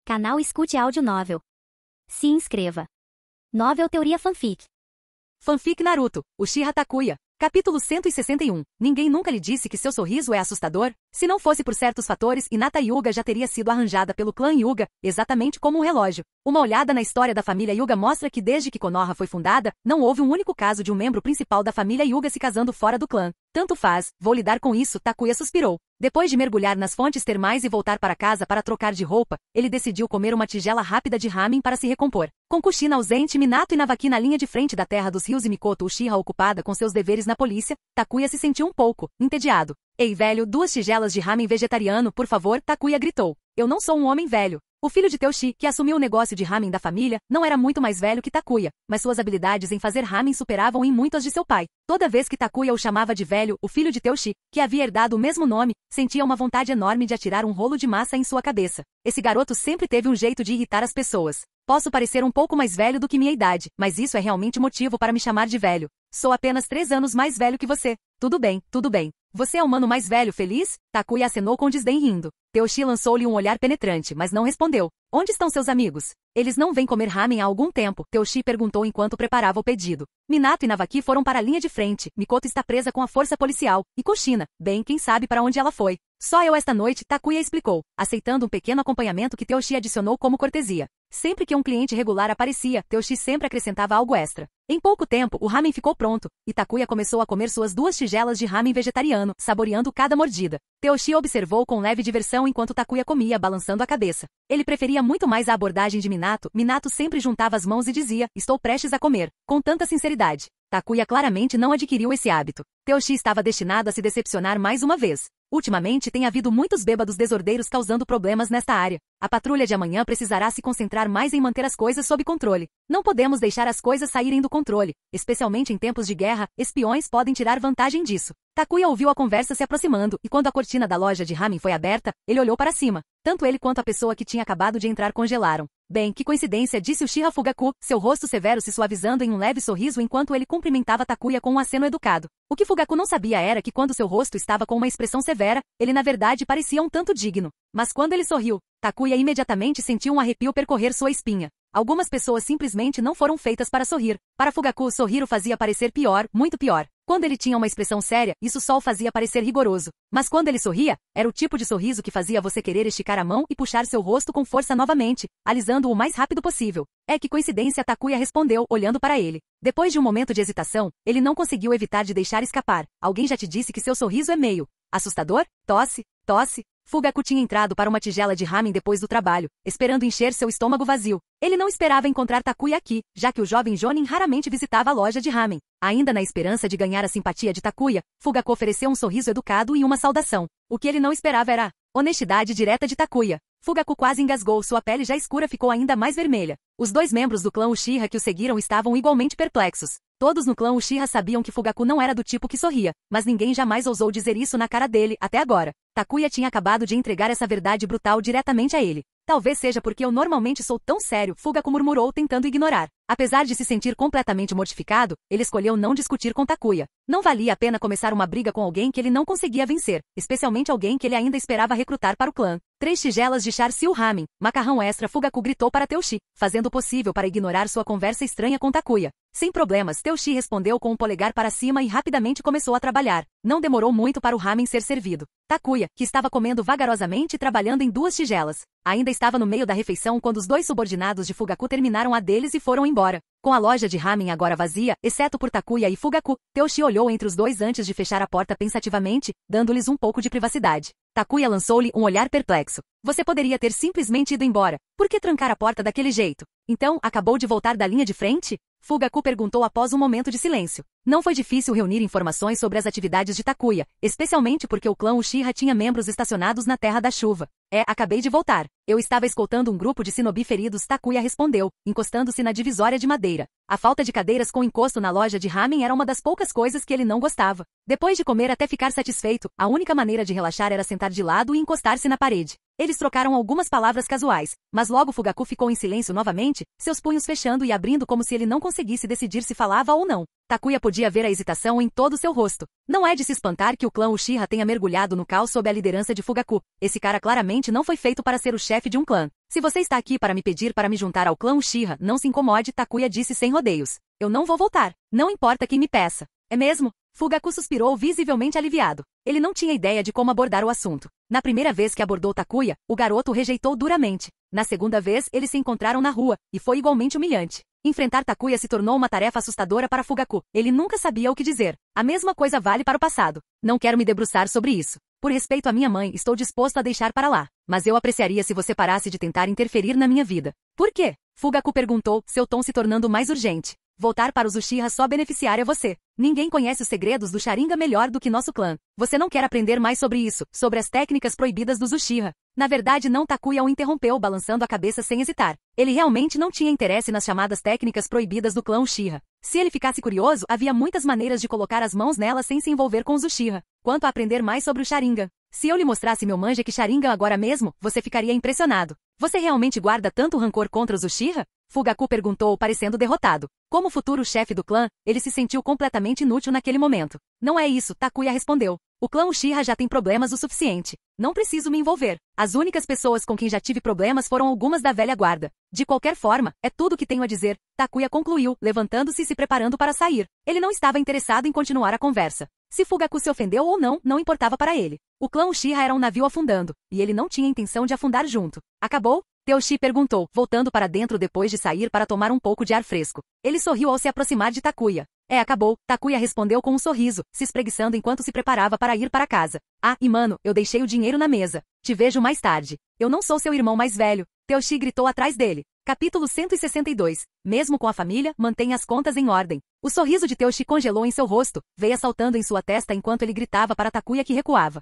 Canal Escute Áudio Novel. Se inscreva. Novel Teoria Fanfic. Fanfic Naruto, Uchiha Takuya. Capítulo 161. Ninguém nunca lhe disse que seu sorriso é assustador? Se não fosse por certos fatores, Hinata Hyuga já teria sido arranjada pelo clã Hyuga, exatamente como um relógio. Uma olhada na história da família Hyuga mostra que desde que Konoha foi fundada, não houve um único caso de um membro principal da família Hyuga se casando fora do clã. Tanto faz, vou lidar com isso, Takuya suspirou. Depois de mergulhar nas fontes termais e voltar para casa para trocar de roupa, ele decidiu comer uma tigela rápida de ramen para se recompor. Com Kushina ausente, Minato e Navaki na linha de frente da terra dos rios e Mikoto Uchiha ocupada com seus deveres na polícia, Takuya se sentiu um pouco entediado. Ei velho, 2 tigelas de ramen vegetariano, por favor, Takuya gritou. Eu não sou um homem velho. O filho de Teuchi, que assumiu o negócio de ramen da família, não era muito mais velho que Takuya, mas suas habilidades em fazer ramen superavam em muito as de seu pai. Toda vez que Takuya o chamava de velho, o filho de Teuchi, que havia herdado o mesmo nome, sentia uma vontade enorme de atirar um rolo de massa em sua cabeça. Esse garoto sempre teve um jeito de irritar as pessoas. Posso parecer um pouco mais velho do que minha idade, mas isso é realmente motivo para me chamar de velho. Sou apenas 3 anos mais velho que você. Tudo bem, tudo bem. Você é o mano mais velho feliz? Takuya acenou com desdém rindo. Teuchi lançou-lhe um olhar penetrante, mas não respondeu. Onde estão seus amigos? Eles não vêm comer ramen há algum tempo, Teuchi perguntou enquanto preparava o pedido. Minato e Navaki foram para a linha de frente, Mikoto está presa com a força policial, e Kushina, bem, quem sabe para onde ela foi. Só eu esta noite, Takuya explicou, aceitando um pequeno acompanhamento que Teuchi adicionou como cortesia. Sempre que um cliente regular aparecia, Teuchi sempre acrescentava algo extra. Em pouco tempo, o ramen ficou pronto, e Takuya começou a comer suas 2 tigelas de ramen vegetariano, saboreando cada mordida. Teuchi observou com leve diversão enquanto Takuya comia, balançando a cabeça. Ele preferia muito mais a abordagem de Minato. Minato sempre juntava as mãos e dizia, estou prestes a comer, com tanta sinceridade. Takuya claramente não adquiriu esse hábito. Teuchi estava destinado a se decepcionar mais uma vez. Ultimamente tem havido muitos bêbados desordeiros causando problemas nesta área. A patrulha de amanhã precisará se concentrar mais em manter as coisas sob controle. Não podemos deixar as coisas saírem do controle. Especialmente em tempos de guerra, espiões podem tirar vantagem disso. Takuya ouviu a conversa se aproximando, e quando a cortina da loja de ramen foi aberta, ele olhou para cima. Tanto ele quanto a pessoa que tinha acabado de entrar congelaram. Bem, que coincidência, disse Uchiha Fugaku, seu rosto severo se suavizando em um leve sorriso enquanto ele cumprimentava Takuya com um aceno educado. O que Fugaku não sabia era que quando seu rosto estava com uma expressão severa, ele na verdade parecia um tanto digno. Mas quando ele sorriu, Takuya imediatamente sentiu um arrepio percorrer sua espinha. Algumas pessoas simplesmente não foram feitas para sorrir. Para Fugaku, sorrir o fazia parecer pior, muito pior. Quando ele tinha uma expressão séria, isso só o fazia parecer rigoroso. Mas quando ele sorria, era o tipo de sorriso que fazia você querer esticar a mão e puxar seu rosto com força novamente, alisando-o o mais rápido possível. É que coincidência, Takuya respondeu, olhando para ele. Depois de um momento de hesitação, ele não conseguiu evitar de deixar escapar. Alguém já te disse que seu sorriso é meio assustador? Tosse, tosse. Fugaku tinha entrado para uma tigela de ramen depois do trabalho, esperando encher seu estômago vazio. Ele não esperava encontrar Takuya aqui, já que o jovem Jonin raramente visitava a loja de ramen. Ainda na esperança de ganhar a simpatia de Takuya, Fugaku ofereceu um sorriso educado e uma saudação. O que ele não esperava era a honestidade direta de Takuya. Fugaku quase engasgou, sua pele já escura ficou ainda mais vermelha. Os 2 membros do clã Uchiha que o seguiram estavam igualmente perplexos. Todos no clã Uchiha sabiam que Fugaku não era do tipo que sorria, mas ninguém jamais ousou dizer isso na cara dele, até agora. Takuya tinha acabado de entregar essa verdade brutal diretamente a ele. Talvez seja porque eu normalmente sou tão sério, Fugaku murmurou tentando ignorar. Apesar de se sentir completamente mortificado, ele escolheu não discutir com Takuya. Não valia a pena começar uma briga com alguém que ele não conseguia vencer, especialmente alguém que ele ainda esperava recrutar para o clã. 3 tigelas de char siu ramen, macarrão extra, Fugaku gritou para Teuchi, fazendo o possível para ignorar sua conversa estranha com Takuya. Sem problemas, Teuchi respondeu com o polegar para cima e rapidamente começou a trabalhar. Não demorou muito para o ramen ser servido. Takuya, que estava comendo vagarosamente e trabalhando em 2 tigelas, ainda estava no meio da refeição quando os 2 subordinados de Fugaku terminaram a deles e foram embora. Com a loja de ramen agora vazia, exceto por Takuya e Fugaku, Teuchi olhou entre os 2 antes de fechar a porta pensativamente, dando-lhes um pouco de privacidade. Takuya lançou-lhe um olhar perplexo. Você poderia ter simplesmente ido embora. Por que trancar a porta daquele jeito? Então, acabou de voltar da linha de frente? Fugaku perguntou após um momento de silêncio. Não foi difícil reunir informações sobre as atividades de Takuya, especialmente porque o clã Uchiha tinha membros estacionados na Terra da Chuva. Acabei de voltar. Eu estava escoltando um grupo de shinobi feridos, Takuya respondeu, encostando-se na divisória de madeira. A falta de cadeiras com encosto na loja de ramen era uma das poucas coisas que ele não gostava. Depois de comer até ficar satisfeito, a única maneira de relaxar era sentar de lado e encostar-se na parede. Eles trocaram algumas palavras casuais, mas logo Fugaku ficou em silêncio novamente, seus punhos fechando e abrindo como se ele não conseguisse decidir se falava ou não. Takuya podia ver a hesitação em todo seu rosto. Não é de se espantar que o clã Uchiha tenha mergulhado no caos sob a liderança de Fugaku. Esse cara claramente não foi feito para ser o chefe de um clã. Se você está aqui para me pedir para me juntar ao clã Uchiha, não se incomode, Takuya disse sem rodeios. Eu não vou voltar. Não importa quem me peça. É mesmo? Fugaku suspirou visivelmente aliviado. Ele não tinha ideia de como abordar o assunto. Na primeira vez que abordou Takuya, o garoto o rejeitou duramente. Na segunda vez, eles se encontraram na rua, e foi igualmente humilhante. Enfrentar Takuya se tornou uma tarefa assustadora para Fugaku. Ele nunca sabia o que dizer. A mesma coisa vale para o passado. Não quero me debruçar sobre isso. Por respeito à minha mãe, estou disposto a deixar para lá. Mas eu apreciaria se você parasse de tentar interferir na minha vida. Por quê? Fugaku perguntou, seu tom se tornando mais urgente. Voltar para os Uchiha só beneficiaria você. Ninguém conhece os segredos do Sharingan melhor do que nosso clã. Você não quer aprender mais sobre isso, sobre as técnicas proibidas dos Uchiha. Na verdade não, Takuya o interrompeu balançando a cabeça sem hesitar. Ele realmente não tinha interesse nas chamadas técnicas proibidas do clã Uchiha. Se ele ficasse curioso, havia muitas maneiras de colocar as mãos nelas sem se envolver com os Uchiha. Quanto a aprender mais sobre o Sharingan. Se eu lhe mostrasse meu Mangekyou Sharingan agora mesmo, você ficaria impressionado. Você realmente guarda tanto rancor contra os Uchiha? Fugaku perguntou, parecendo derrotado. Como futuro chefe do clã, ele se sentiu completamente inútil naquele momento. Não é isso, Takuya respondeu. O clã Uchiha já tem problemas o suficiente. Não preciso me envolver. As únicas pessoas com quem já tive problemas foram algumas da velha guarda. De qualquer forma, é tudo o que tenho a dizer, Takuya concluiu, levantando-se e se preparando para sair. Ele não estava interessado em continuar a conversa. Se Fugaku se ofendeu ou não, não importava para ele. O clã Uchiha era um navio afundando, e ele não tinha intenção de afundar junto. Acabou? Teuchi perguntou, voltando para dentro depois de sair para tomar um pouco de ar fresco. Ele sorriu ao se aproximar de Takuya. Acabou, Takuya respondeu com um sorriso, se espreguiçando enquanto se preparava para ir para casa. Ah, e mano, eu deixei o dinheiro na mesa. Te vejo mais tarde. Eu não sou seu irmão mais velho. Teuchi gritou atrás dele. Capítulo 162. Mesmo com a família, mantenha as contas em ordem. O sorriso de Teuchi congelou em seu rosto, veia saltando em sua testa enquanto ele gritava para Takuya que recuava.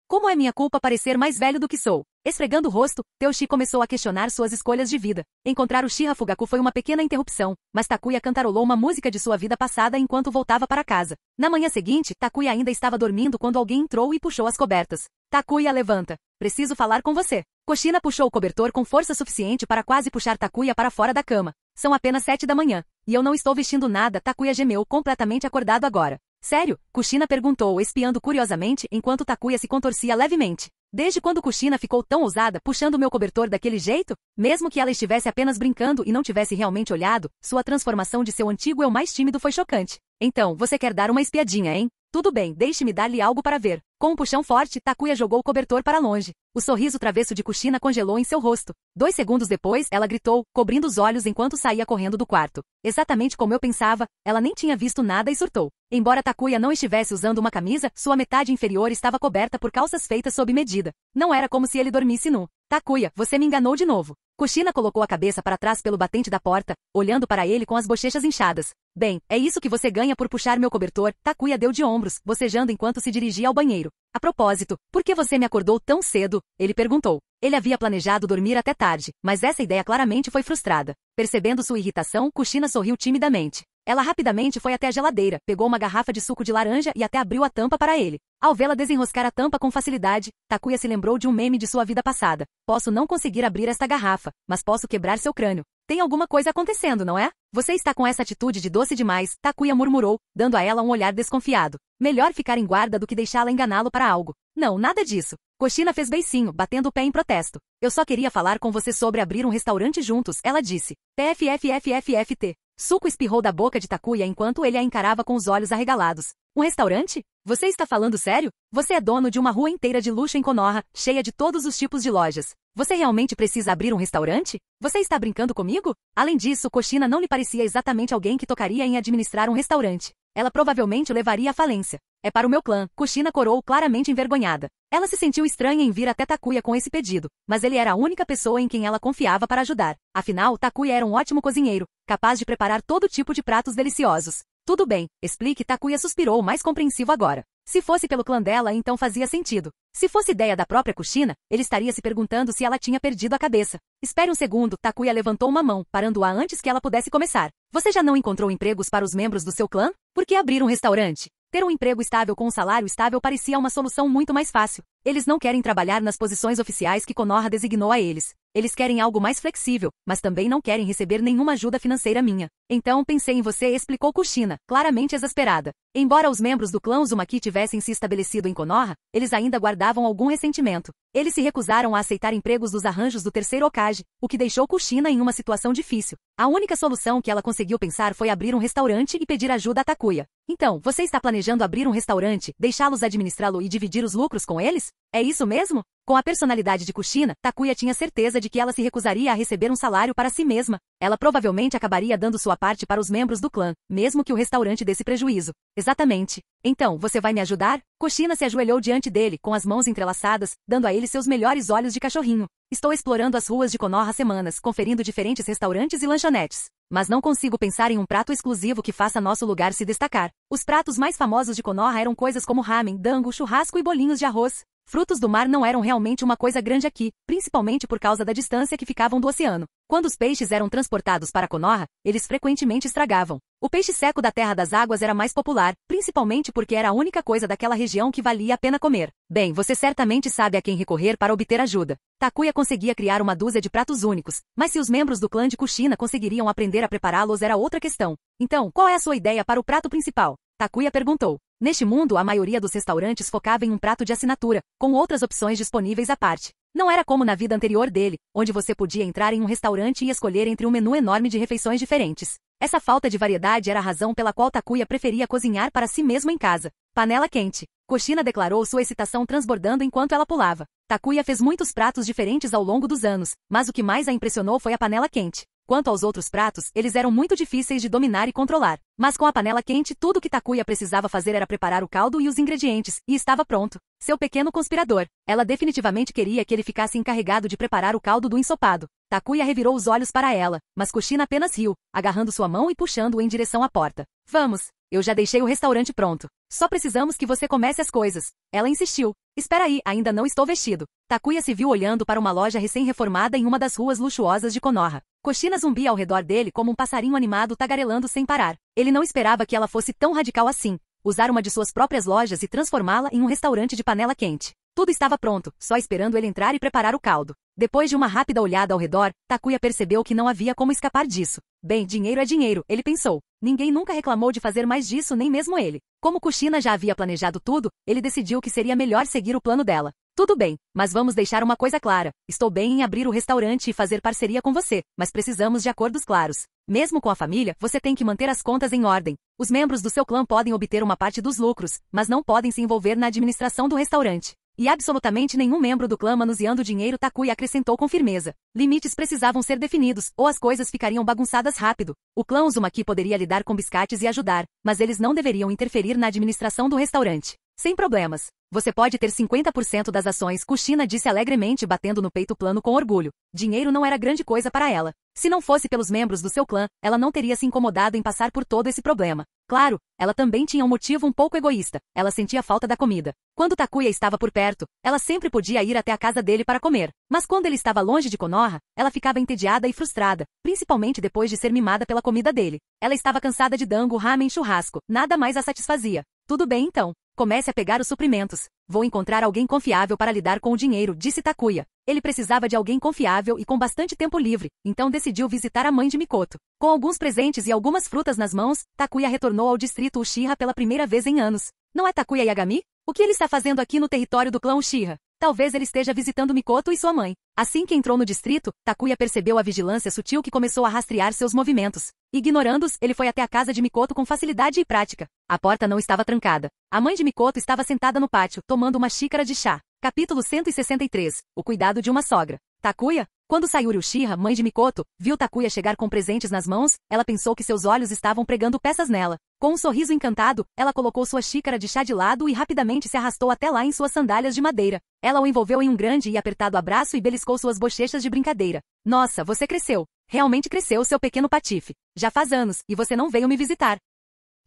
Como é minha culpa parecer mais velho do que sou? Esfregando o rosto, Teuchi começou a questionar suas escolhas de vida. Encontrar o Uchiha Fugaku foi uma pequena interrupção, mas Takuya cantarolou uma música de sua vida passada enquanto voltava para casa. Na manhã seguinte, Takuya ainda estava dormindo quando alguém entrou e puxou as cobertas. Takuya, levanta. Preciso falar com você. Kushina puxou o cobertor com força suficiente para quase puxar Takuya para fora da cama. São apenas 7 da manhã. E eu não estou vestindo nada, Takuya gemeu, completamente acordado agora. Sério? Kushina perguntou, espiando curiosamente enquanto Takuya se contorcia levemente. Desde quando Kushina ficou tão ousada, puxando meu cobertor daquele jeito? Mesmo que ela estivesse apenas brincando e não tivesse realmente olhado, sua transformação de seu antigo eu mais tímido foi chocante. Então, você quer dar uma espiadinha, hein? Tudo bem, deixe-me dar-lhe algo para ver. Com um puxão forte, Takuya jogou o cobertor para longe. O sorriso travesso de Kushina congelou em seu rosto. 2 segundos depois, ela gritou, cobrindo os olhos enquanto saía correndo do quarto. Exatamente como eu pensava, ela nem tinha visto nada e surtou. Embora Takuya não estivesse usando uma camisa, sua metade inferior estava coberta por calças feitas sob medida. Não era como se ele dormisse nu. Takuya, você me enganou de novo. Kushina colocou a cabeça para trás pelo batente da porta, olhando para ele com as bochechas inchadas. Bem, é isso que você ganha por puxar meu cobertor, Takuya deu de ombros, bocejando enquanto se dirigia ao banheiro. A propósito, por que você me acordou tão cedo? Ele perguntou. Ele havia planejado dormir até tarde, mas essa ideia claramente foi frustrada. Percebendo sua irritação, Kushina sorriu timidamente. Ela rapidamente foi até a geladeira, pegou uma garrafa de suco de laranja e até abriu a tampa para ele. Ao vê-la desenroscar a tampa com facilidade, Takuya se lembrou de um meme de sua vida passada. Posso não conseguir abrir esta garrafa, mas posso quebrar seu crânio. Tem alguma coisa acontecendo, não é? Você está com essa atitude de doce demais, Takuya murmurou, dando a ela um olhar desconfiado. Melhor ficar em guarda do que deixá-la enganá-lo para algo. Não, nada disso. Kushina fez beicinho, batendo o pé em protesto. Eu só queria falar com você sobre abrir um restaurante juntos, ela disse. PFFFFFT. Suco espirrou da boca de Takuya enquanto ele a encarava com os olhos arregalados. Um restaurante? Você está falando sério? Você é dono de uma rua inteira de luxo em Konoha, cheia de todos os tipos de lojas. Você realmente precisa abrir um restaurante? Você está brincando comigo? Além disso, Kushina não lhe parecia exatamente alguém que tocaria em administrar um restaurante. Ela provavelmente o levaria à falência. É para o meu clã, Kushina corou claramente envergonhada. Ela se sentiu estranha em vir até Takuya com esse pedido, mas ele era a única pessoa em quem ela confiava para ajudar. Afinal, Takuya era um ótimo cozinheiro, capaz de preparar todo tipo de pratos deliciosos. Tudo bem, explique, Takuya suspirou mais compreensivo agora. Se fosse pelo clã dela, então fazia sentido. Se fosse ideia da própria Kushina, ele estaria se perguntando se ela tinha perdido a cabeça. Espere um segundo, Takuya levantou uma mão, parando-a antes que ela pudesse começar. Você já não encontrou empregos para os membros do seu clã? Por que abrir um restaurante? Ter um emprego estável com um salário estável parecia uma solução muito mais fácil. Eles não querem trabalhar nas posições oficiais que Konoha designou a eles. Eles querem algo mais flexível, mas também não querem receber nenhuma ajuda financeira minha. Então pensei em você, explicou Kushina, claramente exasperada. Embora os membros do clã Uzumaki tivessem se estabelecido em Konoha, eles ainda guardavam algum ressentimento. Eles se recusaram a aceitar empregos dos arranjos do terceiro Hokage, o que deixou Kushina em uma situação difícil. A única solução que ela conseguiu pensar foi abrir um restaurante e pedir ajuda a Takuya. Então, você está planejando abrir um restaurante, deixá-los administrá-lo e dividir os lucros com eles? É isso mesmo? Com a personalidade de Kushina, Takuya tinha certeza de que ela se recusaria a receber um salário para si mesma. Ela provavelmente acabaria dando sua parte para os membros do clã, mesmo que o restaurante desse prejuízo. Exatamente. Então, você vai me ajudar? Kushina se ajoelhou diante dele, com as mãos entrelaçadas, dando a ele seus melhores olhos de cachorrinho. Estou explorando as ruas de Konoha há semanas, conferindo diferentes restaurantes e lanchonetes. Mas não consigo pensar em um prato exclusivo que faça nosso lugar se destacar. Os pratos mais famosos de Konoha eram coisas como ramen, dango, churrasco e bolinhos de arroz. Frutos do mar não eram realmente uma coisa grande aqui, principalmente por causa da distância que ficavam do oceano. Quando os peixes eram transportados para Konoha, eles frequentemente estragavam. O peixe seco da Terra das Águas era mais popular, principalmente porque era a única coisa daquela região que valia a pena comer. Bem, você certamente sabe a quem recorrer para obter ajuda. Takuya conseguia criar uma dúzia de pratos únicos, mas se os membros do clã de Kushina conseguiriam aprender a prepará-los era outra questão. Então, qual é a sua ideia para o prato principal? Takuya perguntou. Neste mundo, a maioria dos restaurantes focava em um prato de assinatura, com outras opções disponíveis à parte. Não era como na vida anterior dele, onde você podia entrar em um restaurante e escolher entre um menu enorme de refeições diferentes. Essa falta de variedade era a razão pela qual Takuya preferia cozinhar para si mesmo em casa. Panela quente. Kushina declarou sua excitação transbordando enquanto ela pulava. Takuya fez muitos pratos diferentes ao longo dos anos, mas o que mais a impressionou foi a panela quente. Quanto aos outros pratos, eles eram muito difíceis de dominar e controlar. Mas com a panela quente, tudo o que Takuya precisava fazer era preparar o caldo e os ingredientes, e estava pronto. Seu pequeno conspirador. Ela definitivamente queria que ele ficasse encarregado de preparar o caldo do ensopado. Takuya revirou os olhos para ela, mas Kushina apenas riu, agarrando sua mão e puxando-o em direção à porta. Vamos. Eu já deixei o restaurante pronto. Só precisamos que você comece as coisas. Ela insistiu. Espera aí, ainda não estou vestido. Takuya se viu olhando para uma loja recém-reformada em uma das ruas luxuosas de Konoha. Kushina zumbia ao redor dele como um passarinho animado tagarelando sem parar. Ele não esperava que ela fosse tão radical assim. Usar uma de suas próprias lojas e transformá-la em um restaurante de panela quente. Tudo estava pronto, só esperando ele entrar e preparar o caldo. Depois de uma rápida olhada ao redor, Takuya percebeu que não havia como escapar disso. Bem, dinheiro é dinheiro, ele pensou. Ninguém nunca reclamou de fazer mais disso, nem mesmo ele. Como Kushina já havia planejado tudo, ele decidiu que seria melhor seguir o plano dela. Tudo bem, mas vamos deixar uma coisa clara. Estou bem em abrir o restaurante e fazer parceria com você, mas precisamos de acordos claros. Mesmo com a família, você tem que manter as contas em ordem. Os membros do seu clã podem obter uma parte dos lucros, mas não podem se envolver na administração do restaurante. E absolutamente nenhum membro do clã manuseando dinheiro, Takuya acrescentou com firmeza. Limites precisavam ser definidos, ou as coisas ficariam bagunçadas rápido. O clã Uzumaki poderia lidar com biscates e ajudar, mas eles não deveriam interferir na administração do restaurante. Sem problemas. Você pode ter 50% das ações, Kushina disse alegremente, batendo no peito plano com orgulho. Dinheiro não era grande coisa para ela. Se não fosse pelos membros do seu clã, ela não teria se incomodado em passar por todo esse problema. Claro, ela também tinha um motivo um pouco egoísta. Ela sentia falta da comida. Quando Takuya estava por perto, ela sempre podia ir até a casa dele para comer. Mas quando ele estava longe de Konoha, ela ficava entediada e frustrada, principalmente depois de ser mimada pela comida dele. Ela estava cansada de dango, ramen, churrasco. Nada mais a satisfazia. Tudo bem então. Comece a pegar os suprimentos. Vou encontrar alguém confiável para lidar com o dinheiro, disse Takuya. Ele precisava de alguém confiável e com bastante tempo livre, então decidiu visitar a mãe de Mikoto. Com alguns presentes e algumas frutas nas mãos, Takuya retornou ao distrito Uchiha pela primeira vez em anos. Não é Takuya Yagami? O que ele está fazendo aqui no território do clã Uchiha? Talvez ele esteja visitando Mikoto e sua mãe. Assim que entrou no distrito, Takuya percebeu a vigilância sutil que começou a rastrear seus movimentos. Ignorando-os, ele foi até a casa de Mikoto com facilidade e prática. A porta não estava trancada. A mãe de Mikoto estava sentada no pátio, tomando uma xícara de chá. Capítulo 163. O cuidado de uma sogra. Takuya? Quando Sayuri Uchiha, mãe de Mikoto, viu Takuya chegar com presentes nas mãos, ela pensou que seus olhos estavam pregando peças nela. Com um sorriso encantado, ela colocou sua xícara de chá de lado e rapidamente se arrastou até lá em suas sandálias de madeira. Ela o envolveu em um grande e apertado abraço e beliscou suas bochechas de brincadeira. Nossa, você cresceu. Realmente cresceu, seu pequeno patife. Já faz anos, e você não veio me visitar.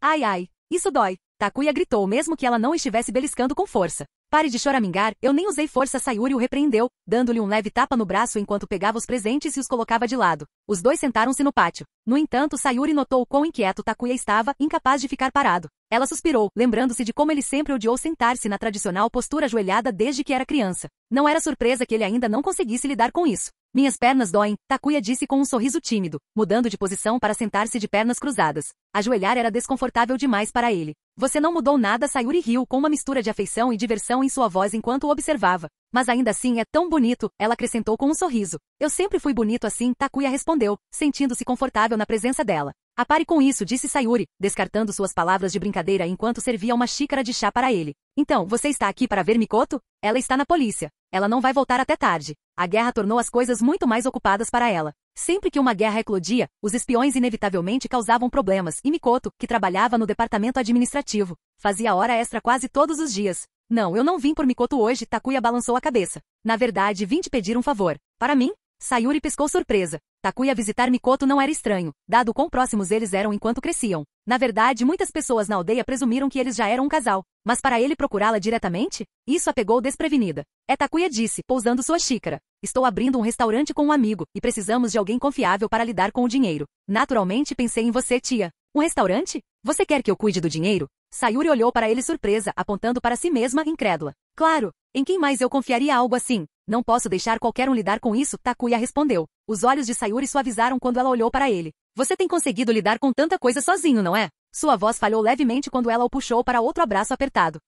Ai ai, isso dói. Takuya gritou mesmo que ela não estivesse beliscando com força. Pare de choramingar, eu nem usei força, Sayuri o repreendeu, dando-lhe um leve tapa no braço enquanto pegava os presentes e os colocava de lado. Os dois sentaram-se no pátio. No entanto, Sayuri notou o quão inquieto Takuya estava, incapaz de ficar parado. Ela suspirou, lembrando-se de como ele sempre odiou sentar-se na tradicional postura ajoelhada desde que era criança. Não era surpresa que ele ainda não conseguisse lidar com isso. Minhas pernas doem, Takuya disse com um sorriso tímido, mudando de posição para sentar-se de pernas cruzadas. Ajoelhar era desconfortável demais para ele. Você não mudou nada, Sayuri riu com uma mistura de afeição e diversão em sua voz enquanto o observava. Mas ainda assim é tão bonito, ela acrescentou com um sorriso. Eu sempre fui bonito assim, Takuya respondeu, sentindo-se confortável na presença dela. Pare com isso, disse Sayuri, descartando suas palavras de brincadeira enquanto servia uma xícara de chá para ele. Então, você está aqui para ver Mikoto? Ela está na polícia. Ela não vai voltar até tarde. A guerra tornou as coisas muito mais ocupadas para ela. Sempre que uma guerra eclodia, os espiões inevitavelmente causavam problemas, e Mikoto, que trabalhava no departamento administrativo, fazia hora extra quase todos os dias. Não, eu não vim por Mikoto hoje, Takuya balançou a cabeça. Na verdade, vim te pedir um favor. Para mim? Sayuri pescou surpresa. Takuya visitar Mikoto não era estranho, dado quão próximos eles eram enquanto cresciam. Na verdade, muitas pessoas na aldeia presumiram que eles já eram um casal. Mas para ele procurá-la diretamente? Isso a pegou desprevenida. Takuya disse, pousando sua xícara. Estou abrindo um restaurante com um amigo, e precisamos de alguém confiável para lidar com o dinheiro. Naturalmente pensei em você, tia. Um restaurante? Você quer que eu cuide do dinheiro? Sayuri olhou para ele surpresa, apontando para si mesma, incrédula. Claro! Em quem mais eu confiaria algo assim? Não posso deixar qualquer um lidar com isso, Takuya respondeu. Os olhos de Sayuri suavizaram quando ela olhou para ele. Você tem conseguido lidar com tanta coisa sozinho, não é? Sua voz falhou levemente quando ela o puxou para outro abraço apertado.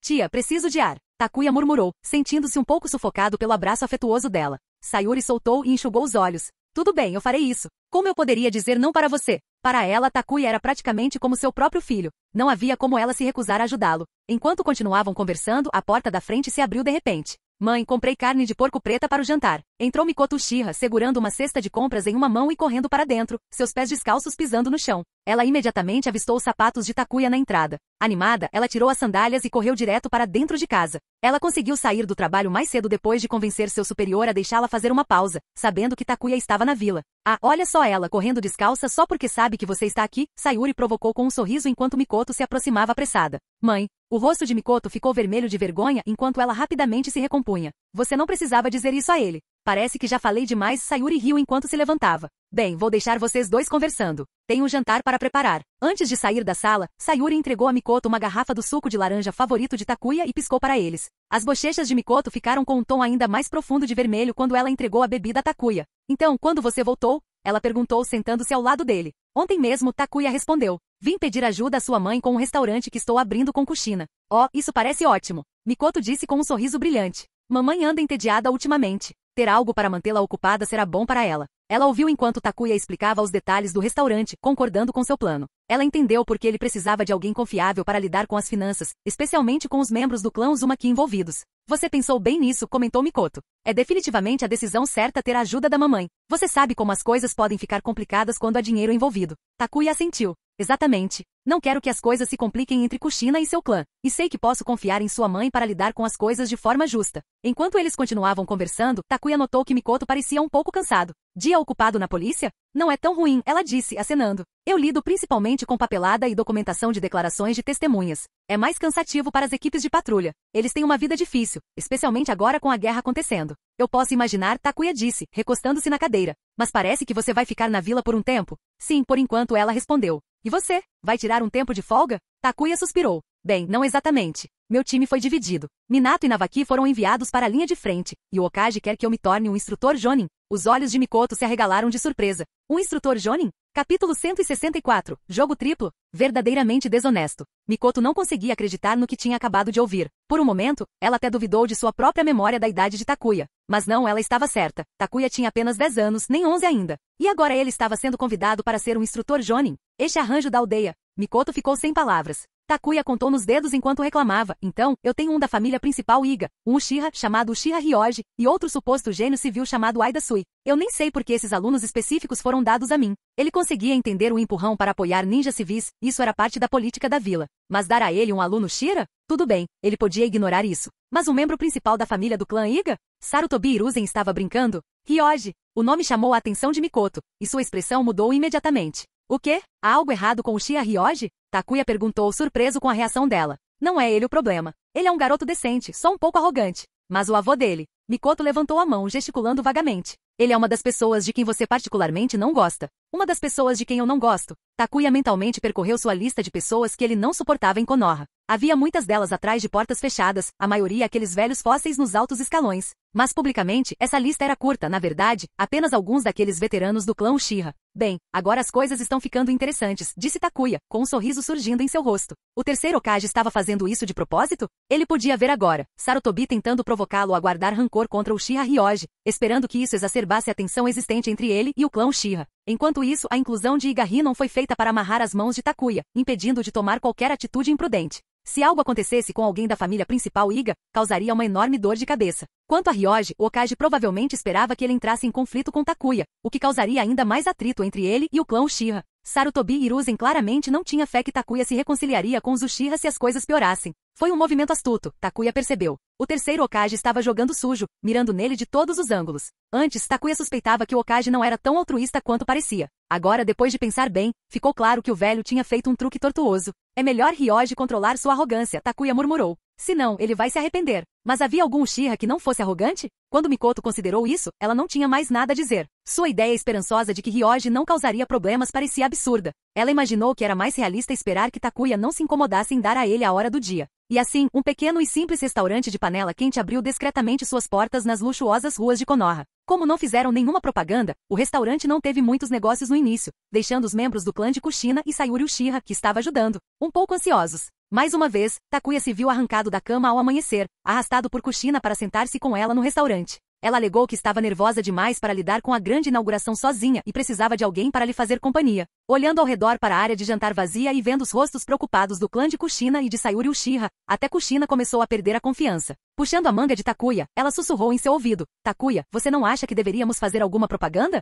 Tia, preciso de ar. Takuya murmurou, sentindo-se um pouco sufocado pelo abraço afetuoso dela. Sayuri soltou e enxugou os olhos. Tudo bem, eu farei isso. Como eu poderia dizer não para você? Para ela, Takuya era praticamente como seu próprio filho. Não havia como ela se recusar a ajudá-lo. Enquanto continuavam conversando, a porta da frente se abriu de repente. Mãe, comprei carne de porco preta para o jantar. Entrou Mikoto Uchiha, segurando uma cesta de compras em uma mão e correndo para dentro, seus pés descalços pisando no chão. Ela imediatamente avistou os sapatos de Takuya na entrada. Animada, ela tirou as sandálias e correu direto para dentro de casa. Ela conseguiu sair do trabalho mais cedo depois de convencer seu superior a deixá-la fazer uma pausa, sabendo que Takuya estava na vila. Olha só ela correndo descalça só porque sabe que você está aqui, Sayuri provocou com um sorriso enquanto Mikoto se aproximava apressada. Mãe. O rosto de Mikoto ficou vermelho de vergonha enquanto ela rapidamente se recompunha. Você não precisava dizer isso a ele. Parece que já falei demais, Sayuri riu enquanto se levantava. Bem, vou deixar vocês dois conversando. Tenho um jantar para preparar. Antes de sair da sala, Sayuri entregou a Mikoto uma garrafa do suco de laranja favorito de Takuya e piscou para eles. As bochechas de Mikoto ficaram com um tom ainda mais profundo de vermelho quando ela entregou a bebida a Takuya. Então, quando você voltou? Ela perguntou sentando-se ao lado dele. Ontem mesmo, Takuya respondeu. Vim pedir ajuda à sua mãe com um restaurante que estou abrindo com Kushina. Isso parece ótimo. Mikoto disse com um sorriso brilhante. Mamãe anda entediada ultimamente. Ter algo para mantê-la ocupada será bom para ela. Ela ouviu enquanto Takuya explicava os detalhes do restaurante, concordando com seu plano. Ela entendeu porque ele precisava de alguém confiável para lidar com as finanças, especialmente com os membros do clã Uzumaki envolvidos. Você pensou bem nisso, comentou Mikoto. É definitivamente a decisão certa ter a ajuda da mamãe. Você sabe como as coisas podem ficar complicadas quando há dinheiro envolvido. Takuya assentiu. Exatamente. Não quero que as coisas se compliquem entre Kushina e seu clã, e sei que posso confiar em sua mãe para lidar com as coisas de forma justa. Enquanto eles continuavam conversando, Takuya notou que Mikoto parecia um pouco cansado. Dia ocupado na polícia? Não é tão ruim, ela disse, acenando. Eu lido principalmente com papelada e documentação de declarações de testemunhas. É mais cansativo para as equipes de patrulha. Eles têm uma vida difícil, especialmente agora com a guerra acontecendo. Eu posso imaginar, Takuya disse, recostando-se na cadeira. Mas parece que você vai ficar na vila por um tempo? Sim, por enquanto, ela respondeu. E você? Vai tirar um tempo de folga? Takuya suspirou. Bem, não exatamente. Meu time foi dividido. Minato e Navaki foram enviados para a linha de frente, e o Okage quer que eu me torne um instrutor Jonin. Os olhos de Mikoto se arregalaram de surpresa. Um instrutor Jonin? Capítulo 164. Jogo triplo? Verdadeiramente desonesto. Mikoto não conseguia acreditar no que tinha acabado de ouvir. Por um momento, ela até duvidou de sua própria memória da idade de Takuya. Mas não, ela estava certa. Takuya tinha apenas 10 anos, nem 11 ainda. E agora ele estava sendo convidado para ser um instrutor Jonin. Este arranjo da aldeia. Mikoto ficou sem palavras. Takuya contou nos dedos enquanto reclamava. Então, eu tenho um da família principal Iga, um Uchiha chamado Uchiha Ryoji, e outro suposto gênio civil chamado Aida Sui. Eu nem sei por que esses alunos específicos foram dados a mim. Ele conseguia entender o empurrão para apoiar ninjas civis, isso era parte da política da vila. Mas dar a ele um aluno Shira? Tudo bem, ele podia ignorar isso. Mas o membro principal da família do clã Iga? Sarutobi Hiruzen estava brincando? Ryoji. O nome chamou a atenção de Mikoto, e sua expressão mudou imediatamente. O quê? Há algo errado com Uchiha Ryoji? Takuya perguntou surpreso com a reação dela. Não é ele o problema. Ele é um garoto decente, só um pouco arrogante. Mas o avô dele. Mikoto levantou a mão, gesticulando vagamente. Ele é uma das pessoas de quem você particularmente não gosta. Uma das pessoas de quem eu não gosto. Takuya mentalmente percorreu sua lista de pessoas que ele não suportava em Konoha. Havia muitas delas atrás de portas fechadas, a maioria aqueles velhos fósseis nos altos escalões. Mas publicamente, essa lista era curta, na verdade, apenas alguns daqueles veteranos do clã Uchiha. Bem, agora as coisas estão ficando interessantes, disse Takuya, com um sorriso surgindo em seu rosto. O terceiro Hokage estava fazendo isso de propósito? Ele podia ver agora, Sarutobi tentando provocá-lo a guardar rancor contra o Uchiha Ryoji, esperando que isso exacerbasse a tensão existente entre ele e o clã Uchiha. Enquanto isso, a inclusão de Igahi não foi feita para amarrar as mãos de Takuya, impedindo de tomar qualquer atitude imprudente. Se algo acontecesse com alguém da família principal Iga, causaria uma enorme dor de cabeça. Quanto a Ryoji, o Hokage provavelmente esperava que ele entrasse em conflito com Takuya, o que causaria ainda mais atrito entre ele e o clã Uchiha. Sarutobi Hiruzen claramente não tinha fé que Takuya se reconciliaria com os Uchiha se as coisas piorassem. Foi um movimento astuto, Takuya percebeu. O terceiro Hokage estava jogando sujo, mirando nele de todos os ângulos. Antes, Takuya suspeitava que o Hokage não era tão altruísta quanto parecia. Agora, depois de pensar bem, ficou claro que o velho tinha feito um truque tortuoso. É melhor Ryoji controlar sua arrogância, Takuya murmurou. Senão, ele vai se arrepender. Mas havia algum Uchiha que não fosse arrogante? Quando Mikoto considerou isso, ela não tinha mais nada a dizer. Sua ideia esperançosa de que Ryoji não causaria problemas parecia absurda. Ela imaginou que era mais realista esperar que Takuya não se incomodasse em dar a ele a hora do dia. E assim, um pequeno e simples restaurante de panela quente abriu discretamente suas portas nas luxuosas ruas de Konoha. Como não fizeram nenhuma propaganda, o restaurante não teve muitos negócios no início, deixando os membros do clã de Kushina e Sayuri Uchiha, que estava ajudando, um pouco ansiosos. Mais uma vez, Takuya se viu arrancado da cama ao amanhecer, arrastado por Kushina para sentar-se com ela no restaurante. Ela alegou que estava nervosa demais para lidar com a grande inauguração sozinha e precisava de alguém para lhe fazer companhia. Olhando ao redor para a área de jantar vazia e vendo os rostos preocupados do clã de Kushina e de Sayuri Uchiha, até Kushina começou a perder a confiança. Puxando a manga de Takuya, ela sussurrou em seu ouvido. Takuya, você não acha que deveríamos fazer alguma propaganda?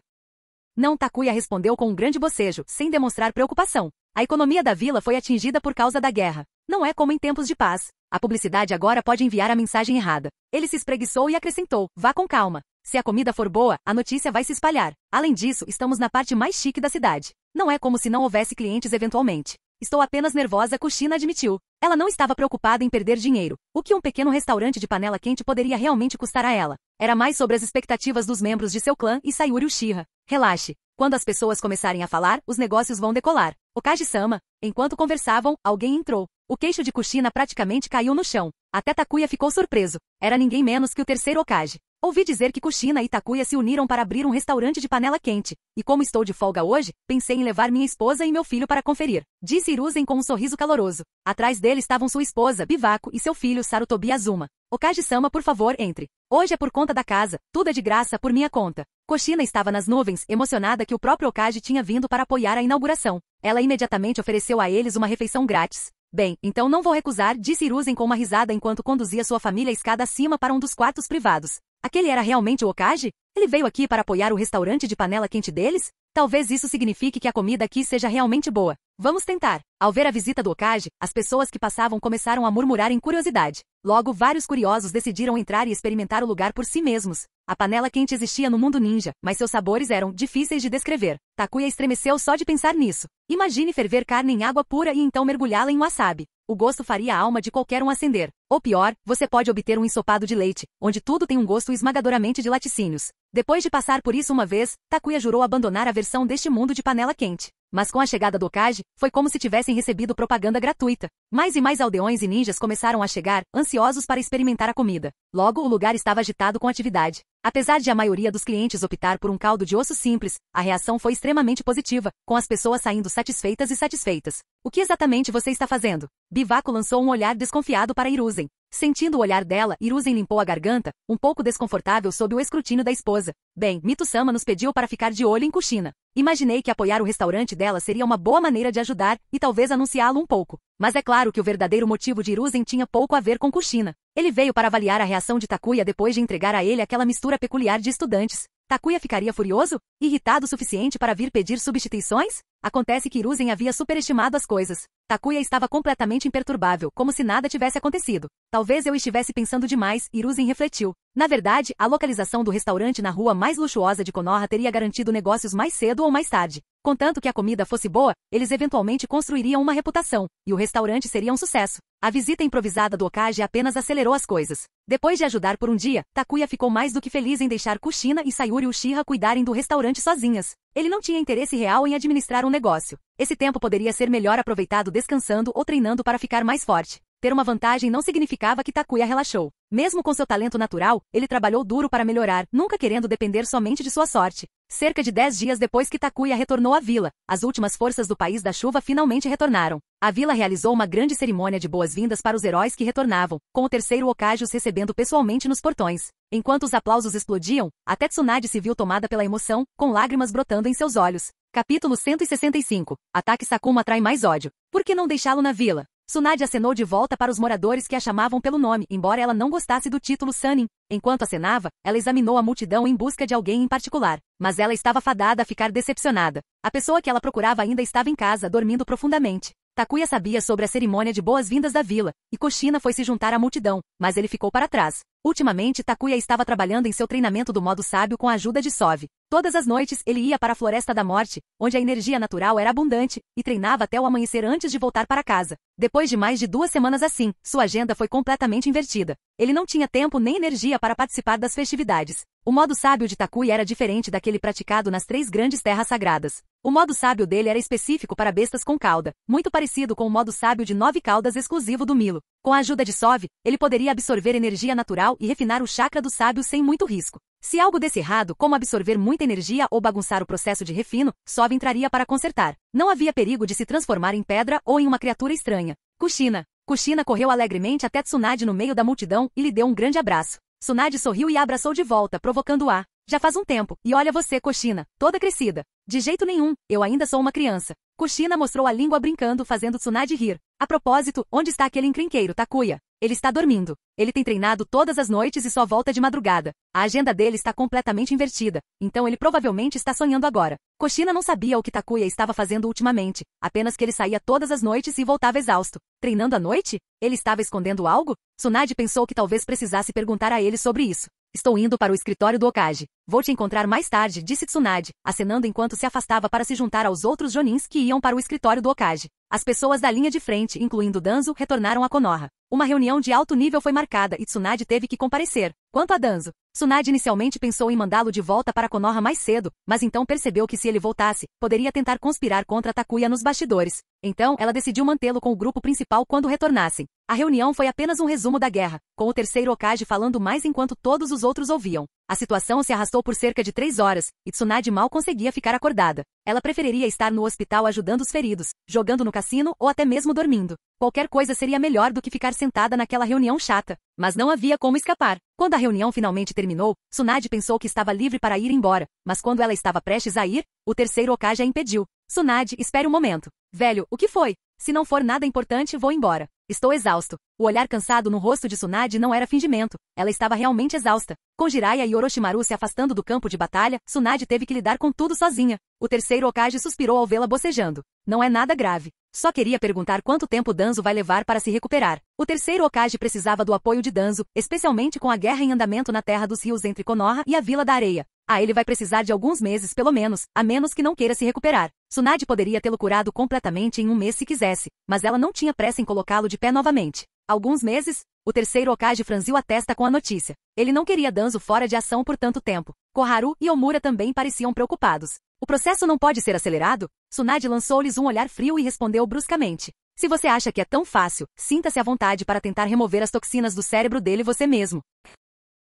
Não, Takuya respondeu com um grande bocejo, sem demonstrar preocupação. A economia da vila foi atingida por causa da guerra. Não é como em tempos de paz. A publicidade agora pode enviar a mensagem errada. Ele se espreguiçou e acrescentou, vá com calma. Se a comida for boa, a notícia vai se espalhar. Além disso, estamos na parte mais chique da cidade. Não é como se não houvesse clientes eventualmente. Estou apenas nervosa, Kushina admitiu. Ela não estava preocupada em perder dinheiro. O que um pequeno restaurante de panela quente poderia realmente custar a ela? Era mais sobre as expectativas dos membros de seu clã e Sayuri Uchiha. Relaxe. Quando as pessoas começarem a falar, os negócios vão decolar. Hokage-sama. Enquanto conversavam, alguém entrou. O queixo de Kushina praticamente caiu no chão. Até Takuya ficou surpreso. Era ninguém menos que o terceiro Hokage. Ouvi dizer que Kushina e Takuya se uniram para abrir um restaurante de panela quente. E como estou de folga hoje, pensei em levar minha esposa e meu filho para conferir. Disse Hiruzen com um sorriso caloroso. Atrás dele estavam sua esposa, Bivako, e seu filho, Sarutobi Azuma. Hokage-sama, por favor, entre. Hoje é por conta da casa. Tudo é de graça por minha conta. Kushina estava nas nuvens, emocionada que o próprio Hokage tinha vindo para apoiar a inauguração. Ela imediatamente ofereceu a eles uma refeição grátis. Bem, então não vou recusar, disse Hiruzen com uma risada enquanto conduzia sua família escada acima para um dos quartos privados. Aquele era realmente o Hokage? Ele veio aqui para apoiar o restaurante de panela quente deles? Talvez isso signifique que a comida aqui seja realmente boa. Vamos tentar. Ao ver a visita do Hokage, as pessoas que passavam começaram a murmurar em curiosidade. Logo, vários curiosos decidiram entrar e experimentar o lugar por si mesmos. A panela quente existia no mundo ninja, mas seus sabores eram difíceis de descrever. Takuya estremeceu só de pensar nisso. Imagine ferver carne em água pura e então mergulhá-la em wasabi. O gosto faria a alma de qualquer um acender. Ou pior, você pode obter um ensopado de leite, onde tudo tem um gosto esmagadoramente de laticínios. Depois de passar por isso uma vez, Takuya jurou abandonar a versão deste mundo de panela quente. Mas com a chegada do Hokage, foi como se tivessem recebido propaganda gratuita. Mais e mais aldeões e ninjas começaram a chegar, ansiosos para experimentar a comida. Logo, o lugar estava agitado com atividade. Apesar de a maioria dos clientes optar por um caldo de osso simples, a reação foi extremamente positiva, com as pessoas saindo satisfeitas e satisfeitas. O que exatamente você está fazendo? Bivako lançou um olhar desconfiado para Hiruzen. Sentindo o olhar dela, Hiruzen limpou a garganta, um pouco desconfortável sob o escrutínio da esposa. Bem, Mito-sama nos pediu para ficar de olho em Kushina. Imaginei que apoiar o restaurante dela seria uma boa maneira de ajudar e talvez anunciá-lo um pouco. Mas é claro que o verdadeiro motivo de Hiruzen tinha pouco a ver com Kushina. Ele veio para avaliar a reação de Takuya depois de entregar a ele aquela mistura peculiar de estudantes. Takuya ficaria furioso? Irritado o suficiente para vir pedir substituições? Acontece que Hiruzen havia superestimado as coisas. Takuya estava completamente imperturbável, como se nada tivesse acontecido. Talvez eu estivesse pensando demais, Hiruzen refletiu. Na verdade, a localização do restaurante na rua mais luxuosa de Konoha teria garantido negócios mais cedo ou mais tarde. Contanto que a comida fosse boa, eles eventualmente construiriam uma reputação, e o restaurante seria um sucesso. A visita improvisada do Hokage apenas acelerou as coisas. Depois de ajudar por um dia, Takuya ficou mais do que feliz em deixar Kushina e Sayuri Uchiha cuidarem do restaurante sozinhas. Ele não tinha interesse real em administrar um negócio. Esse tempo poderia ser melhor aproveitado descansando ou treinando para ficar mais forte. Ter uma vantagem não significava que Takuya relaxou. Mesmo com seu talento natural, ele trabalhou duro para melhorar, nunca querendo depender somente de sua sorte. Cerca de 10 dias depois que Takuya retornou à vila, as últimas forças do País da Chuva finalmente retornaram. A vila realizou uma grande cerimônia de boas-vindas para os heróis que retornavam, com o terceiro Hokage os recebendo pessoalmente nos portões. Enquanto os aplausos explodiam, até Tsunade se viu tomada pela emoção, com lágrimas brotando em seus olhos. Capítulo 165. Ataque Sakuma atrai mais ódio. Por que não deixá-lo na vila? Tsunade acenou de volta para os moradores que a chamavam pelo nome, embora ela não gostasse do título Sannin. Enquanto acenava, ela examinou a multidão em busca de alguém em particular. Mas ela estava fadada a ficar decepcionada. A pessoa que ela procurava ainda estava em casa, dormindo profundamente. Takuya sabia sobre a cerimônia de boas-vindas da vila, e Kushina foi se juntar à multidão, mas ele ficou para trás. Ultimamente, Takuya estava trabalhando em seu treinamento do modo sábio com a ajuda de Sove. Todas as noites, ele ia para a Floresta da Morte, onde a energia natural era abundante, e treinava até o amanhecer antes de voltar para casa. Depois de mais de 2 semanas assim, sua agenda foi completamente invertida. Ele não tinha tempo nem energia para participar das festividades. O modo sábio de Takuya era diferente daquele praticado nas 3 grandes terras sagradas. O modo sábio dele era específico para bestas com cauda, muito parecido com o modo sábio de 9 caudas exclusivo do Milo. Com a ajuda de Sove, ele poderia absorver energia natural e refinar o chakra do sábio sem muito risco. Se algo desse errado, como absorver muita energia ou bagunçar o processo de refino, Sove entraria para consertar. Não havia perigo de se transformar em pedra ou em uma criatura estranha. Kushina correu alegremente até Tsunade no meio da multidão e lhe deu um grande abraço. Tsunade sorriu e a abraçou de volta, provocando-a. Já faz um tempo, e olha você, Kushina, toda crescida. De jeito nenhum, eu ainda sou uma criança. Kushina mostrou a língua brincando, fazendo Tsunade rir. A propósito, onde está aquele encrenqueiro, Takuya? Ele está dormindo. Ele tem treinado todas as noites e só volta de madrugada. A agenda dele está completamente invertida, então ele provavelmente está sonhando agora. Kushina não sabia o que Takuya estava fazendo ultimamente, apenas que ele saía todas as noites e voltava exausto. Treinando à noite? Ele estava escondendo algo? Tsunade pensou que talvez precisasse perguntar a ele sobre isso. Estou indo para o escritório do Hokage. Vou te encontrar mais tarde, disse Tsunade, acenando enquanto se afastava para se juntar aos outros Jonins que iam para o escritório do Hokage. As pessoas da linha de frente, incluindo Danzo, retornaram a Konoha. Uma reunião de alto nível foi marcada e Tsunade teve que comparecer. Quanto a Danzo, Tsunade inicialmente pensou em mandá-lo de volta para Konoha mais cedo, mas então percebeu que se ele voltasse, poderia tentar conspirar contra Takuya nos bastidores. Então, ela decidiu mantê-lo com o grupo principal quando retornassem. A reunião foi apenas um resumo da guerra, com o terceiro Hokage falando mais enquanto todos os outros ouviam. A situação se arrastou por cerca de 3 horas, e Tsunade mal conseguia ficar acordada. Ela preferiria estar no hospital ajudando os feridos, jogando no cassino ou até mesmo dormindo. Qualquer coisa seria melhor do que ficar sentada naquela reunião chata. Mas não havia como escapar. Quando a reunião finalmente terminou, Tsunade pensou que estava livre para ir embora, mas quando ela estava prestes a ir, o terceiro Hokage a impediu. Tsunade, espere um momento. Velho, o que foi? Se não for nada importante, vou embora. Estou exausto. O olhar cansado no rosto de Tsunade não era fingimento. Ela estava realmente exausta. Com Jiraiya e Orochimaru se afastando do campo de batalha, Tsunade teve que lidar com tudo sozinha. O terceiro Hokage suspirou ao vê-la bocejando. Não é nada grave. Só queria perguntar quanto tempo Danzo vai levar para se recuperar. O terceiro Hokage precisava do apoio de Danzo, especialmente com a guerra em andamento na Terra dos Rios entre Konoha e a Vila da Areia. Ele vai precisar de alguns meses pelo menos, a menos que não queira se recuperar. Tsunade poderia tê-lo curado completamente em um mês se quisesse, mas ela não tinha pressa em colocá-lo de pé novamente. Alguns meses? O terceiro Hokage franziu a testa com a notícia. Ele não queria Danzo fora de ação por tanto tempo. Koharu e Omura também pareciam preocupados. O processo não pode ser acelerado? Tsunade lançou-lhes um olhar frio e respondeu bruscamente. Se você acha que é tão fácil, sinta-se à vontade para tentar remover as toxinas do cérebro dele você mesmo.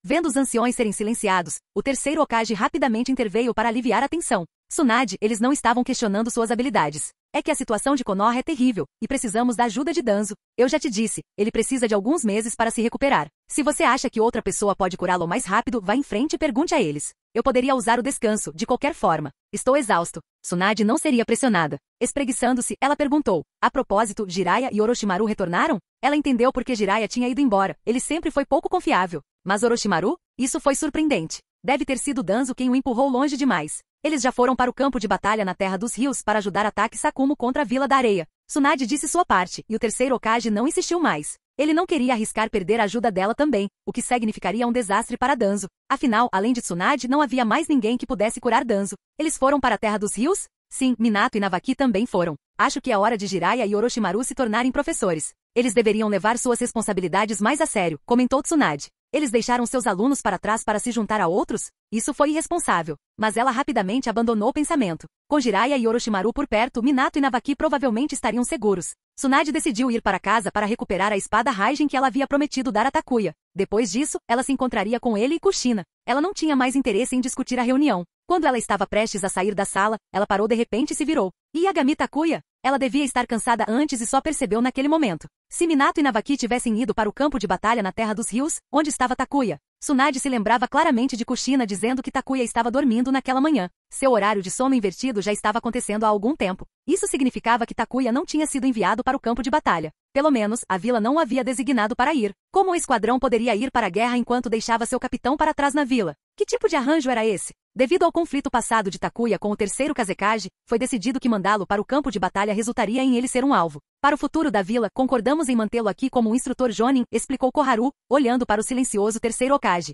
Vendo os anciões serem silenciados, o terceiro Hokage rapidamente interveio para aliviar a tensão. Tsunade, eles não estavam questionando suas habilidades. É que a situação de Konoha é terrível, e precisamos da ajuda de Danzo. Eu já te disse, ele precisa de alguns meses para se recuperar. Se você acha que outra pessoa pode curá-lo mais rápido, vá em frente e pergunte a eles. Eu poderia usar o descanso, de qualquer forma. Estou exausto. Tsunade não seria pressionada. Espreguiçando-se, ela perguntou. A propósito, Jiraiya e Orochimaru retornaram? Ela entendeu porque Jiraiya tinha ido embora. Ele sempre foi pouco confiável. Mas Orochimaru? Isso foi surpreendente. Deve ter sido Danzo quem o empurrou longe demais. Eles já foram para o campo de batalha na Terra dos Rios para ajudar ataque Sakumo contra a Vila da Areia. Tsunade disse sua parte, e o terceiro Hokage não insistiu mais. Ele não queria arriscar perder a ajuda dela também, o que significaria um desastre para Danzo. Afinal, além de Tsunade, não havia mais ninguém que pudesse curar Danzo. Eles foram para a Terra dos Rios? Sim, Minato e Navaki também foram. Acho que é hora de Jiraiya e Orochimaru se tornarem professores. Eles deveriam levar suas responsabilidades mais a sério, comentou Tsunade. Eles deixaram seus alunos para trás para se juntar a outros? Isso foi irresponsável. Mas ela rapidamente abandonou o pensamento. Com Jiraiya e Orochimaru por perto, Minato e Navaki provavelmente estariam seguros. Tsunade decidiu ir para casa para recuperar a espada Raijin que ela havia prometido dar a Takuya. Depois disso, ela se encontraria com ele e Kushina. Ela não tinha mais interesse em discutir a reunião. Quando ela estava prestes a sair da sala, ela parou de repente e se virou. Yagami Takuya? Ela devia estar cansada antes e só percebeu naquele momento. Se Minato e Navaki tivessem ido para o campo de batalha na Terra dos Rios, onde estava Takuya? Tsunade se lembrava claramente de Kushina dizendo que Takuya estava dormindo naquela manhã. Seu horário de sono invertido já estava acontecendo há algum tempo. Isso significava que Takuya não tinha sido enviado para o campo de batalha. Pelo menos, a vila não o havia designado para ir. Como o esquadrão poderia ir para a guerra enquanto deixava seu capitão para trás na vila? Que tipo de arranjo era esse? Devido ao conflito passado de Takuya com o terceiro Kazekage, foi decidido que mandá-lo para o campo de batalha resultaria em ele ser um alvo. Para o futuro da vila, concordamos em mantê-lo aqui como um instrutor Jonin, explicou Koharu, olhando para o silencioso terceiro Hokage.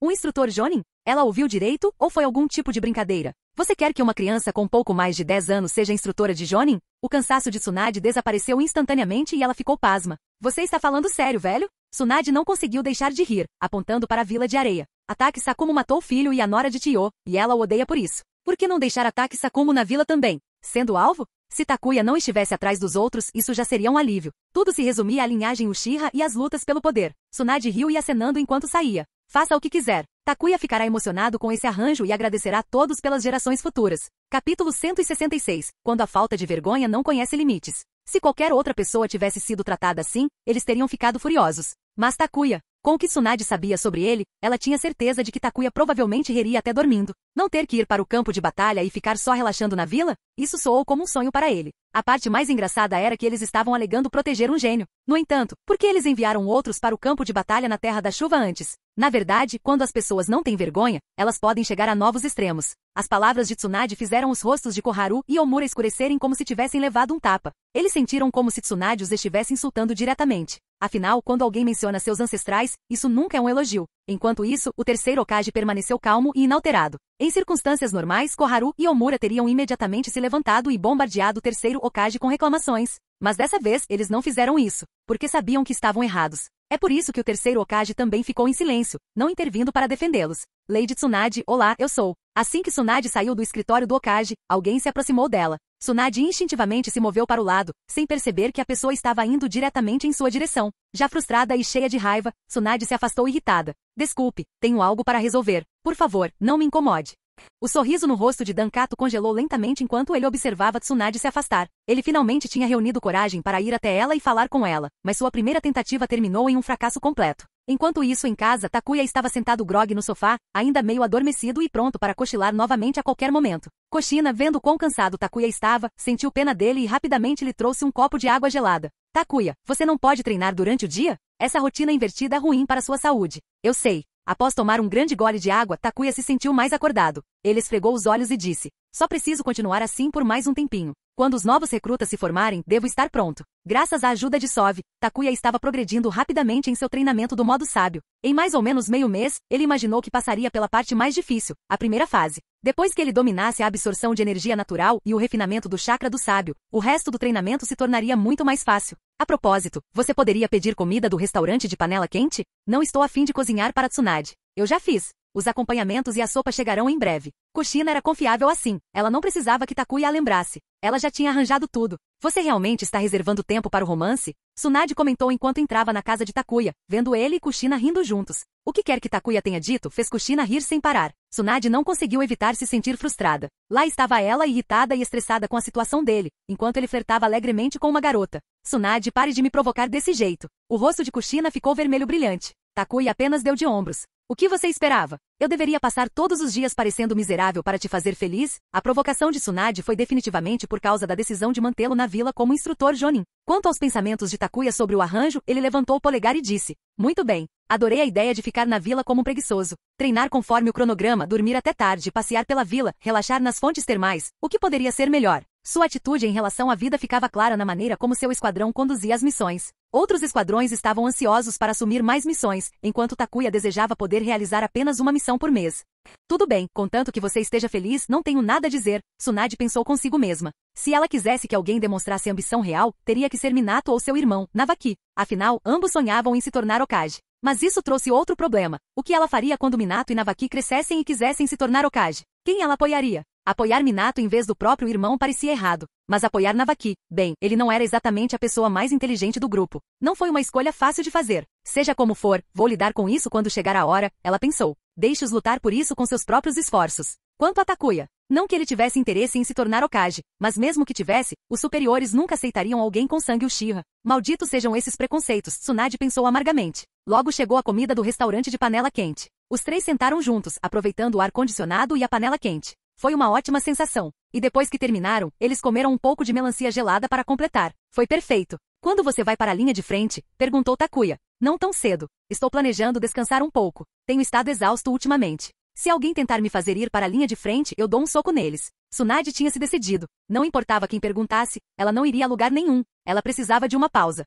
Um instrutor Jonin? Ela ouviu direito ou foi algum tipo de brincadeira? Você quer que uma criança com pouco mais de 10 anos seja instrutora de Jonin? O cansaço de Tsunade desapareceu instantaneamente e ela ficou pasma. Você está falando sério, velho? Tsunade não conseguiu deixar de rir, apontando para a vila de areia. Atake Sakumo matou o filho e a nora de Tio, e ela o odeia por isso. Por que não deixar Atake Sakumo na vila também? Sendo alvo? Se Takuya não estivesse atrás dos outros, isso já seria um alívio. Tudo se resumia à linhagem Uchiha e às lutas pelo poder. Tsunade riu e acenando enquanto saía. Faça o que quiser. Takuya ficará emocionado com esse arranjo e agradecerá a todos pelas gerações futuras. Capítulo 166. Quando a falta de vergonha não conhece limites. Se qualquer outra pessoa tivesse sido tratada assim, eles teriam ficado furiosos. Mas Takuya, com o que Tsunade sabia sobre ele, ela tinha certeza de que Takuya provavelmente riria até dormindo. Não ter que ir para o campo de batalha e ficar só relaxando na vila? Isso soou como um sonho para ele. A parte mais engraçada era que eles estavam alegando proteger um gênio. No entanto, por que eles enviaram outros para o campo de batalha na Terra da Chuva antes? Na verdade, quando as pessoas não têm vergonha, elas podem chegar a novos extremos. As palavras de Tsunade fizeram os rostos de Koharu e Omura escurecerem como se tivessem levado um tapa. Eles sentiram como se Tsunade os estivesse insultando diretamente. Afinal, quando alguém menciona seus ancestrais, isso nunca é um elogio. Enquanto isso, o terceiro Hokage permaneceu calmo e inalterado. Em circunstâncias normais, Koharu e Omura teriam imediatamente se levantado e bombardeado o terceiro Hokage com reclamações. Mas dessa vez, eles não fizeram isso, porque sabiam que estavam errados. É por isso que o terceiro Hokage também ficou em silêncio, não intervindo para defendê-los. Lady Tsunade, olá, eu sou. Assim que Tsunade saiu do escritório do Hokage, alguém se aproximou dela. Tsunade instintivamente se moveu para o lado, sem perceber que a pessoa estava indo diretamente em sua direção. Já frustrada e cheia de raiva, Tsunade se afastou irritada. Desculpe, tenho algo para resolver. Por favor, não me incomode. O sorriso no rosto de Dankato congelou lentamente enquanto ele observava Tsunade se afastar. Ele finalmente tinha reunido coragem para ir até ela e falar com ela, mas sua primeira tentativa terminou em um fracasso completo. Enquanto isso, em casa, Takuya estava sentado grogue no sofá, ainda meio adormecido e pronto para cochilar novamente a qualquer momento. Kushina, vendo quão cansado Takuya estava, sentiu pena dele e rapidamente lhe trouxe um copo de água gelada. Takuya, você não pode treinar durante o dia? Essa rotina invertida é ruim para sua saúde. Eu sei. Após tomar um grande gole de água, Takuya se sentiu mais acordado. Ele esfregou os olhos e disse, só preciso continuar assim por mais um tempinho. Quando os novos recrutas se formarem, devo estar pronto. Graças à ajuda de Sove, Takuya estava progredindo rapidamente em seu treinamento do modo sábio. Em mais ou menos meio mês, ele imaginou que passaria pela parte mais difícil, a primeira fase. Depois que ele dominasse a absorção de energia natural e o refinamento do chakra do sábio, o resto do treinamento se tornaria muito mais fácil. A propósito, você poderia pedir comida do restaurante de panela quente? Não estou a fim de cozinhar para Tsunade. Eu já fiz. Os acompanhamentos e a sopa chegarão em breve. Kushina era confiável assim. Ela não precisava que Takuya a lembrasse. Ela já tinha arranjado tudo. Você realmente está reservando tempo para o romance? Tsunade comentou enquanto entrava na casa de Takuya, vendo ele e Kushina rindo juntos. O que quer que Takuya tenha dito fez Kushina rir sem parar. Tsunade não conseguiu evitar se sentir frustrada. Lá estava ela irritada e estressada com a situação dele, enquanto ele flertava alegremente com uma garota. Tsunade, pare de me provocar desse jeito. O rosto de Kushina ficou vermelho brilhante. Takuya apenas deu de ombros. O que você esperava? Eu deveria passar todos os dias parecendo miserável para te fazer feliz? A provocação de Tsunade foi definitivamente por causa da decisão de mantê-lo na vila como instrutor Jonin. Quanto aos pensamentos de Takuya sobre o arranjo, ele levantou o polegar e disse, muito bem. Adorei a ideia de ficar na vila como um preguiçoso. Treinar conforme o cronograma, dormir até tarde, passear pela vila, relaxar nas fontes termais. O que poderia ser melhor? Sua atitude em relação à vida ficava clara na maneira como seu esquadrão conduzia as missões. Outros esquadrões estavam ansiosos para assumir mais missões, enquanto Takuya desejava poder realizar apenas uma missão por mês. Tudo bem, contanto que você esteja feliz, não tenho nada a dizer, Tsunade pensou consigo mesma. Se ela quisesse que alguém demonstrasse ambição real, teria que ser Minato ou seu irmão, Navaki. Afinal, ambos sonhavam em se tornar Hokage. Mas isso trouxe outro problema. O que ela faria quando Minato e Navaki crescessem e quisessem se tornar Hokage? Quem ela apoiaria? Apoiar Minato em vez do próprio irmão parecia errado, mas apoiar Navaki, bem, ele não era exatamente a pessoa mais inteligente do grupo. Não foi uma escolha fácil de fazer. Seja como for, vou lidar com isso quando chegar a hora, ela pensou. Deixe-os lutar por isso com seus próprios esforços. Quanto a Takuya, não que ele tivesse interesse em se tornar Hokage, mas mesmo que tivesse, os superiores nunca aceitariam alguém com sangue Uchiha. Malditos sejam esses preconceitos, Tsunade pensou amargamente. Logo chegou a comida do restaurante de panela quente. Os três sentaram juntos, aproveitando o ar-condicionado e a panela quente. Foi uma ótima sensação. E depois que terminaram, eles comeram um pouco de melancia gelada para completar. Foi perfeito. Quando você vai para a linha de frente? Perguntou Takuya. Não tão cedo. Estou planejando descansar um pouco. Tenho estado exausto ultimamente. Se alguém tentar me fazer ir para a linha de frente, eu dou um soco neles. Tsunade tinha se decidido. Não importava quem perguntasse, ela não iria a lugar nenhum. Ela precisava de uma pausa.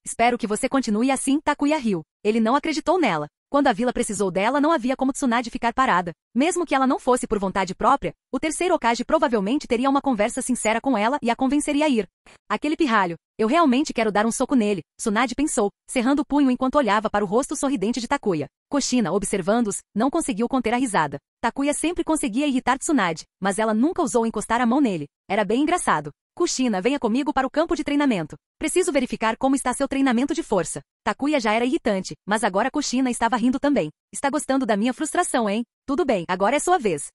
Espero que você continue assim, Takuya riu. Ele não acreditou nela. Quando a vila precisou dela, não havia como Tsunade ficar parada. Mesmo que ela não fosse por vontade própria, o terceiro Hokage provavelmente teria uma conversa sincera com ela e a convenceria a ir. Aquele pirralho. Eu realmente quero dar um soco nele, Tsunade pensou, cerrando o punho enquanto olhava para o rosto sorridente de Takuya. Kushina, observando-os, não conseguiu conter a risada. Takuya sempre conseguia irritar Tsunade, mas ela nunca ousou encostar a mão nele. Era bem engraçado. Kushina, venha comigo para o campo de treinamento. Preciso verificar como está seu treinamento de força. Takuya já era irritante, mas agora Kushina estava rindo também. Está gostando da minha frustração, hein? Tudo bem, agora é sua vez.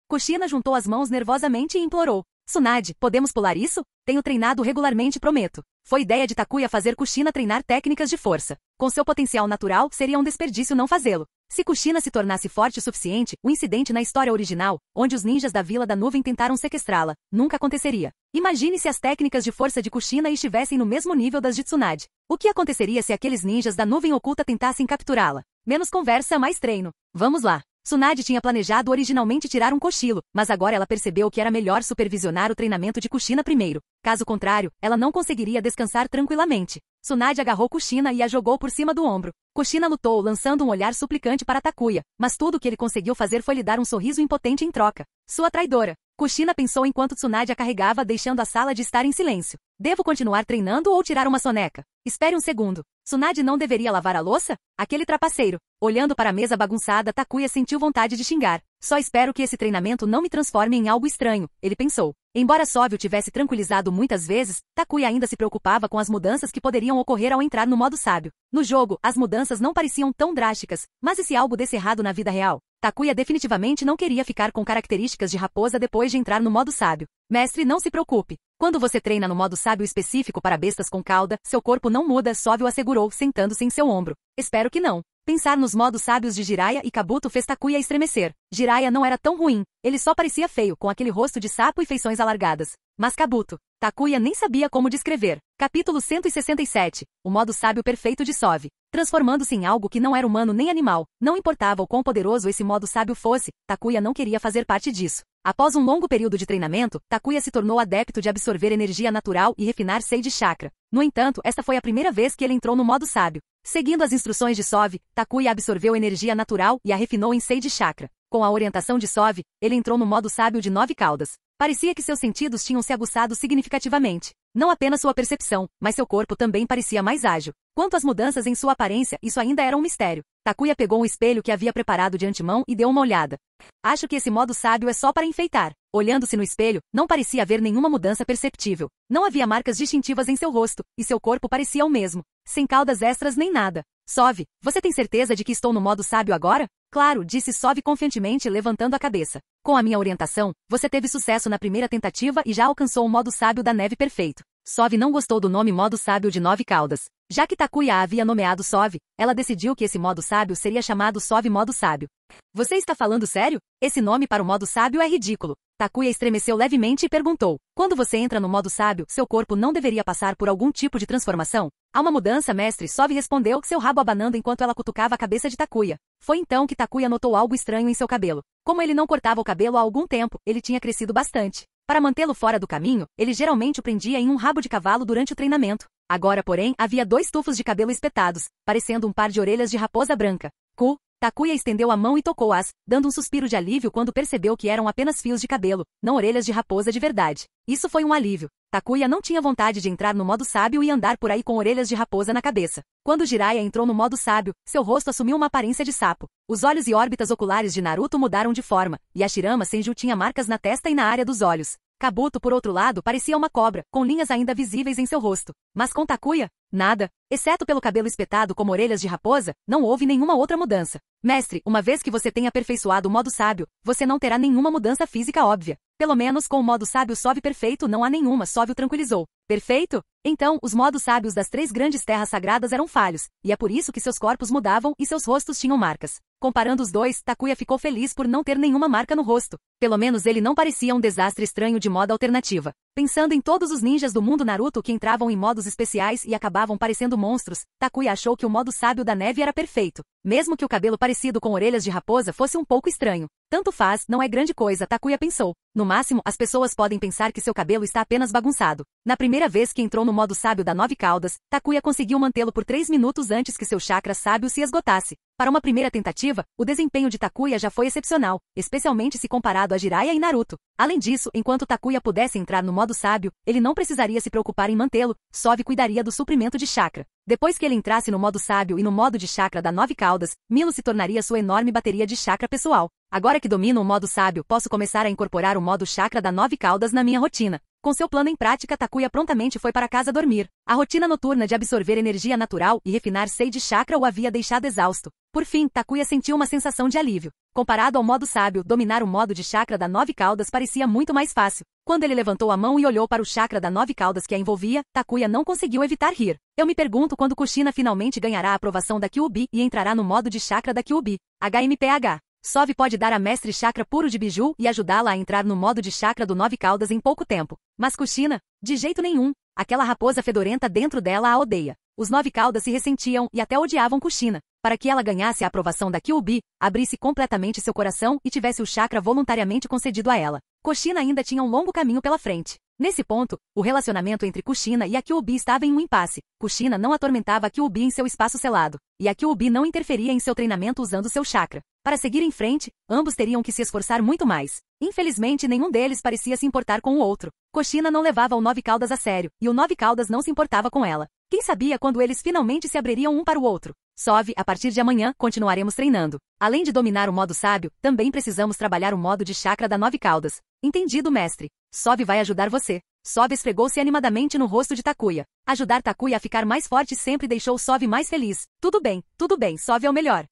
Kushina juntou as mãos nervosamente e implorou. Tsunade, podemos pular isso? Tenho treinado regularmente, prometo. Foi ideia de Takuya fazer Kushina treinar técnicas de força. Com seu potencial natural, seria um desperdício não fazê-lo. Se Kushina se tornasse forte o suficiente, o incidente na história original, onde os ninjas da Vila da Nuvem tentaram sequestrá-la, nunca aconteceria. Imagine se as técnicas de força de Kushina estivessem no mesmo nível das de Tsunade. O que aconteceria se aqueles ninjas da Nuvem Oculta tentassem capturá-la? Menos conversa, mais treino. Vamos lá. Tsunade tinha planejado originalmente tirar um cochilo, mas agora ela percebeu que era melhor supervisionar o treinamento de Kushina primeiro. Caso contrário, ela não conseguiria descansar tranquilamente. Tsunade agarrou Kushina e a jogou por cima do ombro. Kushina lutou, lançando um olhar suplicante para Takuya, mas tudo o que ele conseguiu fazer foi lhe dar um sorriso impotente em troca. Sua traidora. Kushina pensou enquanto Tsunade a carregava, deixando a sala de estar em silêncio. Devo continuar treinando ou tirar uma soneca? Espere um segundo. Tsunade não deveria lavar a louça? Aquele trapaceiro. Olhando para a mesa bagunçada, Takuya sentiu vontade de xingar. Só espero que esse treinamento não me transforme em algo estranho, ele pensou. Embora Sóvio tivesse tranquilizado muitas vezes, Takuya ainda se preocupava com as mudanças que poderiam ocorrer ao entrar no modo sábio. No jogo, as mudanças não pareciam tão drásticas, mas e se algo desse errado na vida real? Takuya definitivamente não queria ficar com características de raposa depois de entrar no modo sábio. Mestre, não se preocupe. Quando você treina no modo sábio específico para bestas com cauda, seu corpo não muda, Sóvio assegurou, sentando-se em seu ombro. Espero que não. Pensar nos modos sábios de Jiraiya e Kabuto fez Takuya estremecer. Jiraiya não era tão ruim, ele só parecia feio, com aquele rosto de sapo e feições alargadas. Mas Kabuto, Takuya nem sabia como descrever. Capítulo 167. O modo sábio perfeito de Sove. Transformando-se em algo que não era humano nem animal, não importava o quão poderoso esse modo sábio fosse, Takuya não queria fazer parte disso. Após um longo período de treinamento, Takuya se tornou adepto de absorver energia natural e refinar Sei de chakra. No entanto, esta foi a primeira vez que ele entrou no modo sábio. Seguindo as instruções de Sove, Takuya absorveu energia natural e a refinou em Sei de chakra. Com a orientação de Sove, ele entrou no modo sábio de 9 caudas. Parecia que seus sentidos tinham se aguçado significativamente. Não apenas sua percepção, mas seu corpo também parecia mais ágil. Quanto às mudanças em sua aparência, isso ainda era um mistério. Takuya pegou um espelho que havia preparado de antemão e deu uma olhada. Acho que esse modo sábio é só para enfeitar. Olhando-se no espelho, não parecia haver nenhuma mudança perceptível. Não havia marcas distintivas em seu rosto, e seu corpo parecia o mesmo. Sem caudas extras nem nada. Sove, você tem certeza de que estou no modo sábio agora? Claro, disse Sove confiantemente, levantando a cabeça. Com a minha orientação, você teve sucesso na primeira tentativa e já alcançou o modo sábio da neve perfeito. Sove não gostou do nome modo sábio de 9 caudas. Já que Takuya havia nomeado Sove, ela decidiu que esse modo sábio seria chamado Sove modo sábio. Você está falando sério? Esse nome para o modo sábio é ridículo. Takuya estremeceu levemente e perguntou. Quando você entra no modo sábio, seu corpo não deveria passar por algum tipo de transformação? Há uma mudança, mestre, Sove respondeu, seu rabo abanando enquanto ela cutucava a cabeça de Takuya. Foi então que Takuya notou algo estranho em seu cabelo. Como ele não cortava o cabelo há algum tempo, ele tinha crescido bastante. Para mantê-lo fora do caminho, ele geralmente o prendia em um rabo de cavalo durante o treinamento. Agora, porém, havia 2 tufos de cabelo espetados, parecendo um par de orelhas de raposa branca. Takuya estendeu a mão e tocou-as, dando um suspiro de alívio quando percebeu que eram apenas fios de cabelo, não orelhas de raposa de verdade. Isso foi um alívio. Takuya não tinha vontade de entrar no modo sábio e andar por aí com orelhas de raposa na cabeça. Quando Jiraiya entrou no modo sábio, seu rosto assumiu uma aparência de sapo. Os olhos e órbitas oculares de Naruto mudaram de forma, e a Shirama Senju tinha marcas na testa e na área dos olhos. Kabuto, por outro lado, parecia uma cobra, com linhas ainda visíveis em seu rosto. Mas com Takuya, nada. Exceto pelo cabelo espetado como orelhas de raposa, não houve nenhuma outra mudança. Mestre, uma vez que você tenha aperfeiçoado o modo sábio, você não terá nenhuma mudança física óbvia. Pelo menos com o modo sábio Sove perfeito não há nenhuma, Sove o tranquilizou. Perfeito? Então, os modos sábios das 3 grandes terras sagradas eram falhos, e é por isso que seus corpos mudavam e seus rostos tinham marcas. Comparando os dois, Takuya ficou feliz por não ter nenhuma marca no rosto. Pelo menos ele não parecia um desastre estranho de moda alternativa. Pensando em todos os ninjas do mundo Naruto que entravam em modos especiais e acabavam parecendo monstros, Takuya achou que o modo sábio da neve era perfeito. Mesmo que o cabelo parecido com orelhas de raposa fosse um pouco estranho. Tanto faz, não é grande coisa, Takuya pensou. No máximo, as pessoas podem pensar que seu cabelo está apenas bagunçado. Na primeira vez que entrou no modo sábio da 9 caudas, Takuya conseguiu mantê-lo por 3 minutos antes que seu chakra sábio se esgotasse. Para uma primeira tentativa, o desempenho de Takuya já foi excepcional, especialmente se comparado a Jiraiya e Naruto. Além disso, enquanto Takuya pudesse entrar no modo sábio, ele não precisaria se preocupar em mantê-lo, Sove cuidaria do suprimento de chakra. Depois que ele entrasse no modo sábio e no modo de chakra da 9 caudas, Milo se tornaria sua enorme bateria de chakra pessoal. Agora que domino o modo sábio, posso começar a incorporar o modo chakra da 9 caudas na minha rotina. Com seu plano em prática, Takuya prontamente foi para casa dormir. A rotina noturna de absorver energia natural e refinar Sei de chakra o havia deixado exausto. Por fim, Takuya sentiu uma sensação de alívio. Comparado ao modo sábio, dominar o modo de chakra da 9 caudas parecia muito mais fácil. Quando ele levantou a mão e olhou para o chakra da 9 caudas que a envolvia, Takuya não conseguiu evitar rir. Eu me pergunto quando Kushina finalmente ganhará a aprovação da Kyuubi e entrará no modo de chakra da Kyuubi. HMPH. Sove pode dar a mestre chakra puro de Biju e ajudá-la a entrar no modo de chakra do 9 caudas em pouco tempo. Mas Kushina? De jeito nenhum. Aquela raposa fedorenta dentro dela a odeia. Os 9 caudas se ressentiam e até odiavam Kushina. Para que ela ganhasse a aprovação da Kyuubi, abrisse completamente seu coração e tivesse o chakra voluntariamente concedido a ela. Kushina ainda tinha um longo caminho pela frente. Nesse ponto, o relacionamento entre Kushina e a Kyuubi estava em um impasse. Kushina não atormentava a Kyuubi em seu espaço selado, e a Kyuubi não interferia em seu treinamento usando seu chakra. Para seguir em frente, ambos teriam que se esforçar muito mais. Infelizmente, nenhum deles parecia se importar com o outro. Kushina não levava o 9 caudas a sério, e o 9 caudas não se importava com ela. Quem sabia quando eles finalmente se abririam um para o outro? Sove, a partir de amanhã, continuaremos treinando. Além de dominar o modo sábio, também precisamos trabalhar o modo de chakra da 9 caudas. Entendido, mestre. Sove vai ajudar você. Sove esfregou-se animadamente no rosto de Takuya. Ajudar Takuya a ficar mais forte sempre deixou Sove mais feliz. Tudo bem, Sove é o melhor.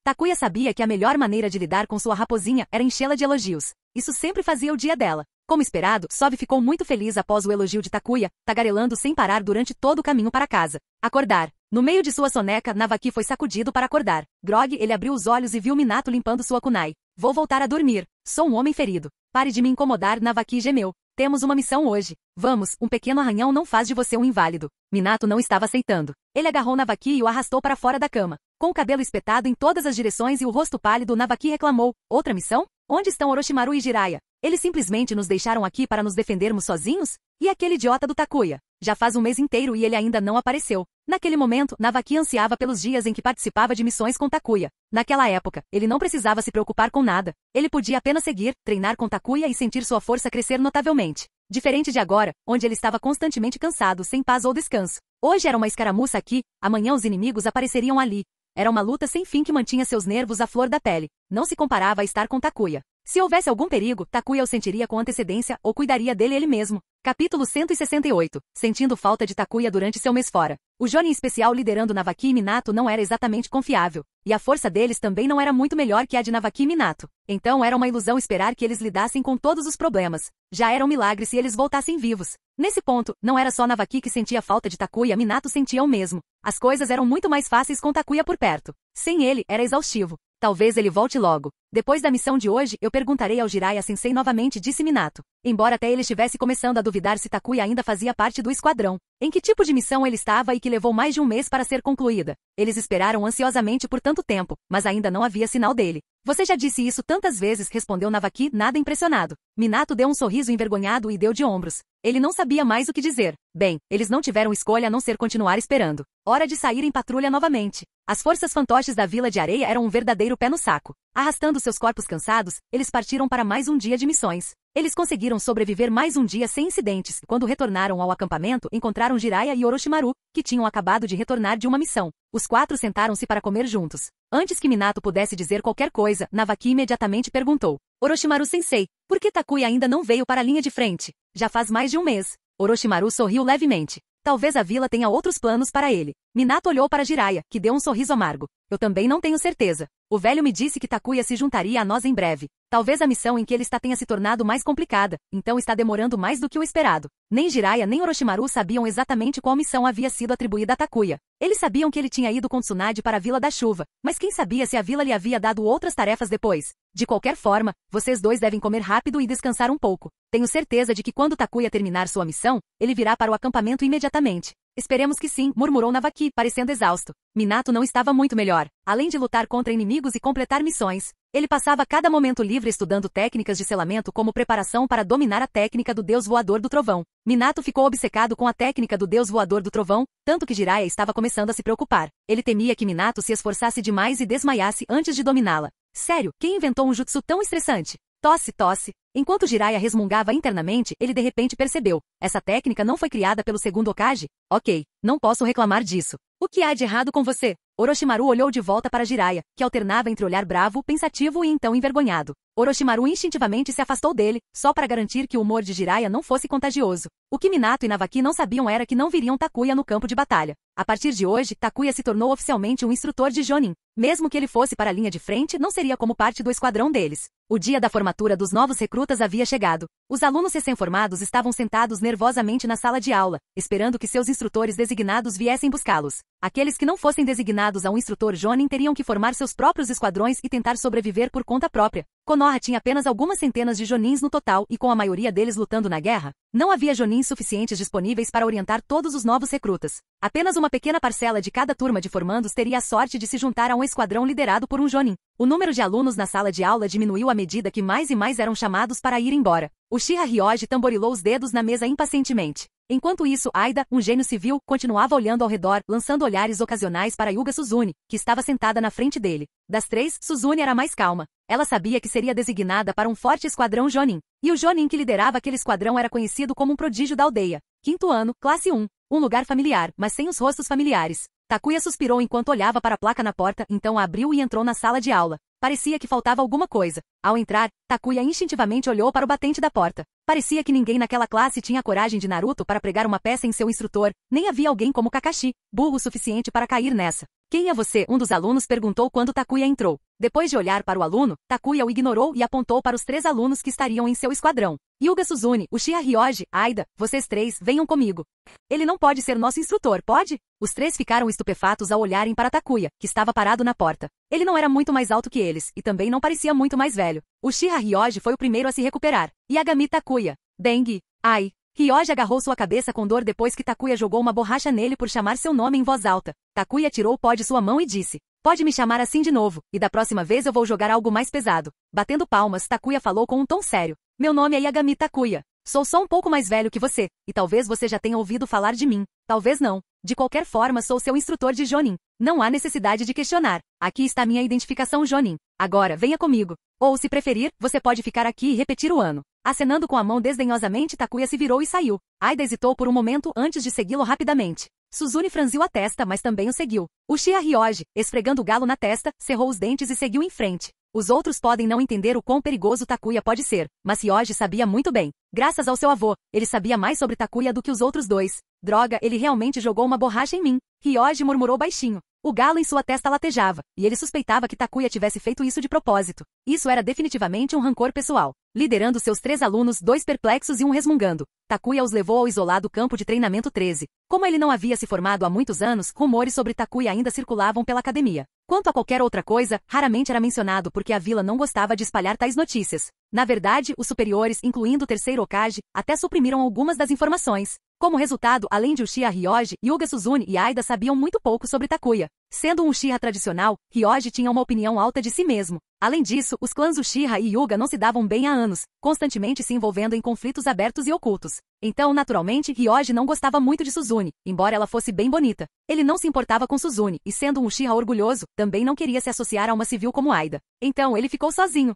Takuya sabia que a melhor maneira de lidar com sua raposinha era enchê-la de elogios. Isso sempre fazia o dia dela. Como esperado, Sove ficou muito feliz após o elogio de Takuya, tagarelando sem parar durante todo o caminho para casa. Acordar. No meio de sua soneca, Navaki foi sacudido para acordar. Grog, ele abriu os olhos e viu Minato limpando sua kunai. Vou voltar a dormir. Sou um homem ferido. Pare de me incomodar, Navaki gemeu. Temos uma missão hoje. Vamos, um pequeno arranhão não faz de você um inválido. Minato não estava aceitando. Ele agarrou Navaki e o arrastou para fora da cama. Com o cabelo espetado em todas as direções e o rosto pálido, Navaki reclamou. Outra missão? Onde estão Orochimaru e Jiraiya? Eles simplesmente nos deixaram aqui para nos defendermos sozinhos? E aquele idiota do Takuya? Já faz um mês inteiro e ele ainda não apareceu. Naquele momento, Navaki ansiava pelos dias em que participava de missões com Takuya. Naquela época, ele não precisava se preocupar com nada. Ele podia apenas seguir, treinar com Takuya e sentir sua força crescer notavelmente. Diferente de agora, onde ele estava constantemente cansado, sem paz ou descanso. Hoje era uma escaramuça aqui, amanhã os inimigos apareceriam ali. Era uma luta sem fim que mantinha seus nervos à flor da pele. Não se comparava a estar com Takuya. Se houvesse algum perigo, Takuya o sentiria com antecedência ou cuidaria dele ele mesmo. Capítulo 168. Sentindo falta de Takuya durante seu mês fora. O Jonin especial liderando Navaki e Minato não era exatamente confiável, e a força deles também não era muito melhor que a de Navaki e Minato. Então era uma ilusão esperar que eles lidassem com todos os problemas. Já era um milagre se eles voltassem vivos. Nesse ponto, não era só Navaki que sentia falta de Takuya, Minato sentia o mesmo. As coisas eram muito mais fáceis com Takuya por perto. Sem ele, era exaustivo. Talvez ele volte logo. Depois da missão de hoje, eu perguntarei ao Jiraiya-sensei novamente, disse Minato. Embora até ele estivesse começando a duvidar se Takuya ainda fazia parte do esquadrão. Em que tipo de missão ele estava e que levou mais de um mês para ser concluída. Eles esperaram ansiosamente por tanto tempo, mas ainda não havia sinal dele. Você já disse isso tantas vezes, respondeu Navaki, nada impressionado. Minato deu um sorriso envergonhado e deu de ombros. Ele não sabia mais o que dizer. Bem, eles não tiveram escolha a não ser continuar esperando. Hora de sair em patrulha novamente. As forças fantoches da Vila de Areia eram um verdadeiro pé no saco. Arrastando seus corpos cansados, eles partiram para mais um dia de missões. Eles conseguiram sobreviver mais um dia sem incidentes. Quando retornaram ao acampamento, encontraram Jiraiya e Orochimaru, que tinham acabado de retornar de uma missão. Os quatro sentaram-se para comer juntos. Antes que Minato pudesse dizer qualquer coisa, Navaki imediatamente perguntou: Orochimaru-sensei, por que Takuya ainda não veio para a linha de frente? Já faz mais de um mês. Orochimaru sorriu levemente. Talvez a vila tenha outros planos para ele. Minato olhou para Jiraiya, que deu um sorriso amargo. Eu também não tenho certeza. O velho me disse que Takuya se juntaria a nós em breve. Talvez a missão em que ele está tenha se tornado mais complicada, então está demorando mais do que o esperado. Nem Jiraiya nem Orochimaru sabiam exatamente qual missão havia sido atribuída a Takuya. Eles sabiam que ele tinha ido com Tsunade para a Vila da Chuva, mas quem sabia se a vila lhe havia dado outras tarefas depois? De qualquer forma, vocês dois devem comer rápido e descansar um pouco. Tenho certeza de que quando Takuya terminar sua missão, ele virá para o acampamento imediatamente. Esperemos que sim, murmurou Navaki, parecendo exausto. Minato não estava muito melhor. Além de lutar contra inimigos e completar missões, ele passava cada momento livre estudando técnicas de selamento como preparação para dominar a técnica do Deus Voador do Trovão. Minato ficou obcecado com a técnica do Deus Voador do Trovão, tanto que Jiraiya estava começando a se preocupar. Ele temia que Minato se esforçasse demais e desmaiasse antes de dominá-la. Sério, quem inventou um jutsu tão estressante? Tosse, tosse. Enquanto Jiraiya resmungava internamente, ele de repente percebeu. Essa técnica não foi criada pelo segundo Hokage? Ok, não posso reclamar disso. O que há de errado com você? Orochimaru olhou de volta para Jiraiya, que alternava entre olhar bravo, pensativo e então envergonhado. Orochimaru instintivamente se afastou dele, só para garantir que o humor de Jiraiya não fosse contagioso. O que Minato e Navaki não sabiam era que não viriam Takuya no campo de batalha. A partir de hoje, Takuya se tornou oficialmente um instrutor de Jonin. Mesmo que ele fosse para a linha de frente, não seria como parte do esquadrão deles. O dia da formatura dos novos recrutas havia chegado. Os alunos recém-formados estavam sentados nervosamente na sala de aula, esperando que seus instrutores designados viessem buscá-los. Aqueles que não fossem designados a um instrutor Jonin teriam que formar seus próprios esquadrões e tentar sobreviver por conta própria. Konoha tinha apenas algumas centenas de Jonins no total e com a maioria deles lutando na guerra, não havia Jonins suficientes disponíveis para orientar todos os novos recrutas. Apenas uma pequena parcela de cada turma de formandos teria a sorte de se juntar a um esquadrão liderado por um Jonin. O número de alunos na sala de aula diminuiu à medida que mais e mais eram chamados para ir embora. Uchiha Ryoji tamborilou os dedos na mesa impacientemente. Enquanto isso, Aida, um gênio civil, continuava olhando ao redor, lançando olhares ocasionais para Yuga Suzune, que estava sentada na frente dele. Das três, Suzune era a mais calma. Ela sabia que seria designada para um forte esquadrão Jonin. E o Jonin que liderava aquele esquadrão era conhecido como um prodígio da aldeia. Quinto ano, classe 1. Um lugar familiar, mas sem os rostos familiares. Takuya suspirou enquanto olhava para a placa na porta, então a abriu e entrou na sala de aula. Parecia que faltava alguma coisa. Ao entrar, Takuya instintivamente olhou para o batente da porta. Parecia que ninguém naquela classe tinha a coragem de Naruto para pregar uma peça em seu instrutor, nem havia alguém como Kakashi, burro o suficiente para cair nessa. Quem é você? Um dos alunos perguntou quando Takuya entrou. Depois de olhar para o aluno, Takuya o ignorou e apontou para os 3 alunos que estariam em seu esquadrão. Yuga Suzune, Uchiha Ryoji, Aida, vocês 3, venham comigo. Ele não pode ser nosso instrutor, pode? Os 3 ficaram estupefatos ao olharem para Takuya, que estava parado na porta. Ele não era muito mais alto que eles, e também não parecia muito mais velho. Uchiha Ryoji foi o primeiro a se recuperar. Yagami Takuya. Dengue. Ai. Ryoji agarrou sua cabeça com dor depois que Takuya jogou uma borracha nele por chamar seu nome em voz alta. Takuya tirou o pó de sua mão e disse: pode me chamar assim de novo, e da próxima vez eu vou jogar algo mais pesado. Batendo palmas, Takuya falou com um tom sério. Meu nome é Yagami Takuya. Sou só um pouco mais velho que você, e talvez você já tenha ouvido falar de mim. Talvez não. De qualquer forma, sou seu instrutor de Jonin. Não há necessidade de questionar. Aqui está minha identificação Jonin. Agora, venha comigo. Ou, se preferir, você pode ficar aqui e repetir o ano. Acenando com a mão desdenhosamente, Takuya se virou e saiu. Aida hesitou por um momento antes de segui-lo rapidamente. Suzune franziu a testa, mas também o seguiu. Uchiha Ryoji, esfregando o galo na testa, cerrou os dentes e seguiu em frente. Os outros podem não entender o quão perigoso Takuya pode ser, mas Ryoji sabia muito bem. Graças ao seu avô, ele sabia mais sobre Takuya do que os outros dois. Droga, ele realmente jogou uma borracha em mim. Ryoji murmurou baixinho. O galo em sua testa latejava, e ele suspeitava que Takuya tivesse feito isso de propósito. Isso era definitivamente um rancor pessoal. Liderando seus 3 alunos, 2 perplexos e um resmungando, Takuya os levou ao isolado campo de treinamento 13. Como ele não havia se formado há muitos anos, rumores sobre Takuya ainda circulavam pela academia. Quanto a qualquer outra coisa, raramente era mencionado porque a vila não gostava de espalhar tais notícias. Na verdade, os superiores, incluindo o terceiro Hokage, até suprimiram algumas das informações. Como resultado, além de Uchiha Ryoji, Hyuga Suzune e Aida sabiam muito pouco sobre Takuya. Sendo um Uchiha tradicional, Ryoji tinha uma opinião alta de si mesmo. Além disso, os clãs Uchiha e Hyuga não se davam bem há anos, constantemente se envolvendo em conflitos abertos e ocultos. Então, naturalmente, Ryoji não gostava muito de Suzune, embora ela fosse bem bonita. Ele não se importava com Suzune, e sendo um Uchiha orgulhoso, também não queria se associar a uma civil como Aida. Então, ele ficou sozinho.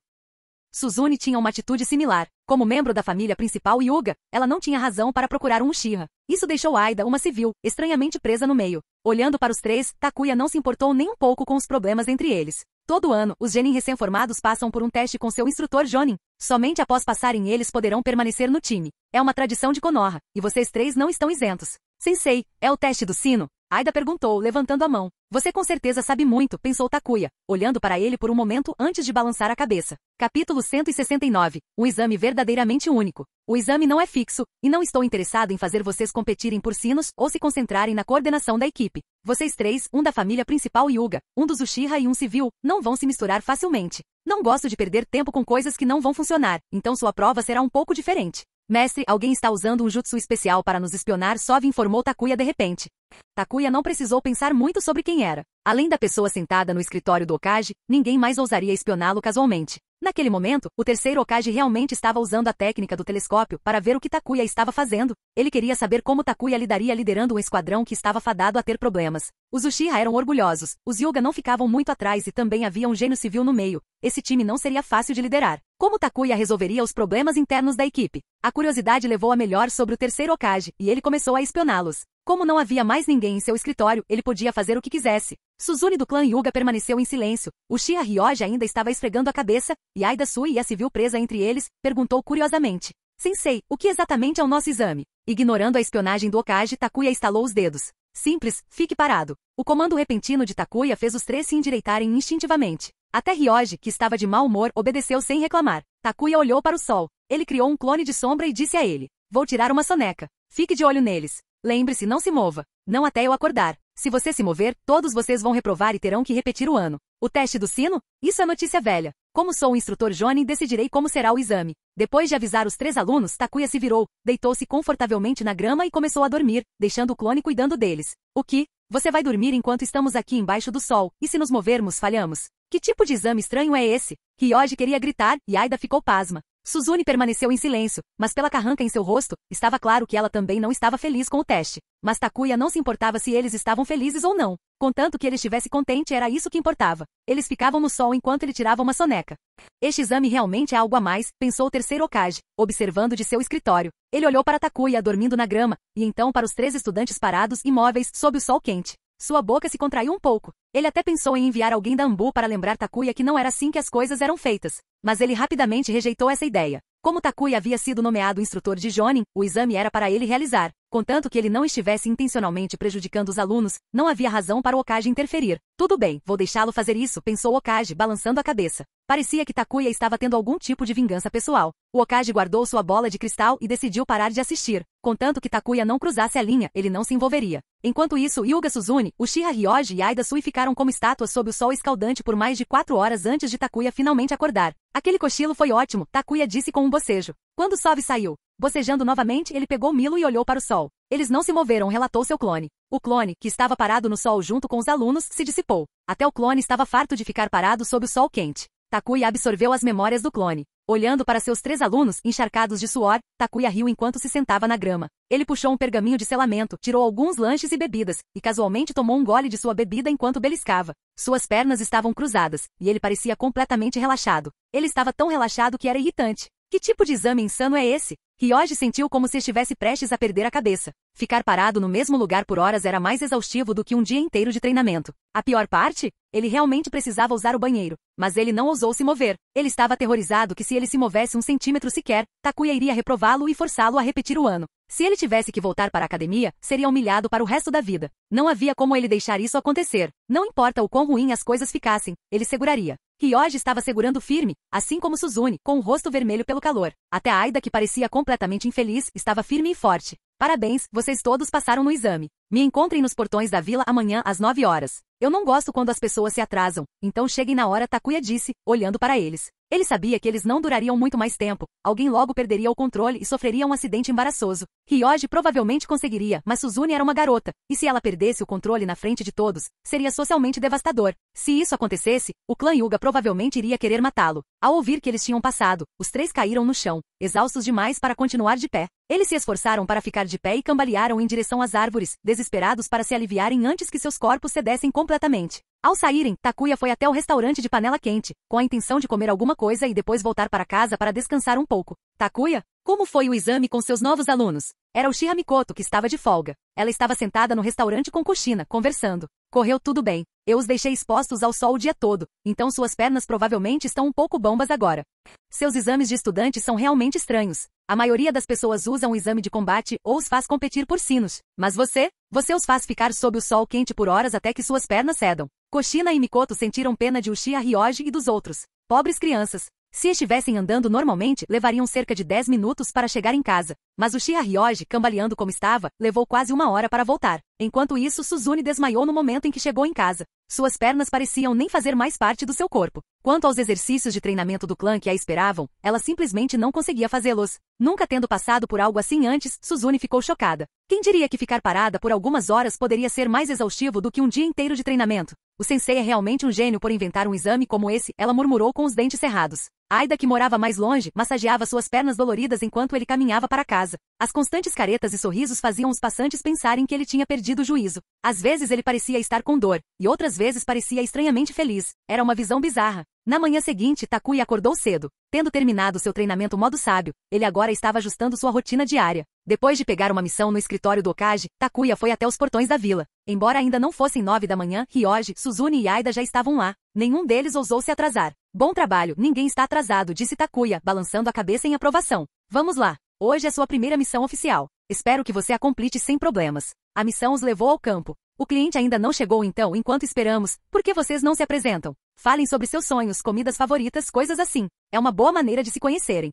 Suzune tinha uma atitude similar. Como membro da família principal Hyuga, ela não tinha razão para procurar um Uchiha. Isso deixou Aida uma civil, estranhamente presa no meio. Olhando para os três, Takuya não se importou nem um pouco com os problemas entre eles. Todo ano, os genin recém-formados passam por um teste com seu instrutor Jonin. Somente após passarem eles poderão permanecer no time. É uma tradição de Konoha, e vocês três não estão isentos. Sensei, é o teste do sino? Aida perguntou, levantando a mão. Você com certeza sabe muito, pensou Takuya, olhando para ele por um momento antes de balançar a cabeça. Capítulo 169. Um exame verdadeiramente único. O exame não é fixo, e não estou interessado em fazer vocês competirem por sinos ou se concentrarem na coordenação da equipe. Vocês três, um da família principal Hyuga, um dos Uchiha e um civil, não vão se misturar facilmente. Não gosto de perder tempo com coisas que não vão funcionar, então sua prova será um pouco diferente. Mestre, alguém está usando um jutsu especial para nos espionar, Sov informou Takuya de repente. Takuya não precisou pensar muito sobre quem era. Além da pessoa sentada no escritório do Hokage, ninguém mais ousaria espioná-lo casualmente. Naquele momento, o terceiro Hokage realmente estava usando a técnica do telescópio para ver o que Takuya estava fazendo. Ele queria saber como Takuya lidaria liderando um esquadrão que estava fadado a ter problemas. Os Uchiha eram orgulhosos, os Hyuga não ficavam muito atrás e também havia um gênio civil no meio. Esse time não seria fácil de liderar. Como Takuya resolveria os problemas internos da equipe? A curiosidade levou a melhor sobre o terceiro Hokage, e ele começou a espioná-los. Como não havia mais ninguém em seu escritório, ele podia fazer o que quisesse. Suzune do clã Hyuga permaneceu em silêncio. Uchiha Ryoji ainda estava esfregando a cabeça, e Aida Sui e a civil presa entre eles, perguntou curiosamente. Sensei, o que exatamente é o nosso exame? Ignorando a espionagem do Hokage, Takuya estalou os dedos. Simples, fique parado. O comando repentino de Takuya fez os três se endireitarem instintivamente. Até Ryoji, que estava de mau humor, obedeceu sem reclamar. Takuya olhou para o sol. Ele criou um clone de sombra e disse a ele. Vou tirar uma soneca. Fique de olho neles. Lembre-se, não se mova. Não até eu acordar. Se você se mover, todos vocês vão reprovar e terão que repetir o ano. O teste do sino? Isso é notícia velha. Como sou o instrutor Jonin, decidirei como será o exame. Depois de avisar os três alunos, Takuya se virou, deitou-se confortavelmente na grama e começou a dormir, deixando o clone cuidando deles. O que? Você vai dormir enquanto estamos aqui embaixo do sol, e se nos movermos, falhamos? Que tipo de exame estranho é esse? Ryoji queria gritar, e Aida ficou pasma. Suzune permaneceu em silêncio, mas pela carranca em seu rosto, estava claro que ela também não estava feliz com o teste. Mas Takuya não se importava se eles estavam felizes ou não. Contanto que ele estivesse contente era isso que importava. Eles ficavam no sol enquanto ele tirava uma soneca. Este exame realmente é algo a mais, pensou o terceiro Hokage, observando de seu escritório. Ele olhou para Takuya dormindo na grama, e então para os três estudantes parados imóveis sob o sol quente. Sua boca se contraiu um pouco. Ele até pensou em enviar alguém da Anbu para lembrar Takuya que não era assim que as coisas eram feitas. Mas ele rapidamente rejeitou essa ideia. Como Takuya havia sido nomeado instrutor de Jonin, o exame era para ele realizar. Contanto que ele não estivesse intencionalmente prejudicando os alunos, não havia razão para o Hokage interferir. Tudo bem, vou deixá-lo fazer isso, pensou o Hokage, balançando a cabeça. Parecia que Takuya estava tendo algum tipo de vingança pessoal. O Hokage guardou sua bola de cristal e decidiu parar de assistir. Contanto que Takuya não cruzasse a linha, ele não se envolveria. Enquanto isso, Hyuga Suzune, Uchiha Ryoji e Aida Sui ficaram como estátuas sob o sol escaldante por mais de 4 horas antes de Takuya finalmente acordar. Aquele cochilo foi ótimo, Takuya disse com um bocejo. Quando Sov saiu, bocejando novamente, ele pegou Milo e olhou para o sol. Eles não se moveram, relatou seu clone. O clone, que estava parado no sol junto com os alunos, se dissipou. Até o clone estava farto de ficar parado sob o sol quente. Takuya absorveu as memórias do clone. Olhando para seus 3 alunos, encharcados de suor, Takuya riu enquanto se sentava na grama. Ele puxou um pergaminho de selamento, tirou alguns lanches e bebidas, e casualmente tomou um gole de sua bebida enquanto beliscava. Suas pernas estavam cruzadas, e ele parecia completamente relaxado. Ele estava tão relaxado que era irritante. Que tipo de exame insano é esse? Ryoji sentiu como se estivesse prestes a perder a cabeça. Ficar parado no mesmo lugar por horas era mais exaustivo do que um dia inteiro de treinamento. A pior parte? Ele realmente precisava usar o banheiro. Mas ele não ousou se mover. Ele estava aterrorizado que se ele se movesse 1 centímetro sequer, Takuya iria reprová-lo e forçá-lo a repetir o ano. Se ele tivesse que voltar para a academia, seria humilhado para o resto da vida. Não havia como ele deixar isso acontecer. Não importa o quão ruim as coisas ficassem, ele seguraria. Ryoji estava segurando firme, assim como Suzune, com o rosto vermelho pelo calor. Até Aida, que parecia completamente infeliz, estava firme e forte. Parabéns, vocês todos passaram no exame. Me encontrem nos portões da vila amanhã às 9 horas. Eu não gosto quando as pessoas se atrasam, então cheguem na hora, Takuya disse, olhando para eles. Ele sabia que eles não durariam muito mais tempo, alguém logo perderia o controle e sofreria um acidente embaraçoso. Ryoji provavelmente conseguiria, mas Suzune era uma garota, e se ela perdesse o controle na frente de todos, seria socialmente devastador. Se isso acontecesse, o clã Hyuga provavelmente iria querer matá-lo. Ao ouvir que eles tinham passado, os três caíram no chão, exaustos demais para continuar de pé. Eles se esforçaram para ficar de pé e cambalearam em direção às árvores, desesperados para se aliviarem antes que seus corpos cedessem completamente. Ao saírem, Takuya foi até o restaurante de panela quente, com a intenção de comer alguma coisa e depois voltar para casa para descansar um pouco. Takuya, como foi o exame com seus novos alunos? Era Uchiha Mikoto que estava de folga. Ela estava sentada no restaurante com Kushina, conversando. Correu tudo bem. Eu os deixei expostos ao sol o dia todo, então suas pernas provavelmente estão um pouco bambas agora. Seus exames de estudante são realmente estranhos. A maioria das pessoas usa um exame de combate ou os faz competir por sinos. Mas você os faz ficar sob o sol quente por horas até que suas pernas cedam. Kushina e Mikoto sentiram pena de Uchiha Ryoji e dos outros. Pobres crianças. Se estivessem andando normalmente, levariam cerca de 10 minutos para chegar em casa. Mas Uchiha Ryoji, cambaleando como estava, levou quase 1 hora para voltar. Enquanto isso, Suzune desmaiou no momento em que chegou em casa. Suas pernas pareciam nem fazer mais parte do seu corpo. Quanto aos exercícios de treinamento do clã que a esperavam, ela simplesmente não conseguia fazê-los. Nunca tendo passado por algo assim antes, Suzune ficou chocada. Quem diria que ficar parada por algumas horas poderia ser mais exaustivo do que um dia inteiro de treinamento? O sensei é realmente um gênio por inventar um exame como esse, ela murmurou com os dentes cerrados. Aida, que morava mais longe, massageava suas pernas doloridas enquanto ele caminhava para casa. As constantes caretas e sorrisos faziam os passantes pensarem que ele tinha perdido o juízo. Às vezes ele parecia estar com dor, e outras vezes parecia estranhamente feliz. Era uma visão bizarra. Na manhã seguinte, Takuya acordou cedo. Tendo terminado seu treinamento modo sábio, ele agora estava ajustando sua rotina diária. Depois de pegar uma missão no escritório do Okage, Takuya foi até os portões da vila. Embora ainda não fossem 9 da manhã, Ryoji, Suzune e Aida já estavam lá. Nenhum deles ousou se atrasar. Bom trabalho, ninguém está atrasado, disse Takuya, balançando a cabeça em aprovação. Vamos lá. Hoje é sua primeira missão oficial. Espero que você a complete sem problemas. A missão os levou ao campo. O cliente ainda não chegou então, enquanto esperamos. Por que vocês não se apresentam? Falem sobre seus sonhos, comidas favoritas, coisas assim. É uma boa maneira de se conhecerem.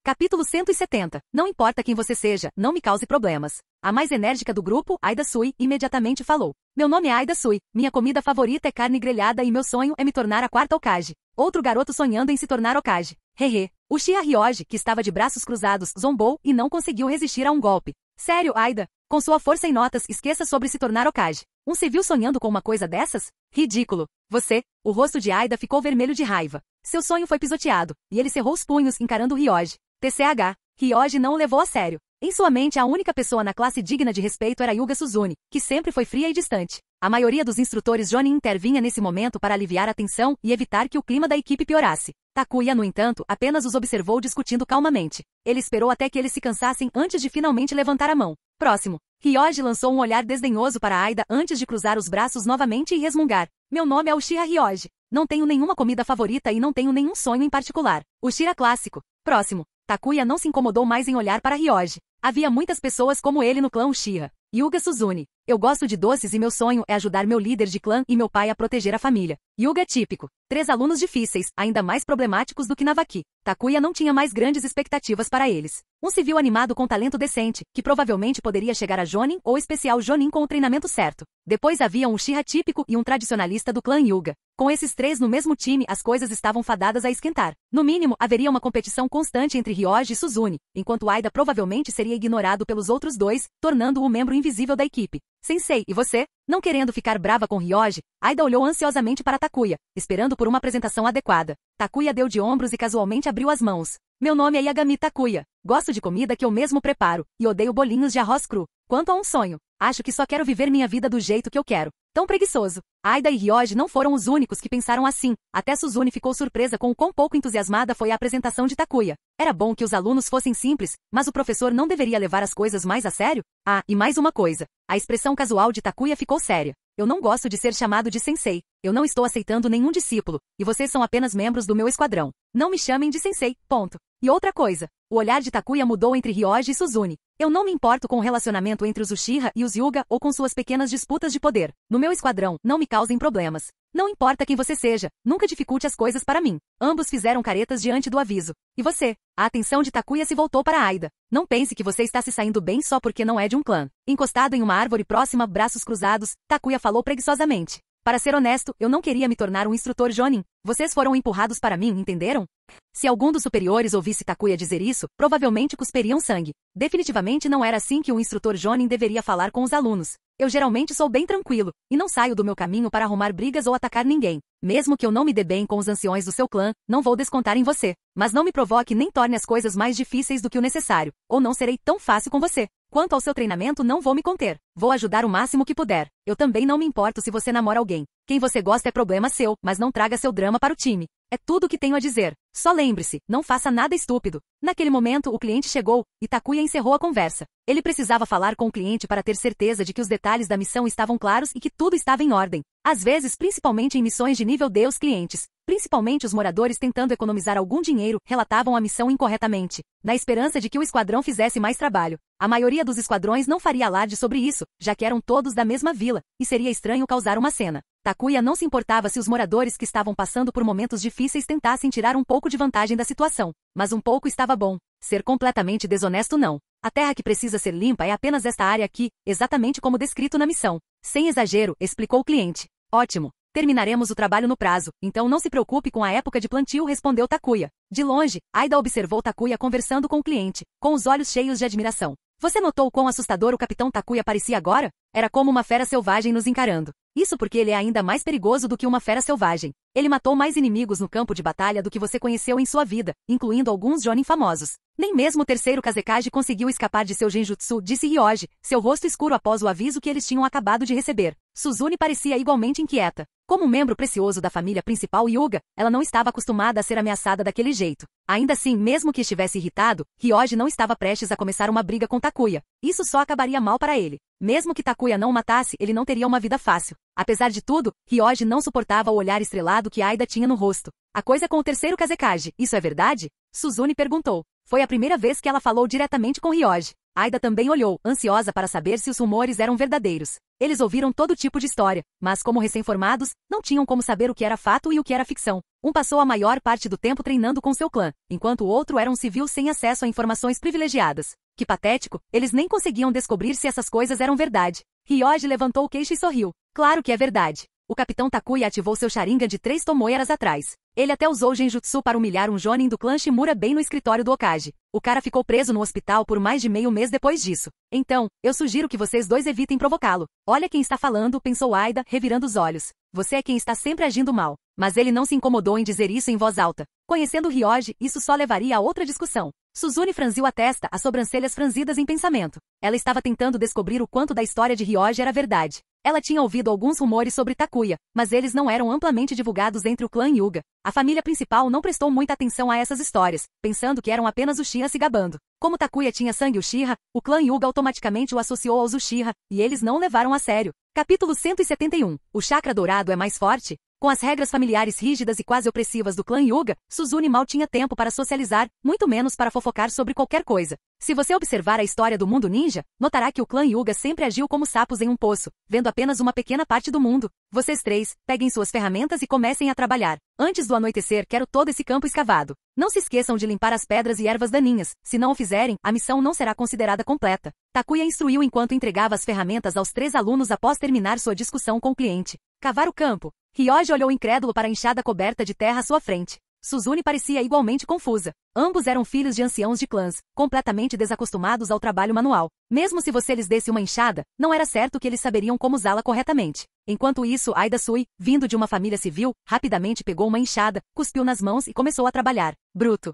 Capítulo 170. Não importa quem você seja, não me cause problemas. A mais enérgica do grupo, Aida Sui, imediatamente falou. Meu nome é Aida Sui, minha comida favorita é carne grelhada e meu sonho é me tornar a 4ª Hokage. Outro garoto sonhando em se tornar Hokage. Hehe. Uchiha Ryoji, que estava de braços cruzados, zombou e não conseguiu resistir a um golpe. Sério, Aida? Com sua força em notas, esqueça sobre se tornar Hokage. Um civil sonhando com uma coisa dessas? Ridículo. Você? O rosto de Aida ficou vermelho de raiva. Seu sonho foi pisoteado, e ele cerrou os punhos encarando Ryoji. TCH. Ryoji não o levou a sério. Em sua mente, a única pessoa na classe digna de respeito era Yuga Suzune, que sempre foi fria e distante. A maioria dos instrutores Jonin intervinha nesse momento para aliviar a tensão e evitar que o clima da equipe piorasse. Takuya, no entanto, apenas os observou discutindo calmamente. Ele esperou até que eles se cansassem antes de finalmente levantar a mão. Próximo. Ryoji lançou um olhar desdenhoso para Aida antes de cruzar os braços novamente e resmungar. Meu nome é Uchiha Ryoji. Não tenho nenhuma comida favorita e não tenho nenhum sonho em particular. Uchiha clássico. Próximo. Takuya não se incomodou mais em olhar para Ryoji. Havia muitas pessoas como ele no clã Uchiha. Yuga Suzune. Eu gosto de doces e meu sonho é ajudar meu líder de clã e meu pai a proteger a família. Yuga típico. 3 alunos difíceis, ainda mais problemáticos do que Navaki. Takuya não tinha mais grandes expectativas para eles. Um civil animado com talento decente, que provavelmente poderia chegar a Jonin ou especial Jonin com o treinamento certo. Depois havia um Uchiha típico e um tradicionalista do clã Yuga. Com esses 3 no mesmo time, as coisas estavam fadadas a esquentar. No mínimo, haveria uma competição constante entre Ryoji e Suzune, enquanto Aida provavelmente seria ignorado pelos outros 2, tornando-o um membro invisível da equipe. Sensei, e você? Não querendo ficar brava com Ryoji, Aida olhou ansiosamente para Takuya, esperando por uma apresentação adequada. Takuya deu de ombros e casualmente abriu as mãos. Meu nome é Yagami Takuya. Gosto de comida que eu mesmo preparo, e odeio bolinhos de arroz cru. Quanto a um sonho, acho que só quero viver minha vida do jeito que eu quero. Tão preguiçoso. Aida e Ryoji não foram os únicos que pensaram assim. Até Suzune ficou surpresa com o quão pouco entusiasmada foi a apresentação de Takuya. Era bom que os alunos fossem simples, mas o professor não deveria levar as coisas mais a sério? Ah, e mais uma coisa. A expressão casual de Takuya ficou séria. Eu não gosto de ser chamado de sensei. Eu não estou aceitando nenhum discípulo, e vocês são apenas membros do meu esquadrão. Não me chamem de sensei, ponto. E outra coisa, o olhar de Takuya mudou entre Ryoji e Suzune. Eu não me importo com o relacionamento entre os Uchiha e os Hyuga ou com suas pequenas disputas de poder. No meu esquadrão, não me causem problemas. Não importa quem você seja, nunca dificulte as coisas para mim. Ambos fizeram caretas diante do aviso. E você? A atenção de Takuya se voltou para Aida. Não pense que você está se saindo bem só porque não é de um clã. Encostado em uma árvore próxima, braços cruzados, Takuya falou preguiçosamente. Para ser honesto, eu não queria me tornar um instrutor Jonin. Vocês foram empurrados para mim, entenderam? Se algum dos superiores ouvisse Takuya dizer isso, provavelmente cuspiriam sangue. Definitivamente não era assim que um instrutor Jonin deveria falar com os alunos. Eu geralmente sou bem tranquilo, e não saio do meu caminho para arrumar brigas ou atacar ninguém. Mesmo que eu não me dê bem com os anciões do seu clã, não vou descontar em você. Mas não me provoque nem torne as coisas mais difíceis do que o necessário, ou não serei tão fácil com você. Quanto ao seu treinamento, não vou me conter. Vou ajudar o máximo que puder. Eu também não me importo se você namora alguém. Quem você gosta é problema seu, mas não traga seu drama para o time. É tudo o que tenho a dizer. Só lembre-se, não faça nada estúpido. Naquele momento, o cliente chegou, e Takuya encerrou a conversa. Ele precisava falar com o cliente para ter certeza de que os detalhes da missão estavam claros e que tudo estava em ordem. Às vezes, principalmente em missões de nível D, os clientes, principalmente os moradores tentando economizar algum dinheiro, relatavam a missão incorretamente, na esperança de que o esquadrão fizesse mais trabalho. A maioria dos esquadrões não faria alarde sobre isso, já que eram todos da mesma vila, e seria estranho causar uma cena. Takuya não se importava se os moradores que estavam passando por momentos difíceis tentassem tirar um pouco de vantagem da situação. Mas um pouco estava bom. Ser completamente desonesto não. A terra que precisa ser limpa é apenas esta área aqui, exatamente como descrito na missão. Sem exagero, explicou o cliente. Ótimo. Terminaremos o trabalho no prazo, então não se preocupe com a época de plantio, respondeu Takuya. De longe, Aida observou Takuya conversando com o cliente, com os olhos cheios de admiração. Você notou quão assustador o capitão Takuya parecia agora? Era como uma fera selvagem nos encarando. Isso porque ele é ainda mais perigoso do que uma fera selvagem. Ele matou mais inimigos no campo de batalha do que você conheceu em sua vida, incluindo alguns Jonin famosos. Nem mesmo o terceiro Kazekage conseguiu escapar de seu genjutsu, disse Ryoji, seu rosto escuro após o aviso que eles tinham acabado de receber. Suzune parecia igualmente inquieta. Como um membro precioso da família principal Hyuga, ela não estava acostumada a ser ameaçada daquele jeito. Ainda assim, mesmo que estivesse irritado, Ryoji não estava prestes a começar uma briga com Takuya. Isso só acabaria mal para ele. Mesmo que Takuya não o matasse, ele não teria uma vida fácil. Apesar de tudo, Ryoji não suportava o olhar estrelado que Aida tinha no rosto. A coisa com o terceiro Kazekage, isso é verdade? Suzune perguntou. Foi a primeira vez que ela falou diretamente com Ryoji. Aida também olhou, ansiosa para saber se os rumores eram verdadeiros. Eles ouviram todo tipo de história, mas como recém-formados, não tinham como saber o que era fato e o que era ficção. Um passou a maior parte do tempo treinando com seu clã, enquanto o outro era um civil sem acesso a informações privilegiadas. Que patético, eles nem conseguiam descobrir se essas coisas eram verdade. Ryoji levantou o queixo e sorriu. Claro que é verdade. O capitão Takuya ativou seu Sharingan de 3 tomoeras atrás. Ele até usou genjutsu para humilhar um Jonin do clã Shimura bem no escritório do Hokage. O cara ficou preso no hospital por mais de meio mês depois disso. Então, eu sugiro que vocês dois evitem provocá-lo. Olha quem está falando, pensou Aida, revirando os olhos. Você é quem está sempre agindo mal. Mas ele não se incomodou em dizer isso em voz alta. Conhecendo Ryoji, isso só levaria a outra discussão. Suzune franziu a testa, as sobrancelhas franzidas em pensamento. Ela estava tentando descobrir o quanto da história de Ryoji era verdade. Ela tinha ouvido alguns rumores sobre Takuya, mas eles não eram amplamente divulgados entre o clã Hyuga. A família principal não prestou muita atenção a essas histórias, pensando que eram apenas Uchiha se gabando. Como Takuya tinha sangue Uchiha, o clã Hyuga automaticamente o associou aos Uchiha, e eles não o levaram a sério. Capítulo 171. O chakra dourado é mais forte? Com as regras familiares rígidas e quase opressivas do clã Hyuga, Suzune mal tinha tempo para socializar, muito menos para fofocar sobre qualquer coisa. Se você observar a história do mundo ninja, notará que o clã Hyuga sempre agiu como sapos em um poço, vendo apenas uma pequena parte do mundo. Vocês três, peguem suas ferramentas e comecem a trabalhar. Antes do anoitecer, quero todo esse campo escavado. Não se esqueçam de limpar as pedras e ervas daninhas. Se não o fizerem, a missão não será considerada completa. Takuya instruiu enquanto entregava as ferramentas aos 3 alunos após terminar sua discussão com o cliente. Cavar o campo. Ryoji olhou incrédulo para a enxada coberta de terra à sua frente. Suzune parecia igualmente confusa. Ambos eram filhos de anciãos de clãs, completamente desacostumados ao trabalho manual. Mesmo se você lhes desse uma enxada, não era certo que eles saberiam como usá-la corretamente. Enquanto isso, Aida Sui, vindo de uma família civil, rapidamente pegou uma enxada, cuspiu nas mãos e começou a trabalhar. Bruto.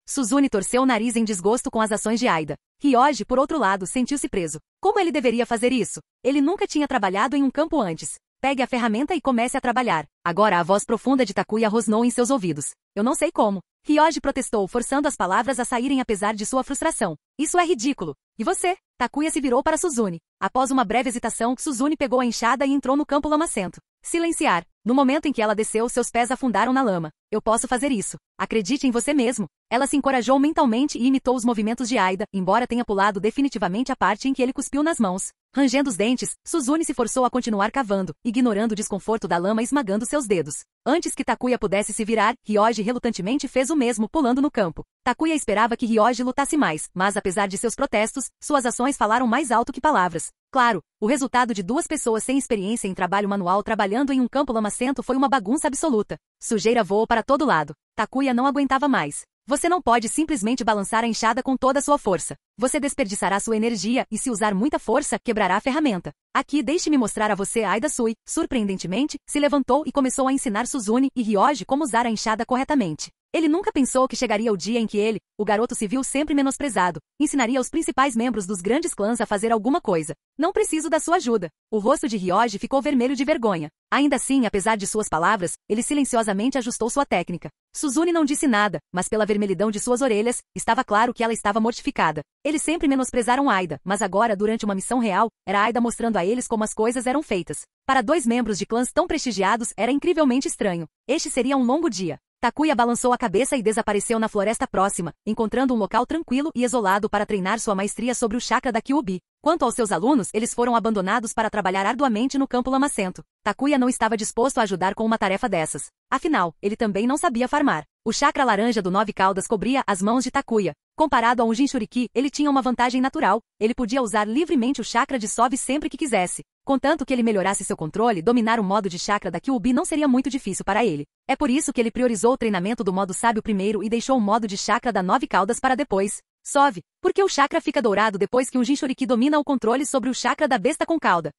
Suzune torceu o nariz em desgosto com as ações de Aida. Ryoji, por outro lado, sentiu-se preso. Como ele deveria fazer isso? Ele nunca tinha trabalhado em um campo antes. Pegue a ferramenta e comece a trabalhar. Agora a voz profunda de Takuya rosnou em seus ouvidos. Eu não sei como. Ryoji protestou, forçando as palavras a saírem apesar de sua frustração. Isso é ridículo. E você? Takuya se virou para Suzune. Após uma breve hesitação, Suzune pegou a enxada e entrou no campo lamacento. Silenciar. No momento em que ela desceu, seus pés afundaram na lama. Eu posso fazer isso. Acredite em você mesmo. Ela se encorajou mentalmente e imitou os movimentos de Aida, embora tenha pulado definitivamente a parte em que ele cuspiu nas mãos. Rangendo os dentes, Suzune se forçou a continuar cavando, ignorando o desconforto da lama esmagando seus dedos. Antes que Takuya pudesse se virar, Ryoji relutantemente fez o mesmo, pulando no campo. Takuya esperava que Ryoji lutasse mais, mas apesar de seus protestos, suas ações falaram mais alto que palavras. Claro, o resultado de duas pessoas sem experiência em trabalho manual trabalhando em um campo lamacento foi uma bagunça absoluta. Sujeira voou para todo lado. Takuya não aguentava mais. Você não pode simplesmente balançar a enxada com toda a sua força. Você desperdiçará sua energia e, se usar muita força, quebrará a ferramenta. Aqui, deixe-me mostrar a você. Aida Sui, surpreendentemente, se levantou e começou a ensinar Suzune e Ryoji como usar a enxada corretamente. Ele nunca pensou que chegaria o dia em que ele, o garoto civil sempre menosprezado, ensinaria os principais membros dos grandes clãs a fazer alguma coisa. Não preciso da sua ajuda. O rosto de Ryoji ficou vermelho de vergonha. Ainda assim, apesar de suas palavras, ele silenciosamente ajustou sua técnica. Suzune não disse nada, mas pela vermelhidão de suas orelhas, estava claro que ela estava mortificada. Eles sempre menosprezaram Aida, mas agora, durante uma missão real, era Aida mostrando a eles como as coisas eram feitas. Para dois membros de clãs tão prestigiados, era incrivelmente estranho. Este seria um longo dia. Takuya balançou a cabeça e desapareceu na floresta próxima, encontrando um local tranquilo e isolado para treinar sua maestria sobre o chakra da Kyuubi. Quanto aos seus alunos, eles foram abandonados para trabalhar arduamente no campo lamacento. Takuya não estava disposto a ajudar com uma tarefa dessas. Afinal, ele também não sabia farmar. O chakra laranja do 9 caudas cobria as mãos de Takuya. Comparado a um Jinchuriki, ele tinha uma vantagem natural. Ele podia usar livremente o chakra de Sove sempre que quisesse. Contanto que ele melhorasse seu controle, dominar o modo de chakra da Kyuubi não seria muito difícil para ele. É por isso que ele priorizou o treinamento do modo sábio primeiro e deixou o modo de chakra da 9 caudas para depois. Sove, porque o chakra fica dourado depois que um Jinchuriki domina o controle sobre o chakra da besta com cauda.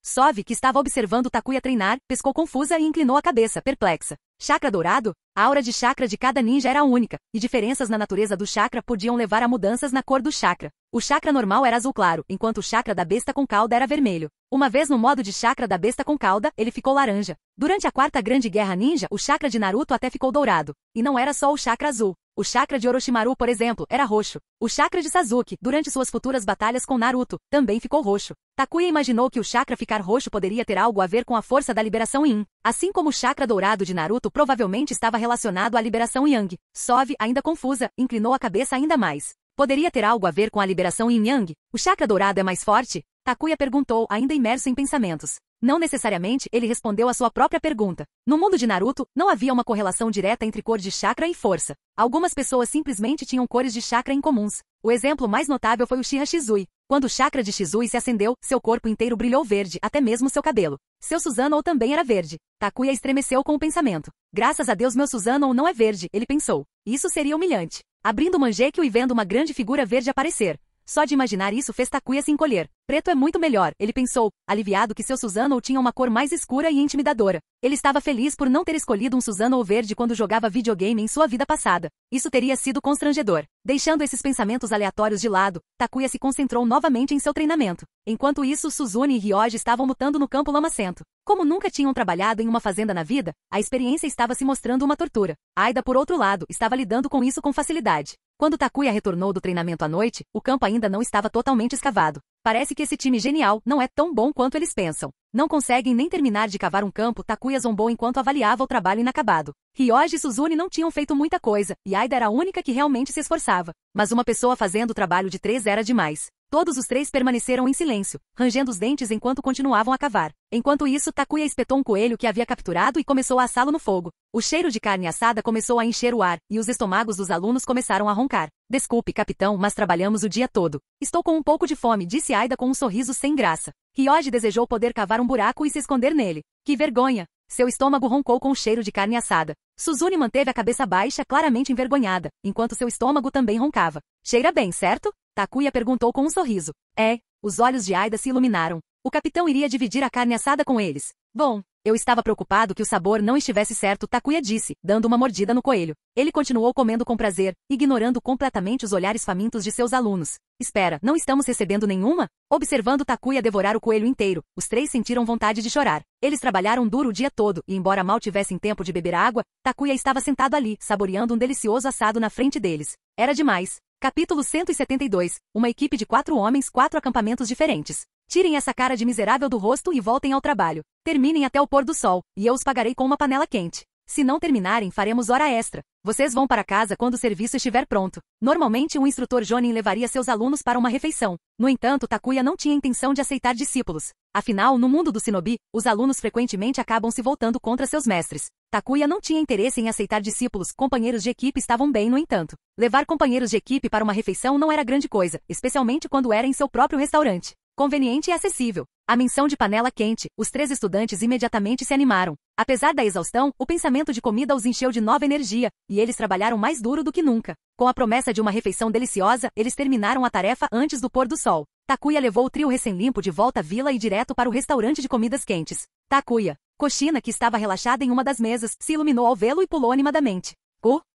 Sove, que estava observando Takuya treinar, pescou confusa e inclinou a cabeça, perplexa. Chakra dourado? A aura de chakra de cada ninja era única, e diferenças na natureza do chakra podiam levar a mudanças na cor do chakra. O chakra normal era azul claro, enquanto o chakra da besta com cauda era vermelho. Uma vez no modo de chakra da besta com cauda, ele ficou laranja. Durante a quarta grande guerra ninja, o chakra de Naruto até ficou dourado. E não era só o chakra azul. O chakra de Orochimaru, por exemplo, era roxo. O chakra de Sasuke, durante suas futuras batalhas com Naruto, também ficou roxo. Takuya imaginou que o chakra ficar roxo poderia ter algo a ver com a força da liberação Yin. Assim como o chakra dourado de Naruto provavelmente estava relacionado à liberação Yang. Sove, ainda confusa, inclinou a cabeça ainda mais. Poderia ter algo a ver com a liberação Yin Yang? O chakra dourado é mais forte? Takuya perguntou, ainda imerso em pensamentos. Não necessariamente, ele respondeu à sua própria pergunta. No mundo de Naruto, não havia uma correlação direta entre cor de chakra e força. Algumas pessoas simplesmente tinham cores de chakra incomuns. O exemplo mais notável foi o Uchiha Shizui. Quando o chakra de Shizui se acendeu, seu corpo inteiro brilhou verde, até mesmo seu cabelo. Seu Susanoo também era verde. Takuya estremeceu com o pensamento. Graças a Deus meu Susanoo não é verde, ele pensou. Isso seria humilhante. Abrindo o Mangekyou e vendo uma grande figura verde aparecer. Só de imaginar isso fez Takuya se encolher. Preto é muito melhor, ele pensou, aliviado que seu Susanoo tinha uma cor mais escura e intimidadora. Ele estava feliz por não ter escolhido um Susanoo verde quando jogava videogame em sua vida passada. Isso teria sido constrangedor. Deixando esses pensamentos aleatórios de lado, Takuya se concentrou novamente em seu treinamento. Enquanto isso, Suzune e Ryoji estavam lutando no campo lamacento. Como nunca tinham trabalhado em uma fazenda na vida, a experiência estava se mostrando uma tortura. Aida, por outro lado, estava lidando com isso com facilidade. Quando Takuya retornou do treinamento à noite, o campo ainda não estava totalmente escavado. Parece que esse time genial não é tão bom quanto eles pensam. Não conseguem nem terminar de cavar um campo. Takuya zombou enquanto avaliava o trabalho inacabado. Ryoji e Suzune não tinham feito muita coisa, e Aida era a única que realmente se esforçava. Mas uma pessoa fazendo o trabalho de 3 era demais. Todos os 3 permaneceram em silêncio, rangendo os dentes enquanto continuavam a cavar. Enquanto isso, Takuya espetou um coelho que havia capturado e começou a assá-lo no fogo. O cheiro de carne assada começou a encher o ar, e os estômagos dos alunos começaram a roncar. Desculpe, capitão, mas trabalhamos o dia todo. Estou com um pouco de fome, disse Aida com um sorriso sem graça. Ryoji desejou poder cavar um buraco e se esconder nele. Que vergonha! Seu estômago roncou com o cheiro de carne assada. Suzune manteve a cabeça baixa, claramente envergonhada, enquanto seu estômago também roncava. Cheira bem, certo? Takuya perguntou com um sorriso. É. Os olhos de Aida se iluminaram. O capitão iria dividir a carne assada com eles. Bom, eu estava preocupado que o sabor não estivesse certo, Takuya disse, dando uma mordida no coelho. Ele continuou comendo com prazer, ignorando completamente os olhares famintos de seus alunos. Espera, não estamos recebendo nenhuma? Observando Takuya devorar o coelho inteiro, os 3 sentiram vontade de chorar. Eles trabalharam duro o dia todo, e embora mal tivessem tempo de beber água, Takuya estava sentado ali, saboreando um delicioso assado na frente deles. Era demais. Capítulo 172. Uma equipe de 4 homens, 4 acampamentos diferentes. Tirem essa cara de miserável do rosto e voltem ao trabalho. Terminem até o pôr do sol, e eu os pagarei com uma panela quente. Se não terminarem, faremos hora extra. Vocês vão para casa quando o serviço estiver pronto. Normalmente, um instrutor Jonin levaria seus alunos para uma refeição. No entanto, Takuya não tinha intenção de aceitar discípulos. Afinal, no mundo do shinobi, os alunos frequentemente acabam se voltando contra seus mestres. Takuya não tinha interesse em aceitar discípulos, companheiros de equipe estavam bem, no entanto. Levar companheiros de equipe para uma refeição não era grande coisa, especialmente quando era em seu próprio restaurante. Conveniente e acessível. A menção de panela quente, os 3 estudantes imediatamente se animaram. Apesar da exaustão, o pensamento de comida os encheu de nova energia, e eles trabalharam mais duro do que nunca. Com a promessa de uma refeição deliciosa, eles terminaram a tarefa antes do pôr do sol. Takuya levou o trio recém-limpo de volta à vila e direto para o restaurante de comidas quentes. Takuya. Kushina, que estava relaxada em uma das mesas, se iluminou ao vê-lo e pulou animadamente.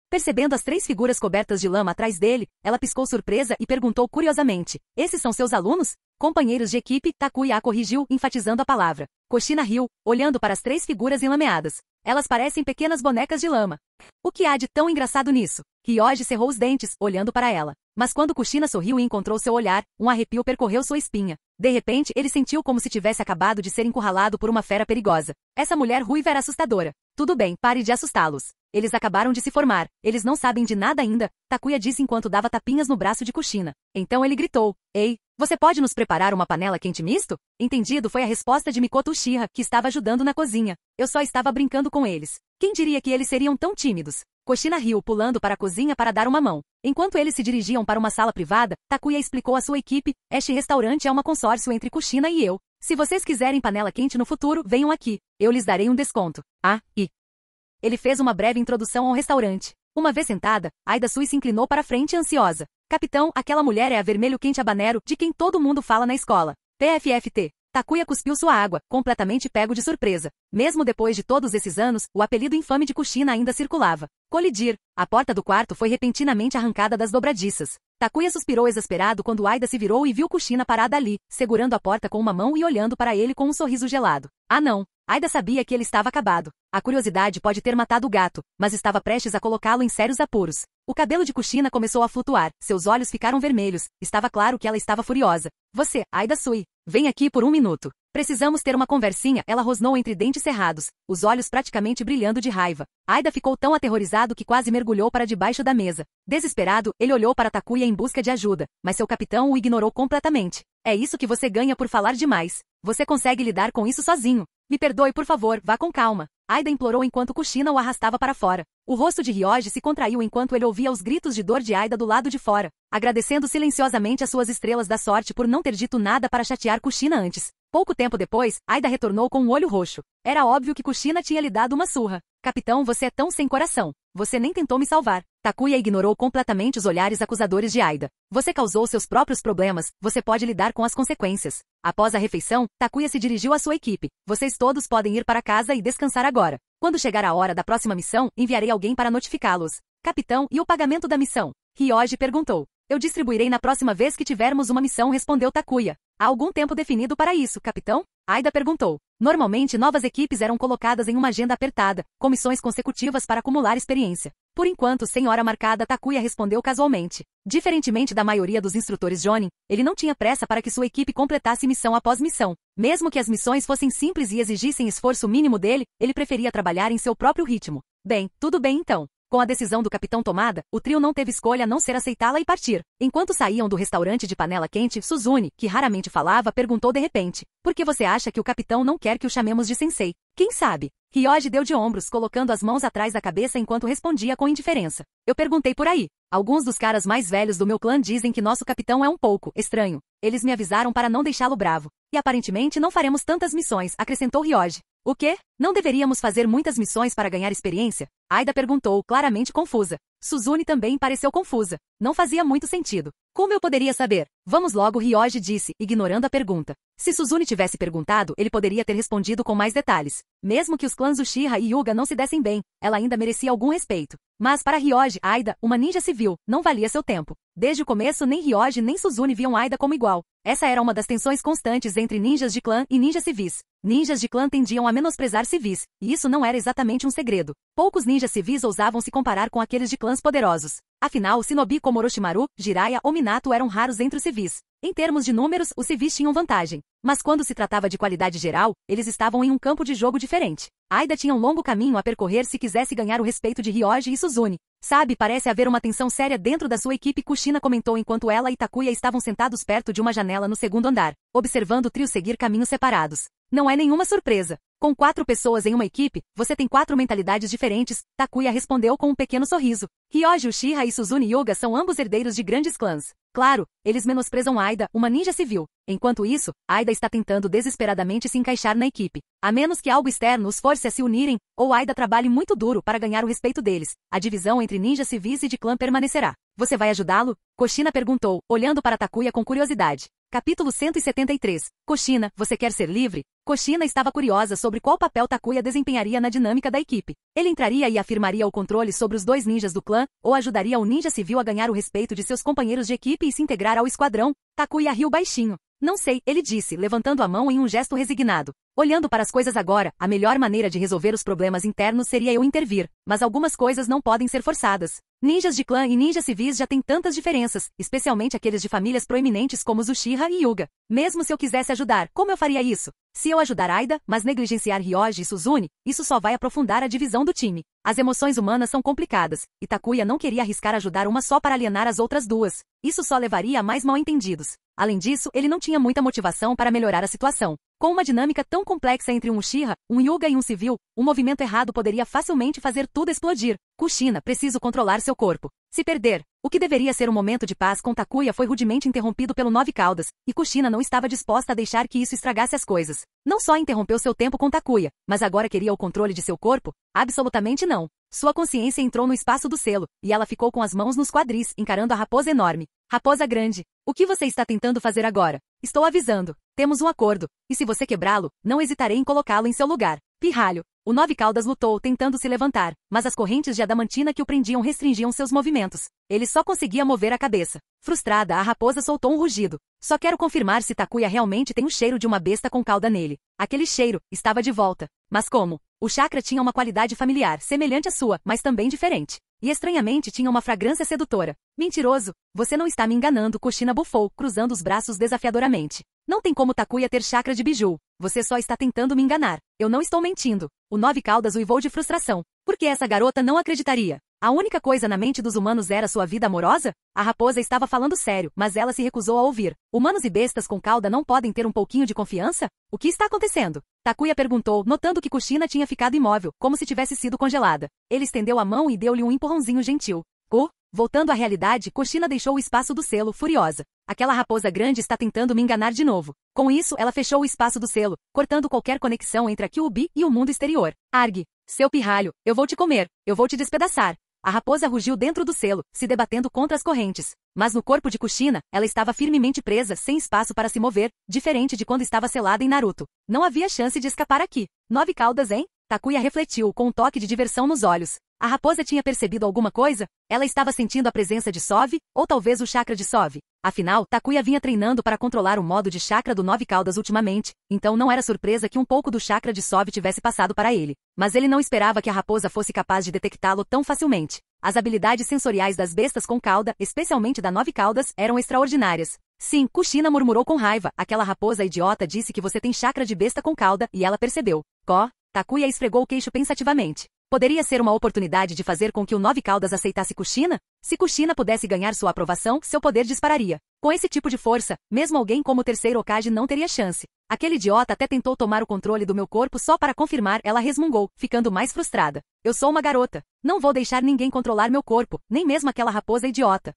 Percebendo as 3 figuras cobertas de lama atrás dele, ela piscou surpresa e perguntou curiosamente: esses são seus alunos? Companheiros de equipe, Takuya a corrigiu, enfatizando a palavra. Kushina riu, olhando para as 3 figuras enlameadas. Elas parecem pequenas bonecas de lama. O que há de tão engraçado nisso? Ryoji cerrou os dentes, olhando para ela. Mas quando Kushina sorriu e encontrou seu olhar, um arrepio percorreu sua espinha. De repente, ele sentiu como se tivesse acabado de ser encurralado por uma fera perigosa. Essa mulher ruiva era assustadora. Tudo bem, pare de assustá-los. Eles acabaram de se formar. Eles não sabem de nada ainda, Takuya disse enquanto dava tapinhas no braço de Kushina. Então ele gritou: ei, você pode nos preparar uma panela quente misto? Entendido, foi a resposta de Mikoto Uchiha, que estava ajudando na cozinha. Eu só estava brincando com eles. Quem diria que eles seriam tão tímidos? Kushina riu, pulando para a cozinha para dar uma mão. Enquanto eles se dirigiam para uma sala privada, Takuya explicou à sua equipe: este restaurante é um consórcio entre Kushina e eu. Se vocês quiserem panela quente no futuro, venham aqui. Eu lhes darei um desconto. Ele fez uma breve introdução ao restaurante. Uma vez sentada, Aida Sui se inclinou para frente ansiosa. Capitão, aquela mulher é a Vermelho Quente Habanero, de quem todo mundo fala na escola. PFFT. Takuya cuspiu sua água, completamente pego de surpresa. Mesmo depois de todos esses anos, o apelido infame de Kushina ainda circulava. Colidir. A porta do quarto foi repentinamente arrancada das dobradiças. Takuya suspirou exasperado quando Aida se virou e viu Kushina parada ali, segurando a porta com uma mão e olhando para ele com um sorriso gelado. Ah não! Aida sabia que ele estava acabado. A curiosidade pode ter matado o gato, mas estava prestes a colocá-lo em sérios apuros. O cabelo de Kushina começou a flutuar, seus olhos ficaram vermelhos, estava claro que ela estava furiosa. Você, Aida Sui, vem aqui por 1 minuto. Precisamos ter uma conversinha, ela rosnou entre dentes cerrados, os olhos praticamente brilhando de raiva. Aida ficou tão aterrorizado que quase mergulhou para debaixo da mesa. Desesperado, ele olhou para Takuya em busca de ajuda, mas seu capitão o ignorou completamente. É isso que você ganha por falar demais. Você consegue lidar com isso sozinho. Me perdoe, por favor, vá com calma. Aida implorou enquanto Kushina o arrastava para fora. O rosto de Ryoji se contraiu enquanto ele ouvia os gritos de dor de Aida do lado de fora, agradecendo silenciosamente as suas estrelas da sorte por não ter dito nada para chatear Kushina antes. Pouco tempo depois, Aida retornou com um olho roxo. Era óbvio que Kushina tinha lhe dado uma surra. Capitão, você é tão sem coração. Você nem tentou me salvar. Takuya ignorou completamente os olhares acusadores de Aida. Você causou seus próprios problemas, você pode lidar com as consequências. Após a refeição, Takuya se dirigiu à sua equipe. Vocês todos podem ir para casa e descansar agora. Quando chegar a hora da próxima missão, enviarei alguém para notificá-los. Capitão, e o pagamento da missão? Ryoji perguntou. Eu distribuirei na próxima vez que tivermos uma missão, respondeu Takuya. Há algum tempo definido para isso, capitão? Aida perguntou. Normalmente, novas equipes eram colocadas em uma agenda apertada, com missões consecutivas para acumular experiência. Por enquanto, sem hora marcada, Takuya respondeu casualmente. Diferentemente da maioria dos instrutores Jonin, ele não tinha pressa para que sua equipe completasse missão após missão. Mesmo que as missões fossem simples e exigissem esforço mínimo dele, ele preferia trabalhar em seu próprio ritmo. Bem, tudo bem então. Com a decisão do capitão tomada, o trio não teve escolha a não ser aceitá-la e partir. Enquanto saíam do restaurante de panela quente, Suzune, que raramente falava, perguntou de repente: por que você acha que o capitão não quer que o chamemos de sensei? Quem sabe? Ryoji deu de ombros, colocando as mãos atrás da cabeça enquanto respondia com indiferença. Eu perguntei por aí. Alguns dos caras mais velhos do meu clã dizem que nosso capitão é um pouco estranho. Eles me avisaram para não deixá-lo bravo. E aparentemente não faremos tantas missões, acrescentou Ryoji. O quê? Não deveríamos fazer muitas missões para ganhar experiência? Aida perguntou, claramente confusa. Suzune também pareceu confusa. Não fazia muito sentido. Como eu poderia saber? Vamos logo, Ryoji disse, ignorando a pergunta. Se Suzune tivesse perguntado, ele poderia ter respondido com mais detalhes. Mesmo que os clãs Uchiha e Hyuga não se dessem bem, ela ainda merecia algum respeito. Mas para Ryoji, Aida, uma ninja civil, não valia seu tempo. Desde o começo, nem Ryoji nem Suzune viam Aida como igual. Essa era uma das tensões constantes entre ninjas de clã e ninjas civis. Ninjas de clã tendiam a menosprezar civis, e isso não era exatamente um segredo. Poucos ninjas civis ousavam se comparar com aqueles de clãs poderosos. Afinal, Shinobi como Orochimaru, Jiraiya ou Minato eram raros entre os civis. Em termos de números, os civis tinham vantagem. Mas quando se tratava de qualidade geral, eles estavam em um campo de jogo diferente. Aida tinha um longo caminho a percorrer se quisesse ganhar o respeito de Ryoji e Suzune. Sabe, parece haver uma tensão séria dentro da sua equipe, Kushina comentou enquanto ela e Takuya estavam sentados perto de uma janela no segundo andar, observando o trio seguir caminhos separados. Não é nenhuma surpresa. Com 4 pessoas em uma equipe, você tem 4 mentalidades diferentes, Takuya respondeu com um pequeno sorriso. Ryoji Uchiha e Suzune Hyuga são ambos herdeiros de grandes clãs. Claro, eles menosprezam Aida, uma ninja civil. Enquanto isso, Aida está tentando desesperadamente se encaixar na equipe. A menos que algo externo os force a se unirem, ou Aida trabalhe muito duro para ganhar o respeito deles, a divisão entre ninjas civis e de clã permanecerá. Você vai ajudá-lo? Kushina perguntou, olhando para Takuya com curiosidade. Capítulo 173. Kushina, você quer ser livre? Kushina estava curiosa sobre qual papel Takuya desempenharia na dinâmica da equipe. Ele entraria e afirmaria o controle sobre os 2 ninjas do clã, ou ajudaria o ninja civil a ganhar o respeito de seus companheiros de equipe e se integrar ao esquadrão? Takuya riu baixinho. Não sei, ele disse, levantando a mão em um gesto resignado. Olhando para as coisas agora, a melhor maneira de resolver os problemas internos seria eu intervir, mas algumas coisas não podem ser forçadas. Ninjas de clã e ninjas civis já têm tantas diferenças, especialmente aqueles de famílias proeminentes como os Uchiha e Hyuga. Mesmo se eu quisesse ajudar, como eu faria isso? Se eu ajudar Aida, mas negligenciar Ryoji e Suzune, isso só vai aprofundar a divisão do time. As emoções humanas são complicadas, e Takuya não queria arriscar ajudar uma só para alienar as outras 2. Isso só levaria a mais mal-entendidos. Além disso, ele não tinha muita motivação para melhorar a situação. Com uma dinâmica tão complexa entre um Uchiha, um Hyuga e um civil, um movimento errado poderia facilmente fazer tudo explodir. Kushina, preciso controlar seu corpo. Se perder, o que deveria ser um momento de paz com Takuya foi rudemente interrompido pelo 9 caudas, e Kushina não estava disposta a deixar que isso estragasse as coisas. Não só interrompeu seu tempo com Takuya, mas agora queria o controle de seu corpo? Absolutamente não. Sua consciência entrou no espaço do selo, e ela ficou com as mãos nos quadris, encarando a raposa enorme. Raposa grande. O que você está tentando fazer agora? Estou avisando. Temos um acordo, e se você quebrá-lo, não hesitarei em colocá-lo em seu lugar. Pirralho. O 9 caudas lutou tentando se levantar, mas as correntes de adamantina que o prendiam restringiam seus movimentos. Ele só conseguia mover a cabeça. Frustrada, a raposa soltou um rugido. Só quero confirmar se Takuya realmente tem o cheiro de uma besta com cauda nele. Aquele cheiro estava de volta. Mas como? O chakra tinha uma qualidade familiar, semelhante à sua, mas também diferente. E estranhamente tinha uma fragrância sedutora. Mentiroso! Você não está me enganando, Kushina bufou, cruzando os braços desafiadoramente. Não tem como Takuya ter chakra de biju. Você só está tentando me enganar. Eu não estou mentindo. O 9 caudas uivou de frustração. Por que essa garota não acreditaria? A única coisa na mente dos humanos era sua vida amorosa? A raposa estava falando sério, mas ela se recusou a ouvir. Humanos e bestas com cauda não podem ter um pouquinho de confiança? O que está acontecendo? Takuya perguntou, notando que Kushina tinha ficado imóvel, como se tivesse sido congelada. Ele estendeu a mão e deu-lhe um empurrãozinho gentil. Voltando à realidade, Kushina deixou o espaço do selo, furiosa. Aquela raposa grande está tentando me enganar de novo. Com isso, ela fechou o espaço do selo, cortando qualquer conexão entre a Kyuubi e o mundo exterior. Arg! Seu pirralho, eu vou te comer, eu vou te despedaçar. A raposa rugiu dentro do selo, se debatendo contra as correntes. Mas no corpo de Kushina, ela estava firmemente presa, sem espaço para se mover, diferente de quando estava selada em Naruto. Não havia chance de escapar aqui. 9 caudas, hein? Takuya refletiu, com um toque de diversão nos olhos. A raposa tinha percebido alguma coisa? Ela estava sentindo a presença de Sove, ou talvez o chakra de Sove. Afinal, Takuya vinha treinando para controlar o modo de chakra do 9 caudas ultimamente, então não era surpresa que um pouco do chakra de Sove tivesse passado para ele. Mas ele não esperava que a raposa fosse capaz de detectá-lo tão facilmente. As habilidades sensoriais das bestas com cauda, especialmente da 9 caudas, eram extraordinárias. Sim, Kushina murmurou com raiva. Aquela raposa idiota disse que você tem chakra de besta com cauda, e ela percebeu. Takuya esfregou o queixo pensativamente. Poderia ser uma oportunidade de fazer com que o 9 caudas aceitasse Kushina? Se Kushina pudesse ganhar sua aprovação, seu poder dispararia. Com esse tipo de força, mesmo alguém como o terceiro Hokage não teria chance. Aquele idiota até tentou tomar o controle do meu corpo só para confirmar, ela resmungou, ficando mais frustrada. Eu sou uma garota. Não vou deixar ninguém controlar meu corpo, nem mesmo aquela raposa idiota.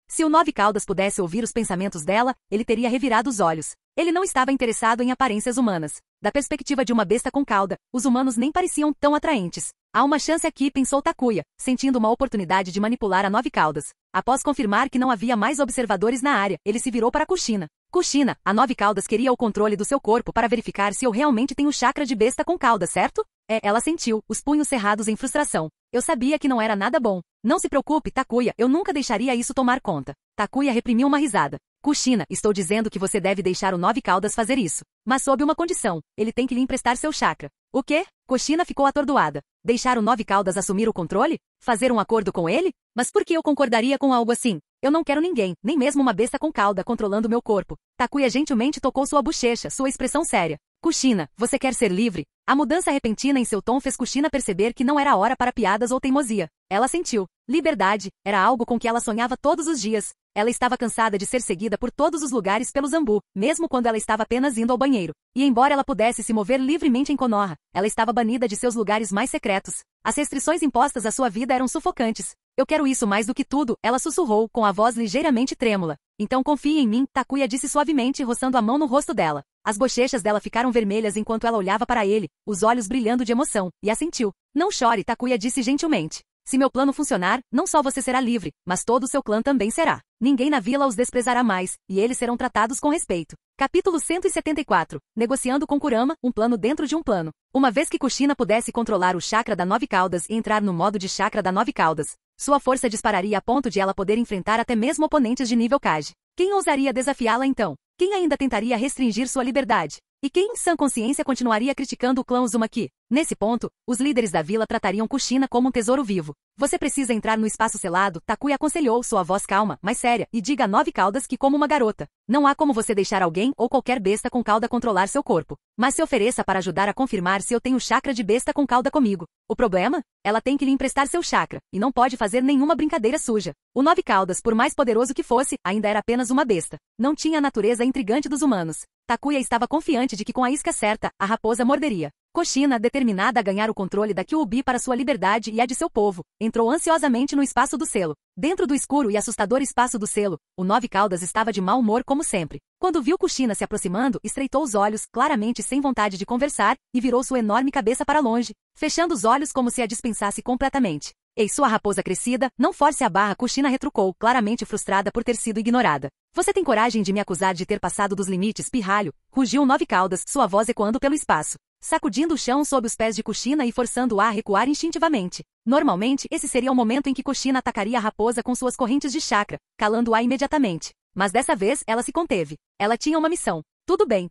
Se o 9 caudas pudesse ouvir os pensamentos dela, ele teria revirado os olhos. Ele não estava interessado em aparências humanas. Da perspectiva de uma besta com cauda, os humanos nem pareciam tão atraentes. Há uma chance aqui, pensou Takuya, sentindo uma oportunidade de manipular a 9 caudas. Após confirmar que não havia mais observadores na área, ele se virou para Kushina. Kushina, a 9 caudas queria o controle do seu corpo para verificar se eu realmente tenho chakra de besta com cauda, certo? Ela sentiu, os punhos cerrados em frustração. Eu sabia que não era nada bom. Não se preocupe, Takuya, eu nunca deixaria isso tomar conta. Takuya reprimiu uma risada. Kushina, estou dizendo que você deve deixar o Nove Caudas fazer isso. Mas sob uma condição, ele tem que lhe emprestar seu chakra. O quê? Kushina ficou atordoada. Deixar o Nove Caudas assumir o controle? Fazer um acordo com ele? Mas por que eu concordaria com algo assim? Eu não quero ninguém, nem mesmo uma besta com cauda controlando meu corpo. Takuya gentilmente tocou sua bochecha, sua expressão séria. Kushina, você quer ser livre? A mudança repentina em seu tom fez Kushina perceber que não era hora para piadas ou teimosia. Ela sentiu. Liberdade era algo com que ela sonhava todos os dias. Ela estava cansada de ser seguida por todos os lugares pelo Zambu, mesmo quando ela estava apenas indo ao banheiro. E embora ela pudesse se mover livremente em Konoha, ela estava banida de seus lugares mais secretos. As restrições impostas à sua vida eram sufocantes. Eu quero isso mais do que tudo, ela sussurrou, com a voz ligeiramente trêmula. Então confie em mim, Takuya disse suavemente, roçando a mão no rosto dela. As bochechas dela ficaram vermelhas enquanto ela olhava para ele, os olhos brilhando de emoção, e assentiu. Não chore, Takuya disse gentilmente. Se meu plano funcionar, não só você será livre, mas todo o seu clã também será. Ninguém na vila os desprezará mais, e eles serão tratados com respeito. Capítulo 174. Negociando com Kurama, um plano dentro de um plano. Uma vez que Kushina pudesse controlar o chakra da Nove Caudas e entrar no modo de chakra da Nove Caudas, sua força dispararia a ponto de ela poder enfrentar até mesmo oponentes de nível Kage. Quem ousaria desafiá-la então? Quem ainda tentaria restringir sua liberdade? E quem em sã consciência continuaria criticando o clã Uzumaki? Nesse ponto, os líderes da vila tratariam Kushina como um tesouro vivo. Você precisa entrar no espaço selado, Takuya aconselhou, sua voz calma, mas séria, e diga a Nove Caudas que como uma garota. Não há como você deixar alguém ou qualquer besta com cauda controlar seu corpo. Mas se ofereça para ajudar a confirmar se eu tenho chakra de besta com cauda comigo. O problema? Ela tem que lhe emprestar seu chakra, e não pode fazer nenhuma brincadeira suja. O Nove Caudas, por mais poderoso que fosse, ainda era apenas uma besta. Não tinha a natureza intrigante dos humanos. Takuya estava confiante de que com a isca certa, a raposa morderia. Kushina, determinada a ganhar o controle da Kyuubi para sua liberdade e a de seu povo, entrou ansiosamente no espaço do selo. Dentro do escuro e assustador espaço do selo, o Nove Caudas estava de mau humor como sempre. Quando viu Kushina se aproximando, estreitou os olhos, claramente sem vontade de conversar, e virou sua enorme cabeça para longe, fechando os olhos como se a dispensasse completamente. Ei, sua raposa crescida, não force a barra, Kushina retrucou, claramente frustrada por ter sido ignorada. Você tem coragem de me acusar de ter passado dos limites, pirralho? Rugiu Nove Caudas, sua voz ecoando pelo espaço, sacudindo o chão sob os pés de Kushina e forçando-a a recuar instintivamente. Normalmente, esse seria o momento em que Kushina atacaria a raposa com suas correntes de chakra, calando-a imediatamente. Mas dessa vez, ela se conteve. Ela tinha uma missão. Tudo bem,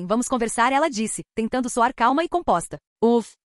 vamos conversar, ela disse, tentando soar calma e composta.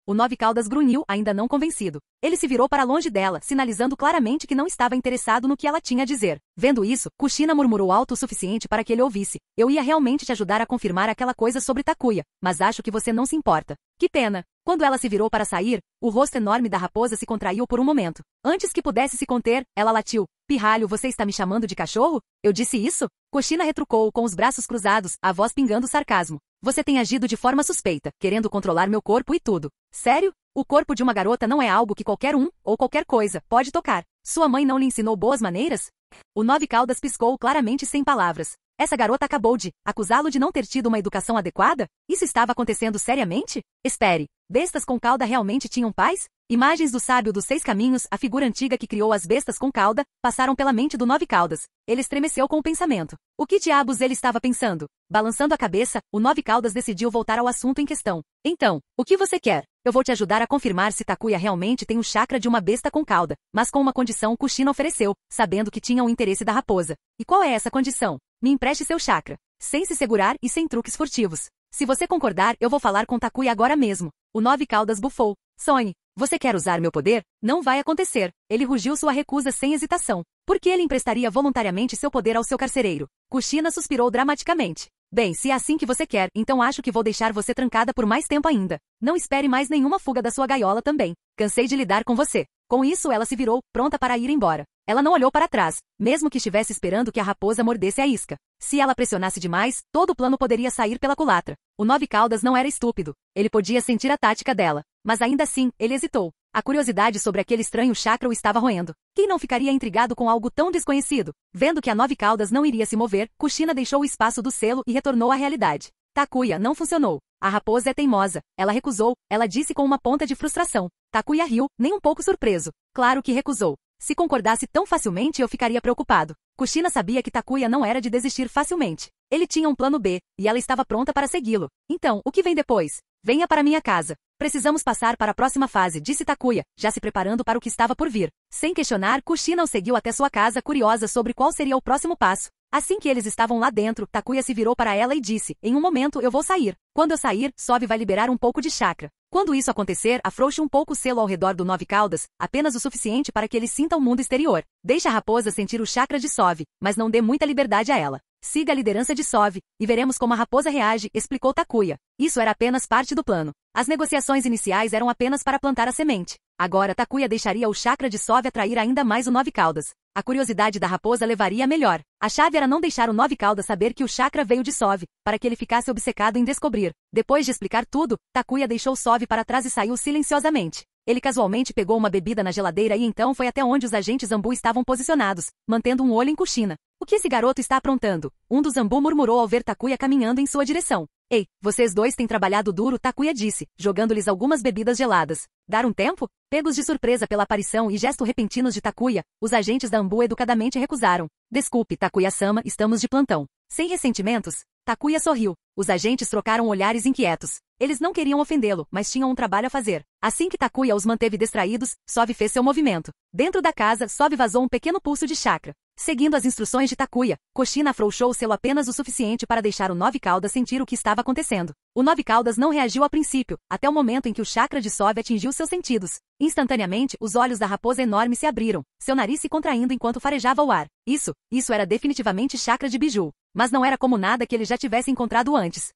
O Nove Caudas grunhiu, ainda não convencido. Ele se virou para longe dela, sinalizando claramente que não estava interessado no que ela tinha a dizer. Vendo isso, Kushina murmurou alto o suficiente para que ele ouvisse. Eu ia realmente te ajudar a confirmar aquela coisa sobre Takuya, mas acho que você não se importa. Que pena. Quando ela se virou para sair, o rosto enorme da raposa se contraiu por um momento. Antes que pudesse se conter, ela latiu. Pirralho, você está me chamando de cachorro? Eu disse isso? Kushina retrucou, com os braços cruzados, a voz pingando sarcasmo. Você tem agido de forma suspeita, querendo controlar meu corpo e tudo. Sério? O corpo de uma garota não é algo que qualquer um, ou qualquer coisa, pode tocar. Sua mãe não lhe ensinou boas maneiras? O Nove Caudas piscou claramente sem palavras. Essa garota acabou de acusá-lo de não ter tido uma educação adequada? Isso estava acontecendo seriamente? Espere. Bestas com cauda realmente tinham pais? Imagens do sábio dos 6 caminhos, a figura antiga que criou as bestas com cauda, passaram pela mente do Nove Caudas. Ele estremeceu com o pensamento. O que diabos ele estava pensando? Balançando a cabeça, o Nove Caudas decidiu voltar ao assunto em questão. Então, o que você quer? Eu vou te ajudar a confirmar se Takuya realmente tem o chakra de uma besta com cauda, mas com uma condição Kushina ofereceu, sabendo que tinha o interesse da raposa. E qual é essa condição? Me empreste seu chakra. Sem se segurar e sem truques furtivos. Se você concordar, eu vou falar com Takuya agora mesmo. O Nove Caudas bufou. Sonhe. Você quer usar meu poder? Não vai acontecer. Ele rugiu sua recusa sem hesitação. Por que ele emprestaria voluntariamente seu poder ao seu carcereiro? Kushina suspirou dramaticamente. Bem, se é assim que você quer, então acho que vou deixar você trancada por mais tempo ainda. Não espere mais nenhuma fuga da sua gaiola também. Cansei de lidar com você. Com isso, ela se virou, pronta para ir embora. Ela não olhou para trás, mesmo que estivesse esperando que a raposa mordesse a isca. Se ela pressionasse demais, todo o plano poderia sair pela culatra. O Nove Caudas não era estúpido. Ele podia sentir a tática dela. Mas ainda assim, ele hesitou. A curiosidade sobre aquele estranho chakra o estava roendo. Quem não ficaria intrigado com algo tão desconhecido? Vendo que a Nove Caudas não iria se mover, Kushina deixou o espaço do selo e retornou à realidade. Takuya, não funcionou. A raposa é teimosa. Ela recusou, ela disse com uma ponta de frustração. Takuya riu, nem um pouco surpreso. Claro que recusou. Se concordasse tão facilmente eu ficaria preocupado. Kushina sabia que Takuya não era de desistir facilmente. Ele tinha um plano B, e ela estava pronta para segui-lo. Então, o que vem depois? Venha para minha casa. Precisamos passar para a próxima fase, disse Takuya, já se preparando para o que estava por vir. Sem questionar, Kushina o seguiu até sua casa, curiosa sobre qual seria o próximo passo. Assim que eles estavam lá dentro, Takuya se virou para ela e disse, em um momento eu vou sair. Quando eu sair, Sov vai liberar um pouco de chakra. Quando isso acontecer, afrouxe um pouco o selo ao redor do 9 caudas, apenas o suficiente para que ele sinta o mundo exterior. Deixe a raposa sentir o chakra de Sov, mas não dê muita liberdade a ela. Siga a liderança de Sov, e veremos como a raposa reage, explicou Takuya. Isso era apenas parte do plano. As negociações iniciais eram apenas para plantar a semente. Agora Takuya deixaria o chakra de Sov atrair ainda mais o 9 caudas. A curiosidade da raposa levaria a melhor. A chave era não deixar o 9 caudas saber que o chakra veio de Sov, para que ele ficasse obcecado em descobrir. Depois de explicar tudo, Takuya deixou Sov para trás e saiu silenciosamente. Ele casualmente pegou uma bebida na geladeira e então foi até onde os agentes Zambu estavam posicionados, mantendo um olho em Kushina. O que esse garoto está aprontando? Um dos Zambu murmurou ao ver Takuya caminhando em sua direção. Ei, vocês dois têm trabalhado duro, Takuya disse, jogando-lhes algumas bebidas geladas. Dar um tempo? Pegos de surpresa pela aparição e gesto repentinos de Takuya, os agentes da Ambu educadamente recusaram. Desculpe, Takuya-sama, estamos de plantão. Sem ressentimentos? Takuya sorriu. Os agentes trocaram olhares inquietos. Eles não queriam ofendê-lo, mas tinham um trabalho a fazer. Assim que Takuya os manteve distraídos, Sov fez seu movimento. Dentro da casa, Sov vazou um pequeno pulso de chakra. Seguindo as instruções de Takuya, Kushina afrouxou o selo apenas o suficiente para deixar o 9 caudas sentir o que estava acontecendo. O 9 caudas não reagiu a princípio, até o momento em que o chakra de Sov atingiu seus sentidos. Instantaneamente, os olhos da raposa enorme se abriram, seu nariz se contraindo enquanto farejava o ar. Isso era definitivamente chakra de Biju. Mas não era como nada que ele já tivesse encontrado antes.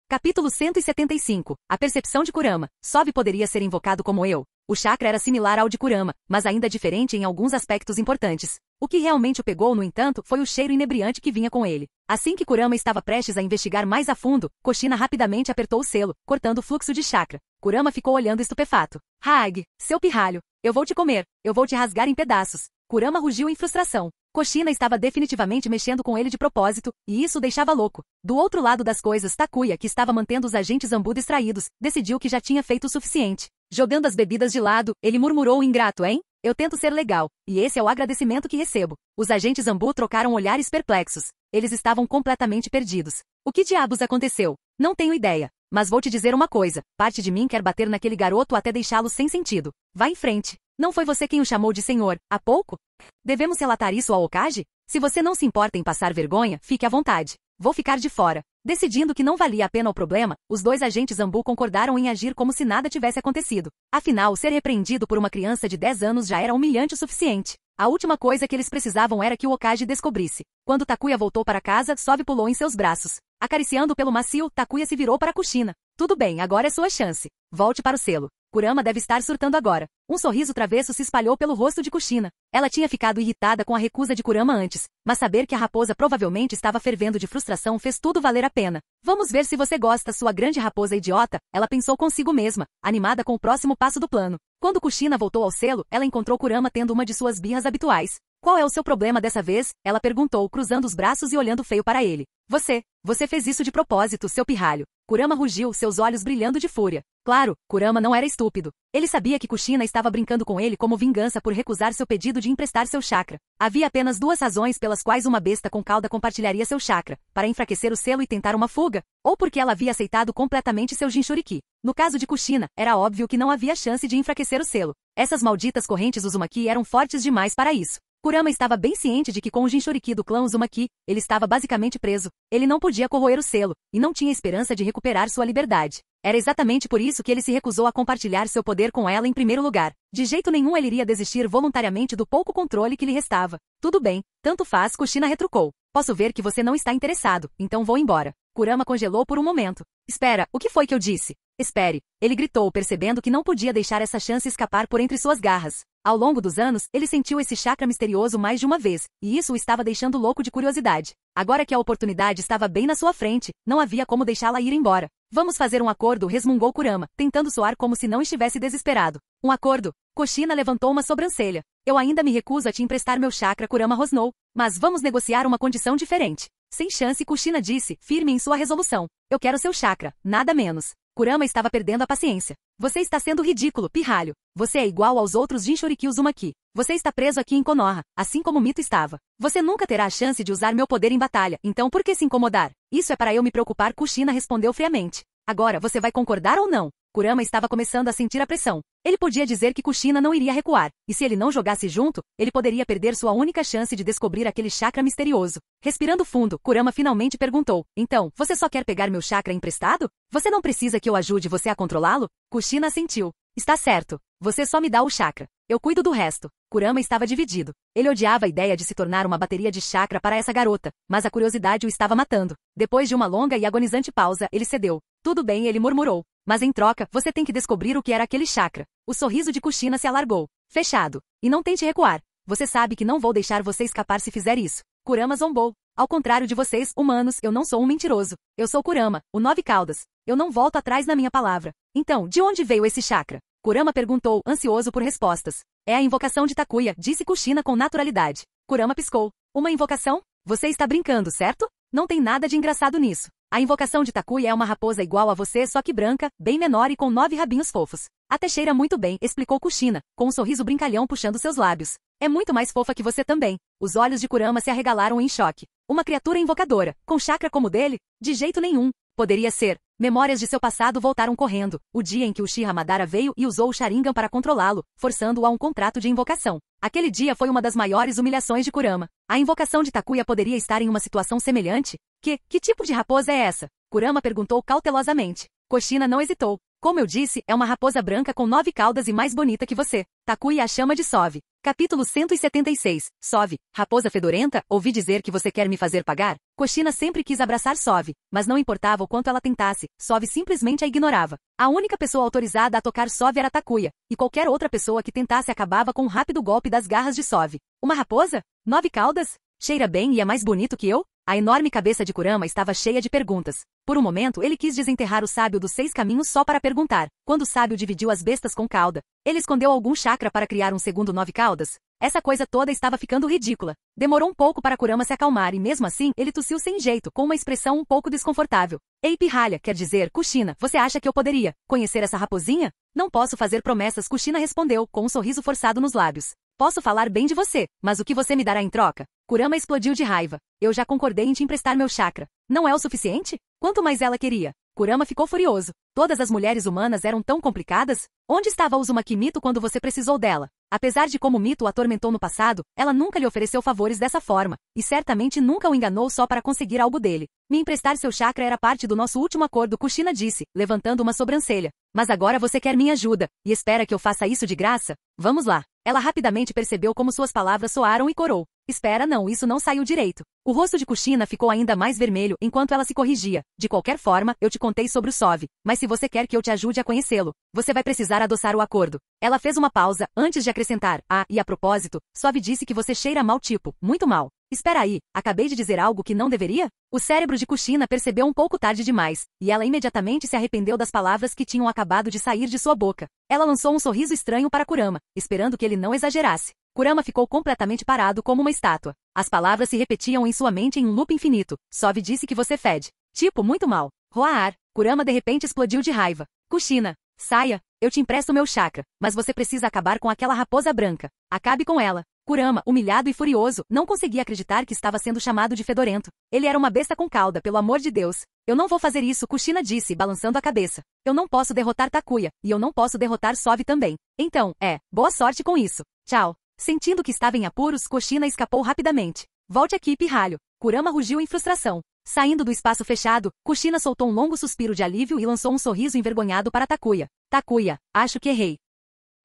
Capítulo 175. A percepção de Kurama. Sov poderia ser invocado como eu. O chakra era similar ao de Kurama, mas ainda diferente em alguns aspectos importantes. O que realmente o pegou, no entanto, foi o cheiro inebriante que vinha com ele. Assim que Kurama estava prestes a investigar mais a fundo, Kushina rapidamente apertou o selo, cortando o fluxo de chakra. Kurama ficou olhando estupefato. Haag, seu pirralho. Eu vou te comer. Eu vou te rasgar em pedaços. Kurama rugiu em frustração. Kushina estava definitivamente mexendo com ele de propósito, e isso o deixava louco. Do outro lado das coisas, Takuya, que estava mantendo os agentes Ambu distraídos, decidiu que já tinha feito o suficiente. Jogando as bebidas de lado, ele murmurou ingrato, hein? Eu tento ser legal, e esse é o agradecimento que recebo. Os agentes Ambu trocaram olhares perplexos. Eles estavam completamente perdidos. O que diabos aconteceu? Não tenho ideia. Mas vou te dizer uma coisa, parte de mim quer bater naquele garoto até deixá-lo sem sentido. Vá em frente. Não foi você quem o chamou de senhor, há pouco? Devemos relatar isso ao Okage? Se você não se importa em passar vergonha, fique à vontade. Vou ficar de fora. Decidindo que não valia a pena o problema, os dois agentes Ambu concordaram em agir como se nada tivesse acontecido. Afinal, ser repreendido por uma criança de 10 anos já era humilhante o suficiente. A última coisa que eles precisavam era que o Okage descobrisse. Quando Takuya voltou para casa, Sov pulou em seus braços. Acariciando pelo macio, Takuya se virou para Kushina. Tudo bem, agora é sua chance. Volte para o selo. Kurama deve estar surtando agora. Um sorriso travesso se espalhou pelo rosto de Kushina. Ela tinha ficado irritada com a recusa de Kurama antes, mas saber que a raposa provavelmente estava fervendo de frustração fez tudo valer a pena. Vamos ver se você gosta, sua grande raposa idiota, ela pensou consigo mesma, animada com o próximo passo do plano. Quando Kushina voltou ao selo, ela encontrou Kurama tendo uma de suas birras habituais. Qual é o seu problema dessa vez? Ela perguntou, cruzando os braços e olhando feio para ele. Você fez isso de propósito, seu pirralho. Kurama rugiu, seus olhos brilhando de fúria. Claro, Kurama não era estúpido. Ele sabia que Kushina estava brincando com ele como vingança por recusar seu pedido de emprestar seu chakra. Havia apenas duas razões pelas quais uma besta com cauda compartilharia seu chakra, para enfraquecer o selo e tentar uma fuga, ou porque ela havia aceitado completamente seu Jinchuriki. No caso de Kushina, era óbvio que não havia chance de enfraquecer o selo. Essas malditas correntes Uzumaki eram fortes demais para isso. Kurama estava bem ciente de que com o Jinchuriki do clã Uzumaki, ele estava basicamente preso. Ele não podia corroer o selo, e não tinha esperança de recuperar sua liberdade. Era exatamente por isso que ele se recusou a compartilhar seu poder com ela em primeiro lugar. De jeito nenhum ele iria desistir voluntariamente do pouco controle que lhe restava. Tudo bem, tanto faz, Kushina retrucou. Posso ver que você não está interessado, então vou embora. Kurama congelou por um momento. Espera, o que foi que eu disse? Espere, ele gritou, percebendo que não podia deixar essa chance escapar por entre suas garras. Ao longo dos anos, ele sentiu esse chakra misterioso mais de uma vez, e isso o estava deixando louco de curiosidade. Agora que a oportunidade estava bem na sua frente, não havia como deixá-la ir embora. Vamos fazer um acordo, resmungou Kurama, tentando soar como se não estivesse desesperado. Um acordo? Kushina levantou uma sobrancelha. Eu ainda me recuso a te emprestar meu chakra, Kurama rosnou. Mas vamos negociar uma condição diferente. Sem chance, Kushina disse, firme em sua resolução. Eu quero seu chakra, nada menos. Kurama estava perdendo a paciência. Você está sendo ridículo, pirralho. Você é igual aos outros Jinchuriki Uzumaki. Você está preso aqui em Konoha, assim como Mito estava. Você nunca terá a chance de usar meu poder em batalha, então por que se incomodar? Isso é para eu me preocupar, Kushina respondeu friamente. Agora você vai concordar ou não? Kurama estava começando a sentir a pressão. Ele podia dizer que Kushina não iria recuar, e se ele não jogasse junto, ele poderia perder sua única chance de descobrir aquele chakra misterioso. Respirando fundo, Kurama finalmente perguntou, então, você só quer pegar meu chakra emprestado? Você não precisa que eu ajude você a controlá-lo? Kushina assentiu. Está certo. Você só me dá o chakra. Eu cuido do resto. Kurama estava dividido. Ele odiava a ideia de se tornar uma bateria de chakra para essa garota, mas a curiosidade o estava matando. Depois de uma longa e agonizante pausa, ele cedeu. Tudo bem, ele murmurou. Mas em troca, você tem que descobrir o que era aquele chakra. O sorriso de Kushina se alargou. Fechado. E não tente recuar. Você sabe que não vou deixar você escapar se fizer isso. Kurama zombou. Ao contrário de vocês, humanos, eu não sou um mentiroso. Eu sou Kurama, o Nove Caudas. Eu não volto atrás na minha palavra. Então, de onde veio esse chakra? Kurama perguntou, ansioso por respostas. É a invocação de Takuya, disse Kushina com naturalidade. Kurama piscou. Uma invocação? Você está brincando, certo? Não tem nada de engraçado nisso. A invocação de Takuya é uma raposa igual a você, só que branca, bem menor e com 9 rabinhos fofos. Até cheira muito bem, explicou Kushina, com um sorriso brincalhão puxando seus lábios. É muito mais fofa que você também. Os olhos de Kurama se arregalaram em choque. Uma criatura invocadora, com chakra como o dele? De jeito nenhum. Poderia ser. Memórias de seu passado voltaram correndo, o dia em que Uchiha Madara veio e usou o Sharingan para controlá-lo, forçando-o a um contrato de invocação. Aquele dia foi uma das maiores humilhações de Kurama. A invocação de Takuya poderia estar em uma situação semelhante? Que tipo de raposa é essa? Kurama perguntou cautelosamente. Kushina não hesitou. Como eu disse, é uma raposa branca com 9 caudas e mais bonita que você. Takuya a chama de Sove. Capítulo 176. Sove, raposa fedorenta, ouvi dizer que você quer me fazer pagar? Kushina sempre quis abraçar Sove, mas não importava o quanto ela tentasse, Sove simplesmente a ignorava. A única pessoa autorizada a tocar Sove era Takuya, e qualquer outra pessoa que tentasse acabava com um rápido golpe das garras de Sove. Uma raposa? 9 caudas? Cheira bem e é mais bonito que eu? A enorme cabeça de Kurama estava cheia de perguntas. Por um momento ele quis desenterrar o sábio dos 6 caminhos só para perguntar. Quando o sábio dividiu as bestas com cauda, ele escondeu algum chakra para criar um segundo 9 caudas? Essa coisa toda estava ficando ridícula. Demorou um pouco para Kurama se acalmar e mesmo assim ele tossiu sem jeito, com uma expressão um pouco desconfortável. Ei pirralha, quer dizer, Kushina, você acha que eu poderia conhecer essa raposinha? Não posso fazer promessas, Kushina respondeu, com um sorriso forçado nos lábios. Posso falar bem de você, mas o que você me dará em troca? Kurama explodiu de raiva. Eu já concordei em te emprestar meu chakra. Não é o suficiente? Quanto mais ela queria? Kurama ficou furioso. Todas as mulheres humanas eram tão complicadas? Onde estava Uzumaki Mito quando você precisou dela? Apesar de como Mito o atormentou no passado, ela nunca lhe ofereceu favores dessa forma, e certamente nunca o enganou só para conseguir algo dele. Me emprestar seu chakra era parte do nosso último acordo, Kushina disse, levantando uma sobrancelha. Mas agora você quer minha ajuda, e espera que eu faça isso de graça? Vamos lá. Ela rapidamente percebeu como suas palavras soaram e corou. Espera não, isso não saiu direito. O rosto de Kushina ficou ainda mais vermelho enquanto ela se corrigia. De qualquer forma, eu te contei sobre o Sove, mas se você quer que eu te ajude a conhecê-lo, você vai precisar adoçar o acordo. Ela fez uma pausa, antes de acrescentar, e a propósito, Sove disse que você cheira mal tipo, muito mal. Espera aí, acabei de dizer algo que não deveria? O cérebro de Kushina percebeu um pouco tarde demais, e ela imediatamente se arrependeu das palavras que tinham acabado de sair de sua boca. Ela lançou um sorriso estranho para Kurama, esperando que ele não exagerasse. Kurama ficou completamente parado como uma estátua. As palavras se repetiam em sua mente em um loop infinito. Sove disse que você fede. Tipo, muito mal. Roar. Kurama de repente explodiu de raiva. Kushina, saia. Eu te empresto meu chakra, mas você precisa acabar com aquela raposa branca. Acabe com ela. Kurama, humilhado e furioso, não conseguia acreditar que estava sendo chamado de fedorento. Ele era uma besta com cauda, pelo amor de Deus. Eu não vou fazer isso, Kushina disse, balançando a cabeça. Eu não posso derrotar Takuya, e eu não posso derrotar Sove também. Então, boa sorte com isso. Tchau. Sentindo que estava em apuros, Kushina escapou rapidamente. Volte aqui, pirralho. Kurama rugiu em frustração. Saindo do espaço fechado, Kushina soltou um longo suspiro de alívio e lançou um sorriso envergonhado para Takuya. Takuya, acho que errei.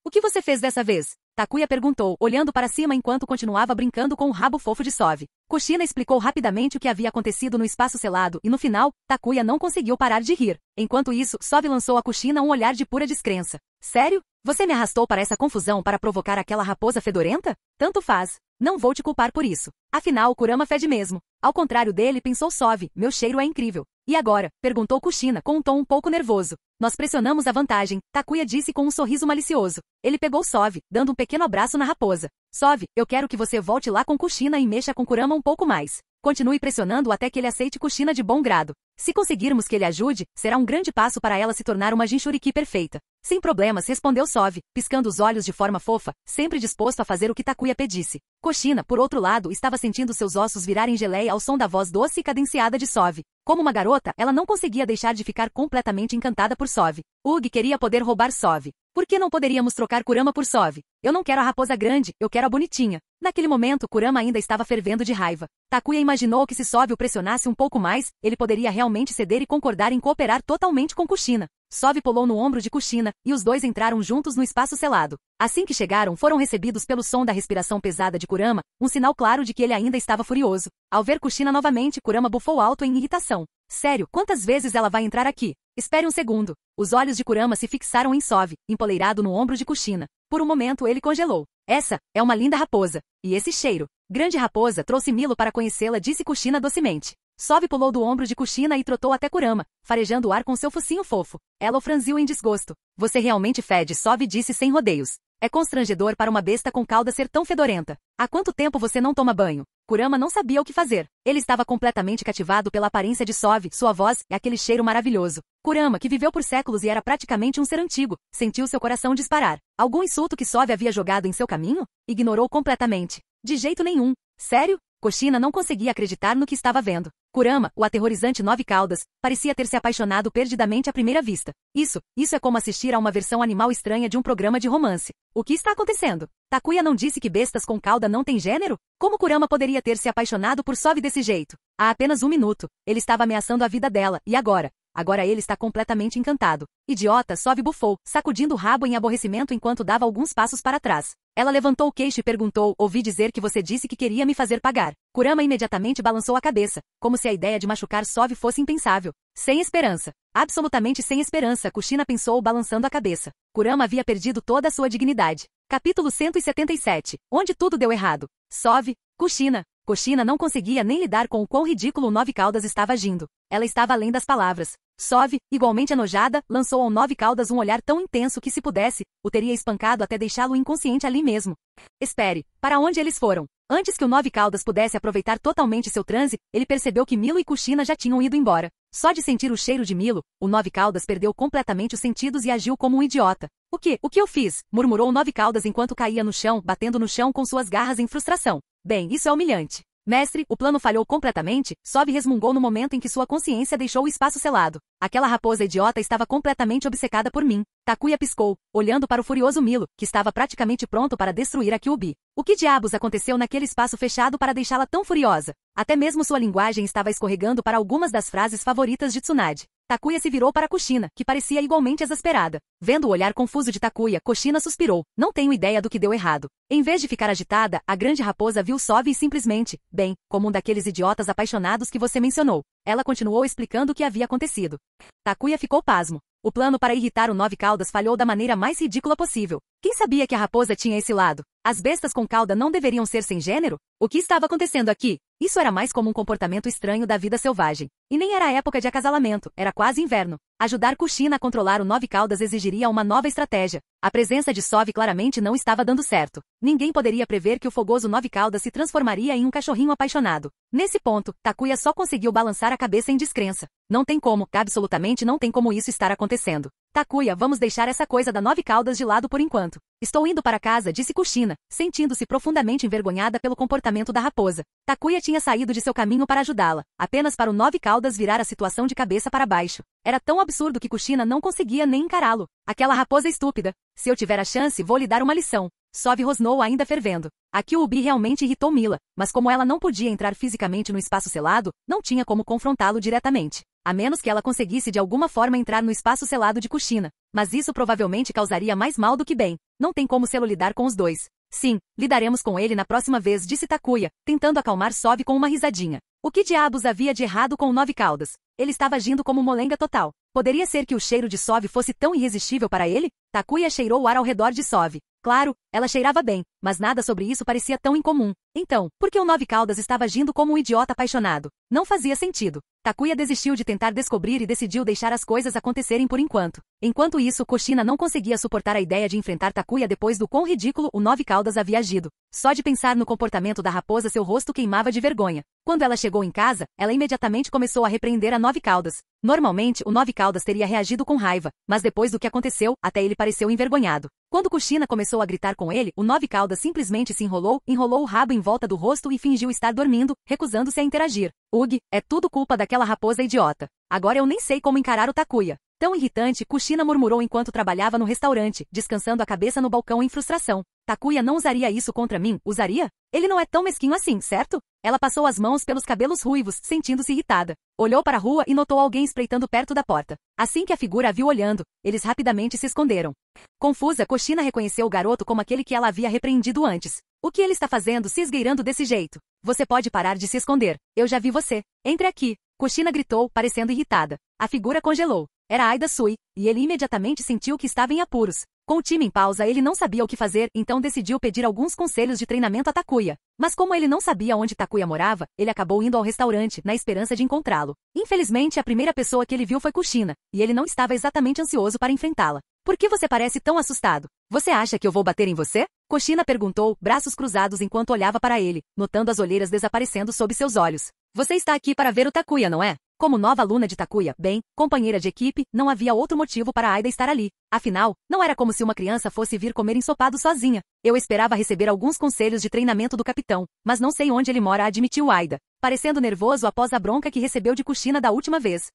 O que você fez dessa vez? Takuya perguntou, olhando para cima enquanto continuava brincando com o rabo fofo de Sove. Kushina explicou rapidamente o que havia acontecido no espaço selado e no final, Takuya não conseguiu parar de rir. Enquanto isso, Sove lançou a Kushina um olhar de pura descrença. Sério? Você me arrastou para essa confusão para provocar aquela raposa fedorenta? Tanto faz. Não vou te culpar por isso. Afinal, Kurama fede mesmo. Ao contrário dele, pensou Sove, meu cheiro é incrível. E agora? Perguntou Kushina com um tom um pouco nervoso. Nós pressionamos a vantagem, Takuya disse com um sorriso malicioso. Ele pegou Sove, dando um pequeno abraço na raposa. Sove, eu quero que você volte lá com Kushina e mexa com Kurama um pouco mais. Continue pressionando até que ele aceite Kushina de bom grado. Se conseguirmos que ele ajude, será um grande passo para ela se tornar uma Jinchuriki perfeita. Sem problemas, respondeu Sov, piscando os olhos de forma fofa, sempre disposto a fazer o que Takuya pedisse. Kushina, por outro lado, estava sentindo seus ossos virarem geleia ao som da voz doce e cadenciada de Sov. Como uma garota, ela não conseguia deixar de ficar completamente encantada por Sov. Ugi queria poder roubar Sov. Por que não poderíamos trocar Kurama por Sov? Eu não quero a raposa grande, eu quero a bonitinha. Naquele momento, Kurama ainda estava fervendo de raiva. Takuya imaginou que se Sov o pressionasse um pouco mais, ele poderia realmente ceder e concordar em cooperar totalmente com Kushina. Sov pulou no ombro de Kushina, e os dois entraram juntos no espaço selado. Assim que chegaram, foram recebidos pelo som da respiração pesada de Kurama, um sinal claro de que ele ainda estava furioso. Ao ver Kushina novamente, Kurama bufou alto em irritação. Sério, quantas vezes ela vai entrar aqui? Espere um segundo. Os olhos de Kurama se fixaram em Sov, empoleirado no ombro de Kushina. Por um momento ele congelou. Essa é uma linda raposa. E esse cheiro? Grande raposa trouxe Milo para conhecê-la, disse Kushina docemente. Sov pulou do ombro de Kushina e trotou até Kurama, farejando o ar com seu focinho fofo. Ela o franziu em desgosto. Você realmente fede, Sov disse sem rodeios. É constrangedor para uma besta com cauda ser tão fedorenta. Há quanto tempo você não toma banho? Kurama não sabia o que fazer. Ele estava completamente cativado pela aparência de Sov, sua voz e aquele cheiro maravilhoso. Kurama, que viveu por séculos e era praticamente um ser antigo, sentiu seu coração disparar. Algum insulto que Sov havia jogado em seu caminho? Ignorou completamente. De jeito nenhum. Sério? Kushina não conseguia acreditar no que estava vendo. Kurama, o aterrorizante Nove Caudas, parecia ter se apaixonado perdidamente à primeira vista. Isso é como assistir a uma versão animal estranha de um programa de romance. O que está acontecendo? Takuya não disse que bestas com cauda não têm gênero? Como Kurama poderia ter se apaixonado por Sov desse jeito? Há apenas um minuto, ele estava ameaçando a vida dela, e agora? Agora ele está completamente encantado. Idiota, Sov bufou, sacudindo o rabo em aborrecimento enquanto dava alguns passos para trás. Ela levantou o queixo e perguntou, ouvi dizer que você disse que queria me fazer pagar. Kurama imediatamente balançou a cabeça, como se a ideia de machucar Sov fosse impensável. Sem esperança. Absolutamente sem esperança, Kushina pensou balançando a cabeça. Kurama havia perdido toda a sua dignidade. Capítulo 177. Onde tudo deu errado. Sov, Kushina não conseguia nem lidar com o quão ridículo o Nove Caudas estava agindo. Ela estava além das palavras. Sov, igualmente enojada, lançou ao Nove Caudas um olhar tão intenso que, se pudesse, o teria espancado até deixá-lo inconsciente ali mesmo. Espere, para onde eles foram? Antes que o Nove Caudas pudesse aproveitar totalmente seu transe, ele percebeu que Milo e Kushina já tinham ido embora. Só de sentir o cheiro de Milo, o Nove Caudas perdeu completamente os sentidos e agiu como um idiota. O que eu fiz? Murmurou o Nove Caudas enquanto caía no chão, batendo no chão com suas garras em frustração. Bem, isso é humilhante. Mestre, o plano falhou completamente, Sov resmungou no momento em que sua consciência deixou o espaço selado. Aquela raposa idiota estava completamente obcecada por mim. Takuya piscou, olhando para o furioso Milo, que estava praticamente pronto para destruir a Kyuubi. O que diabos aconteceu naquele espaço fechado para deixá-la tão furiosa? Até mesmo sua linguagem estava escorregando para algumas das frases favoritas de Tsunade. Takuya se virou para Kushina, que parecia igualmente exasperada. Vendo o olhar confuso de Takuya, Kushina suspirou. Não tenho ideia do que deu errado. Em vez de ficar agitada, a grande raposa viu Sov e simplesmente, bem, como um daqueles idiotas apaixonados que você mencionou. Ela continuou explicando o que havia acontecido. Takuya ficou pasmo. O plano para irritar o Nove Caudas falhou da maneira mais ridícula possível. Quem sabia que a raposa tinha esse lado? As bestas com cauda não deveriam ser sem gênero? O que estava acontecendo aqui? Isso era mais como um comportamento estranho da vida selvagem. E nem era época de acasalamento, era quase inverno. Ajudar Kushina a controlar o Nove Caudas exigiria uma nova estratégia. A presença de Sov claramente não estava dando certo. Ninguém poderia prever que o fogoso Nove Caudas se transformaria em um cachorrinho apaixonado. Nesse ponto, Takuya só conseguiu balançar a cabeça em descrença. Não tem como, absolutamente não tem como isso estar acontecendo. Takuya, vamos deixar essa coisa da Nove Caudas de lado por enquanto. Estou indo para casa, disse Kushina, sentindo-se profundamente envergonhada pelo comportamento da raposa. Takuya tinha saído de seu caminho para ajudá-la, apenas para o Nove Caudas virar a situação de cabeça para baixo. Era tão absurdo que Kushina não conseguia nem encará-lo. Aquela raposa estúpida. Se eu tiver a chance, vou lhe dar uma lição. Sov rosnou ainda fervendo. A Kyuubi realmente irritou Mila, mas como ela não podia entrar fisicamente no espaço selado, não tinha como confrontá-lo diretamente. A menos que ela conseguisse de alguma forma entrar no espaço selado de Kushina. Mas isso provavelmente causaria mais mal do que bem. Não tem como Selo lidar com os dois. Sim, lidaremos com ele na próxima vez, disse Takuya, tentando acalmar Sov com uma risadinha. O que diabos havia de errado com o Nove Caudas? Ele estava agindo como molenga total. Poderia ser que o cheiro de Sov fosse tão irresistível para ele? Takuya cheirou o ar ao redor de Sov. Claro, ela cheirava bem, mas nada sobre isso parecia tão incomum. Então, por que o Nove Caudas estava agindo como um idiota apaixonado? Não fazia sentido. Takuya desistiu de tentar descobrir e decidiu deixar as coisas acontecerem por enquanto. Enquanto isso, Kushina não conseguia suportar a ideia de enfrentar Takuya depois do quão ridículo o Nove Caudas havia agido. Só de pensar no comportamento da raposa seu rosto queimava de vergonha. Quando ela chegou em casa, ela imediatamente começou a repreender a Nove Caudas. Normalmente, o Nove Caudas teria reagido com raiva, mas depois do que aconteceu, até ele pareceu envergonhado. Quando Kushina começou a gritar com ele, o Nove Caudas simplesmente se enrolou o rabo em volta do rosto e fingiu estar dormindo, recusando-se a interagir. Ugh, é tudo culpa daquela raposa idiota. Agora eu nem sei como encarar o Takuya. Tão irritante, Kushina murmurou enquanto trabalhava no restaurante, descansando a cabeça no balcão em frustração. Takuya não usaria isso contra mim, usaria? Ele não é tão mesquinho assim, certo? Ela passou as mãos pelos cabelos ruivos, sentindo-se irritada. Olhou para a rua e notou alguém espreitando perto da porta. Assim que a figura a viu olhando, eles rapidamente se esconderam. Confusa, Kushina reconheceu o garoto como aquele que ela havia repreendido antes. O que ele está fazendo se esgueirando desse jeito? Você pode parar de se esconder. Eu já vi você. Entre aqui. Kushina gritou, parecendo irritada. A figura congelou. Era Aida Sui, e ele imediatamente sentiu que estava em apuros. Com o time em pausa, ele não sabia o que fazer, então decidiu pedir alguns conselhos de treinamento a Takuya. Mas como ele não sabia onde Takuya morava, ele acabou indo ao restaurante, na esperança de encontrá-lo. Infelizmente, a primeira pessoa que ele viu foi Kushina, e ele não estava exatamente ansioso para enfrentá-la. Por que você parece tão assustado? Você acha que eu vou bater em você? Kushina perguntou, braços cruzados enquanto olhava para ele, notando as olheiras desaparecendo sob seus olhos. Você está aqui para ver o Takuya, não é? Como nova aluna de Takuya, bem, companheira de equipe, não havia outro motivo para Aida estar ali. Afinal, não era como se uma criança fosse vir comer ensopado sozinha. Eu esperava receber alguns conselhos de treinamento do capitão, mas não sei onde ele mora, admitiu Aida, parecendo nervoso após a bronca que recebeu de Kushina da última vez.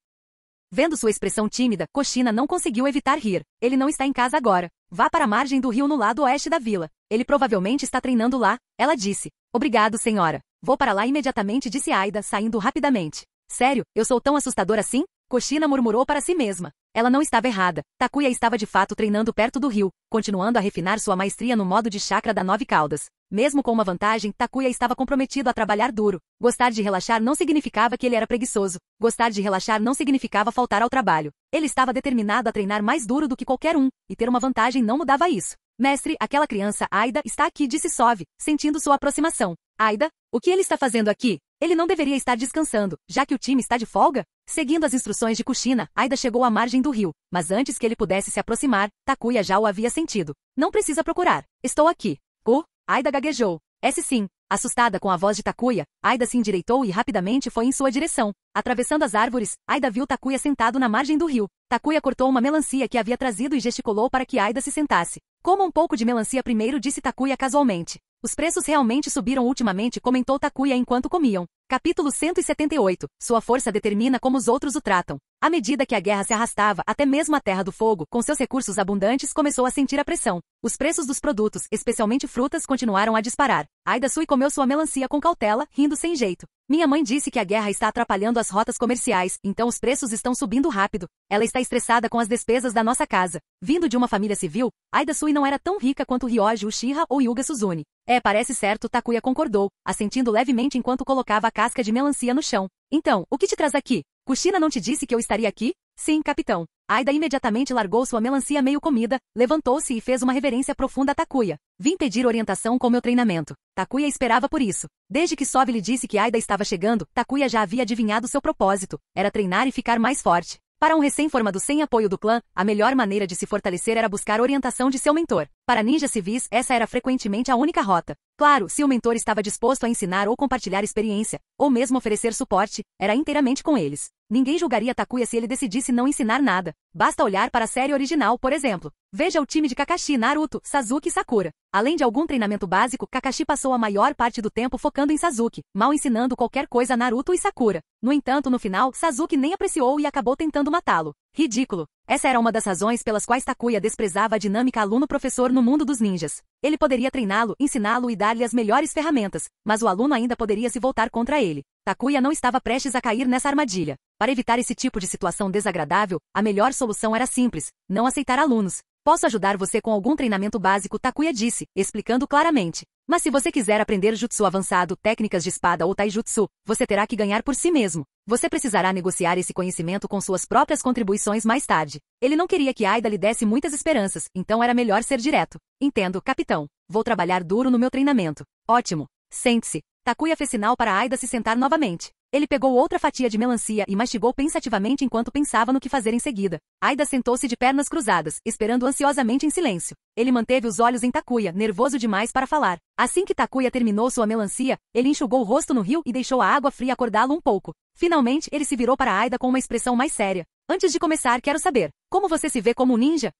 Vendo sua expressão tímida, Kushina não conseguiu evitar rir. Ele não está em casa agora. Vá para a margem do rio no lado oeste da vila. Ele provavelmente está treinando lá, ela disse. Obrigado, senhora. Vou para lá imediatamente, disse Aida, saindo rapidamente. Sério, eu sou tão assustador assim? Kushina murmurou para si mesma. Ela não estava errada. Takuya estava de fato treinando perto do rio, continuando a refinar sua maestria no modo de chakra da Nove Caudas. Mesmo com uma vantagem, Takuya estava comprometido a trabalhar duro. Gostar de relaxar não significava que ele era preguiçoso. Gostar de relaxar não significava faltar ao trabalho. Ele estava determinado a treinar mais duro do que qualquer um, e ter uma vantagem não mudava isso. Mestre, aquela criança, Aida, está aqui, disse Sove, sentindo sua aproximação. Aida, o que ele está fazendo aqui? Ele não deveria estar descansando, já que o time está de folga? Seguindo as instruções de Kushina, Aida chegou à margem do rio, mas antes que ele pudesse se aproximar, Takuya já o havia sentido. Não precisa procurar. Estou aqui. Aida gaguejou. Sim. Assustada com a voz de Takuya, Aida se endireitou e rapidamente foi em sua direção. Atravessando as árvores, Aida viu Takuya sentado na margem do rio. Takuya cortou uma melancia que havia trazido e gesticulou para que Aida se sentasse. Coma um pouco de melancia primeiro, disse Takuya casualmente. Os preços realmente subiram ultimamente, comentou Takuya enquanto comiam. Capítulo 178. Sua força determina como os outros o tratam. À medida que a guerra se arrastava, até mesmo a Terra do Fogo, com seus recursos abundantes, começou a sentir a pressão. Os preços dos produtos, especialmente frutas, continuaram a disparar. Aida Sui comeu sua melancia com cautela, rindo sem jeito. Minha mãe disse que a guerra está atrapalhando as rotas comerciais, então os preços estão subindo rápido. Ela está estressada com as despesas da nossa casa. Vindo de uma família civil, Aida Sui não era tão rica quanto Ryoji Uchiha ou Yuga Suzune. Parece certo, Takuya concordou, assentindo levemente enquanto colocava a casca de melancia no chão. Então, o que te traz aqui? Kushina não te disse que eu estaria aqui? Sim, capitão. Aida imediatamente largou sua melancia meio comida, levantou-se e fez uma reverência profunda a Takuya. Vim pedir orientação com meu treinamento. Takuya esperava por isso. Desde que Sove lhe disse que Aida estava chegando, Takuya já havia adivinhado seu propósito. Era treinar e ficar mais forte. Para um recém-formado sem apoio do clã, a melhor maneira de se fortalecer era buscar orientação de seu mentor. Para ninjas civis, essa era frequentemente a única rota. Claro, se o mentor estava disposto a ensinar ou compartilhar experiência, ou mesmo oferecer suporte, era inteiramente com eles. Ninguém julgaria Takuya se ele decidisse não ensinar nada. Basta olhar para a série original, por exemplo. Veja o time de Kakashi, Naruto, Sasuke e Sakura. Além de algum treinamento básico, Kakashi passou a maior parte do tempo focando em Sasuke, mal ensinando qualquer coisa a Naruto e Sakura. No entanto, no final, Sasuke nem apreciou e acabou tentando matá-lo. Ridículo. Essa era uma das razões pelas quais Takuya desprezava a dinâmica aluno-professor no mundo dos ninjas. Ele poderia treiná-lo, ensiná-lo e dar-lhe as melhores ferramentas, mas o aluno ainda poderia se voltar contra ele. Takuya não estava prestes a cair nessa armadilha. Para evitar esse tipo de situação desagradável, a melhor solução era simples: não aceitar alunos. Posso ajudar você com algum treinamento básico, Takuya disse, explicando claramente. Mas se você quiser aprender jutsu avançado, técnicas de espada ou taijutsu, você terá que ganhar por si mesmo. Você precisará negociar esse conhecimento com suas próprias contribuições mais tarde. Ele não queria que Aida lhe desse muitas esperanças, então era melhor ser direto. Entendo, capitão. Vou trabalhar duro no meu treinamento. Ótimo. Sente-se. Takuya fez sinal para Aida se sentar novamente. Ele pegou outra fatia de melancia e mastigou pensativamente enquanto pensava no que fazer em seguida. Aida sentou-se de pernas cruzadas, esperando ansiosamente em silêncio. Ele manteve os olhos em Takuya, nervoso demais para falar. Assim que Takuya terminou sua melancia, ele enxugou o rosto no rio e deixou a água fria acordá-lo um pouco. Finalmente, ele se virou para Aida com uma expressão mais séria. Antes de começar, quero saber, como você se vê como um ninja?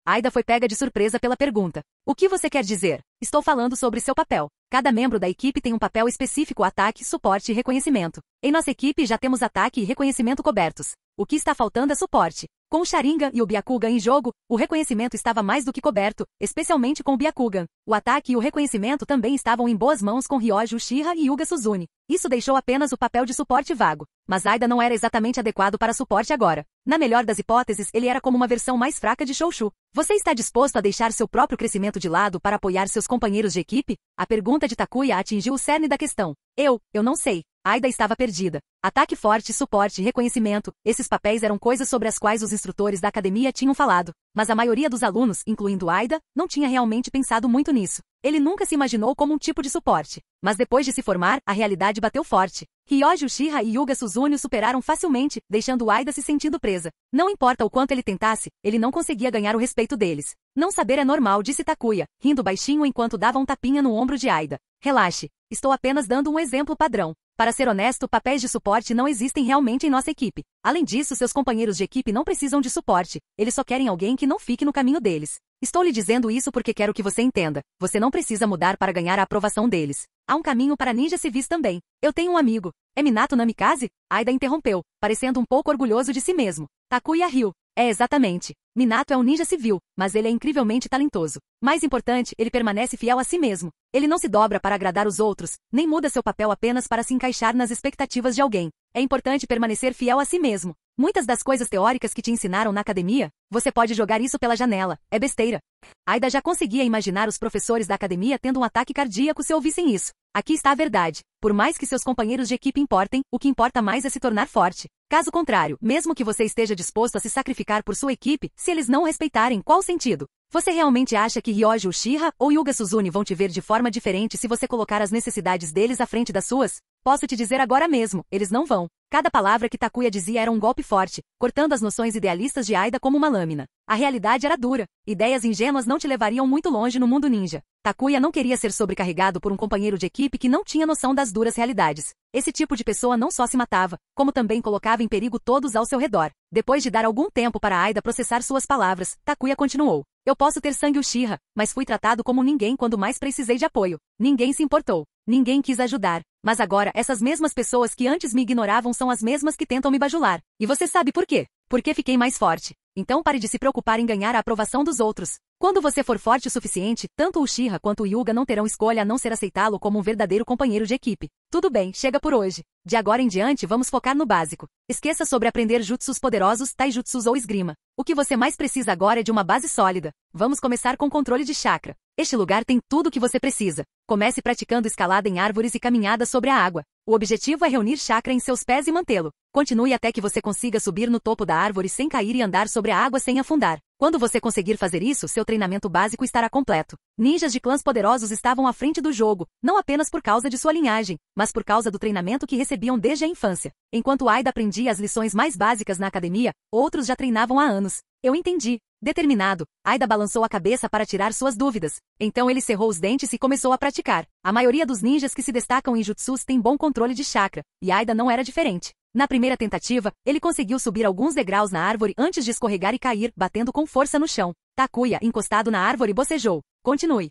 Aida foi pega de surpresa pela pergunta. O que você quer dizer? Estou falando sobre seu papel. Cada membro da equipe tem um papel específico: ataque, suporte e reconhecimento. Em nossa equipe já temos ataque e reconhecimento cobertos. O que está faltando é suporte. Com o Sharingan e o Byakugan em jogo, o reconhecimento estava mais do que coberto, especialmente com o Byakugan. O ataque e o reconhecimento também estavam em boas mãos com Ryoji Uchiha e Yuga Suzune. Isso deixou apenas o papel de suporte vago. Mas Aida não era exatamente adequado para suporte agora. Na melhor das hipóteses, ele era como uma versão mais fraca de Shoshu. Você está disposto a deixar seu próprio crescimento de lado para apoiar seus companheiros de equipe? A pergunta de Takuya atingiu o cerne da questão. Eu não sei. Aida estava perdida. Ataque forte, suporte e reconhecimento, esses papéis eram coisas sobre as quais os instrutores da academia tinham falado. Mas a maioria dos alunos, incluindo Aida, não tinha realmente pensado muito nisso. Ele nunca se imaginou como um tipo de suporte. Mas depois de se formar, a realidade bateu forte. Ryoji Uchiha e Yuga Suzune o superaram facilmente, deixando Aida se sentindo presa. Não importa o quanto ele tentasse, ele não conseguia ganhar o respeito deles. Não saber é normal, disse Takuya, rindo baixinho enquanto dava um tapinha no ombro de Aida. Relaxe. Estou apenas dando um exemplo padrão. Para ser honesto, papéis de suporte não existem realmente em nossa equipe. Além disso, seus companheiros de equipe não precisam de suporte. Eles só querem alguém que não fique no caminho deles. Estou lhe dizendo isso porque quero que você entenda. Você não precisa mudar para ganhar a aprovação deles. Há um caminho para ninjas civis também. Eu tenho um amigo. É Minato Namikaze? Aida interrompeu, parecendo um pouco orgulhoso de si mesmo. Takuya riu. É exatamente. Minato é um ninja civil, mas ele é incrivelmente talentoso. Mais importante, ele permanece fiel a si mesmo. Ele não se dobra para agradar os outros, nem muda seu papel apenas para se encaixar nas expectativas de alguém. É importante permanecer fiel a si mesmo. Muitas das coisas teóricas que te ensinaram na academia, você pode jogar isso pela janela. É besteira. Aida já conseguia imaginar os professores da academia tendo um ataque cardíaco se ouvissem isso. Aqui está a verdade. Por mais que seus companheiros de equipe importem, o que importa mais é se tornar forte. Caso contrário, mesmo que você esteja disposto a se sacrificar por sua equipe, se eles não o respeitarem, qual o sentido? Você realmente acha que Ryoji Uchiha ou Yuga Suzune vão te ver de forma diferente se você colocar as necessidades deles à frente das suas? Posso te dizer agora mesmo, eles não vão. Cada palavra que Takuya dizia era um golpe forte, cortando as noções idealistas de Aida como uma lâmina. A realidade era dura. Ideias ingênuas não te levariam muito longe no mundo ninja. Takuya não queria ser sobrecarregado por um companheiro de equipe que não tinha noção das duras realidades. Esse tipo de pessoa não só se matava, como também colocava em perigo todos ao seu redor. Depois de dar algum tempo para Aida processar suas palavras, Takuya continuou. Eu posso ter sangue Uchiha, mas fui tratado como ninguém quando mais precisei de apoio. Ninguém se importou. Ninguém quis ajudar. Mas agora, essas mesmas pessoas que antes me ignoravam são as mesmas que tentam me bajular. E você sabe por quê? Porque fiquei mais forte. Então pare de se preocupar em ganhar a aprovação dos outros. Quando você for forte o suficiente, tanto o Uchiha quanto o Yuga não terão escolha a não ser aceitá-lo como um verdadeiro companheiro de equipe. Tudo bem, chega por hoje. De agora em diante vamos focar no básico. Esqueça sobre aprender jutsus poderosos, taijutsus ou esgrima. O que você mais precisa agora é de uma base sólida. Vamos começar com controle de chakra. Este lugar tem tudo o que você precisa. Comece praticando escalada em árvores e caminhada sobre a água. O objetivo é reunir chakra em seus pés e mantê-lo. Continue até que você consiga subir no topo da árvore sem cair e andar sobre a água sem afundar. Quando você conseguir fazer isso, seu treinamento básico estará completo. Ninjas de clãs poderosos estavam à frente do jogo, não apenas por causa de sua linhagem, mas por causa do treinamento que recebiam desde a infância. Enquanto Aida aprendia as lições mais básicas na academia, outros já treinavam há anos. Eu entendi. Determinado, Aida balançou a cabeça para tirar suas dúvidas. Então ele cerrou os dentes e começou a praticar. A maioria dos ninjas que se destacam em jutsus tem bom controle de chakra, e Aida não era diferente. Na primeira tentativa, ele conseguiu subir alguns degraus na árvore antes de escorregar e cair, batendo com força no chão. Takuya, encostado na árvore, bocejou. Continue.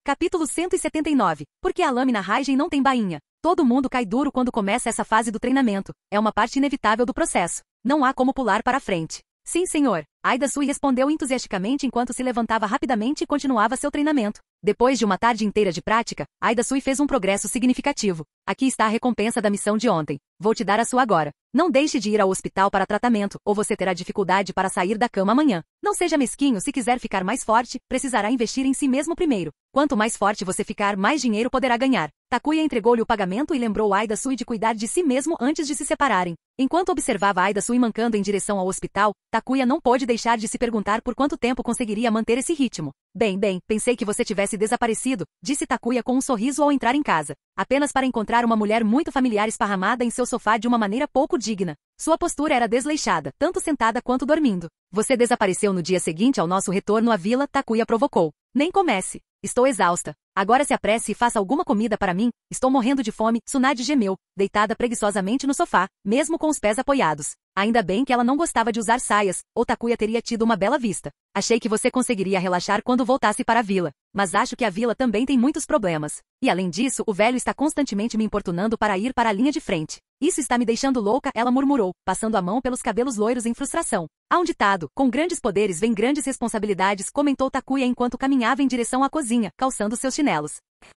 Capítulo 179. Por que a lâmina Raijin não tem bainha? Todo mundo cai duro quando começa essa fase do treinamento. É uma parte inevitável do processo. Não há como pular para frente. Sim, senhor. Aida Sui respondeu entusiasticamente enquanto se levantava rapidamente e continuava seu treinamento. Depois de uma tarde inteira de prática, Aida Sui fez um progresso significativo. Aqui está a recompensa da missão de ontem. Vou te dar a sua agora. Não deixe de ir ao hospital para tratamento, ou você terá dificuldade para sair da cama amanhã. Não seja mesquinho, se quiser ficar mais forte, precisará investir em si mesmo primeiro. Quanto mais forte você ficar, mais dinheiro poderá ganhar. Takuya entregou-lhe o pagamento e lembrou Aida Sui de cuidar de si mesmo antes de se separarem. Enquanto observava Aida Sui mancando em direção ao hospital, Takuya não pôde deixar de se perguntar por quanto tempo conseguiria manter esse ritmo. Bem, pensei que você tivesse desaparecido, disse Takuya com um sorriso ao entrar em casa. Apenas para encontrar uma mulher muito familiar esparramada em seu sofá de uma maneira pouco digna. Sua postura era desleixada, tanto sentada quanto dormindo. Você desapareceu no dia seguinte ao nosso retorno à vila, Takuya provocou. Nem comece. Estou exausta. Agora se apresse e faça alguma comida para mim. Estou morrendo de fome, Tsunade gemeu, deitada preguiçosamente no sofá, mesmo com os pés apoiados. Ainda bem que ela não gostava de usar saias, ou Takuya teria tido uma bela vista. Achei que você conseguiria relaxar quando voltasse para a vila. Mas acho que a vila também tem muitos problemas. E além disso, o velho está constantemente me importunando para ir para a linha de frente. Isso está me deixando louca, ela murmurou, passando a mão pelos cabelos loiros em frustração. Há um ditado, com grandes poderes vem grandes responsabilidades, comentou Takuya enquanto caminhava em direção à cozinha, calçando seus chinelos.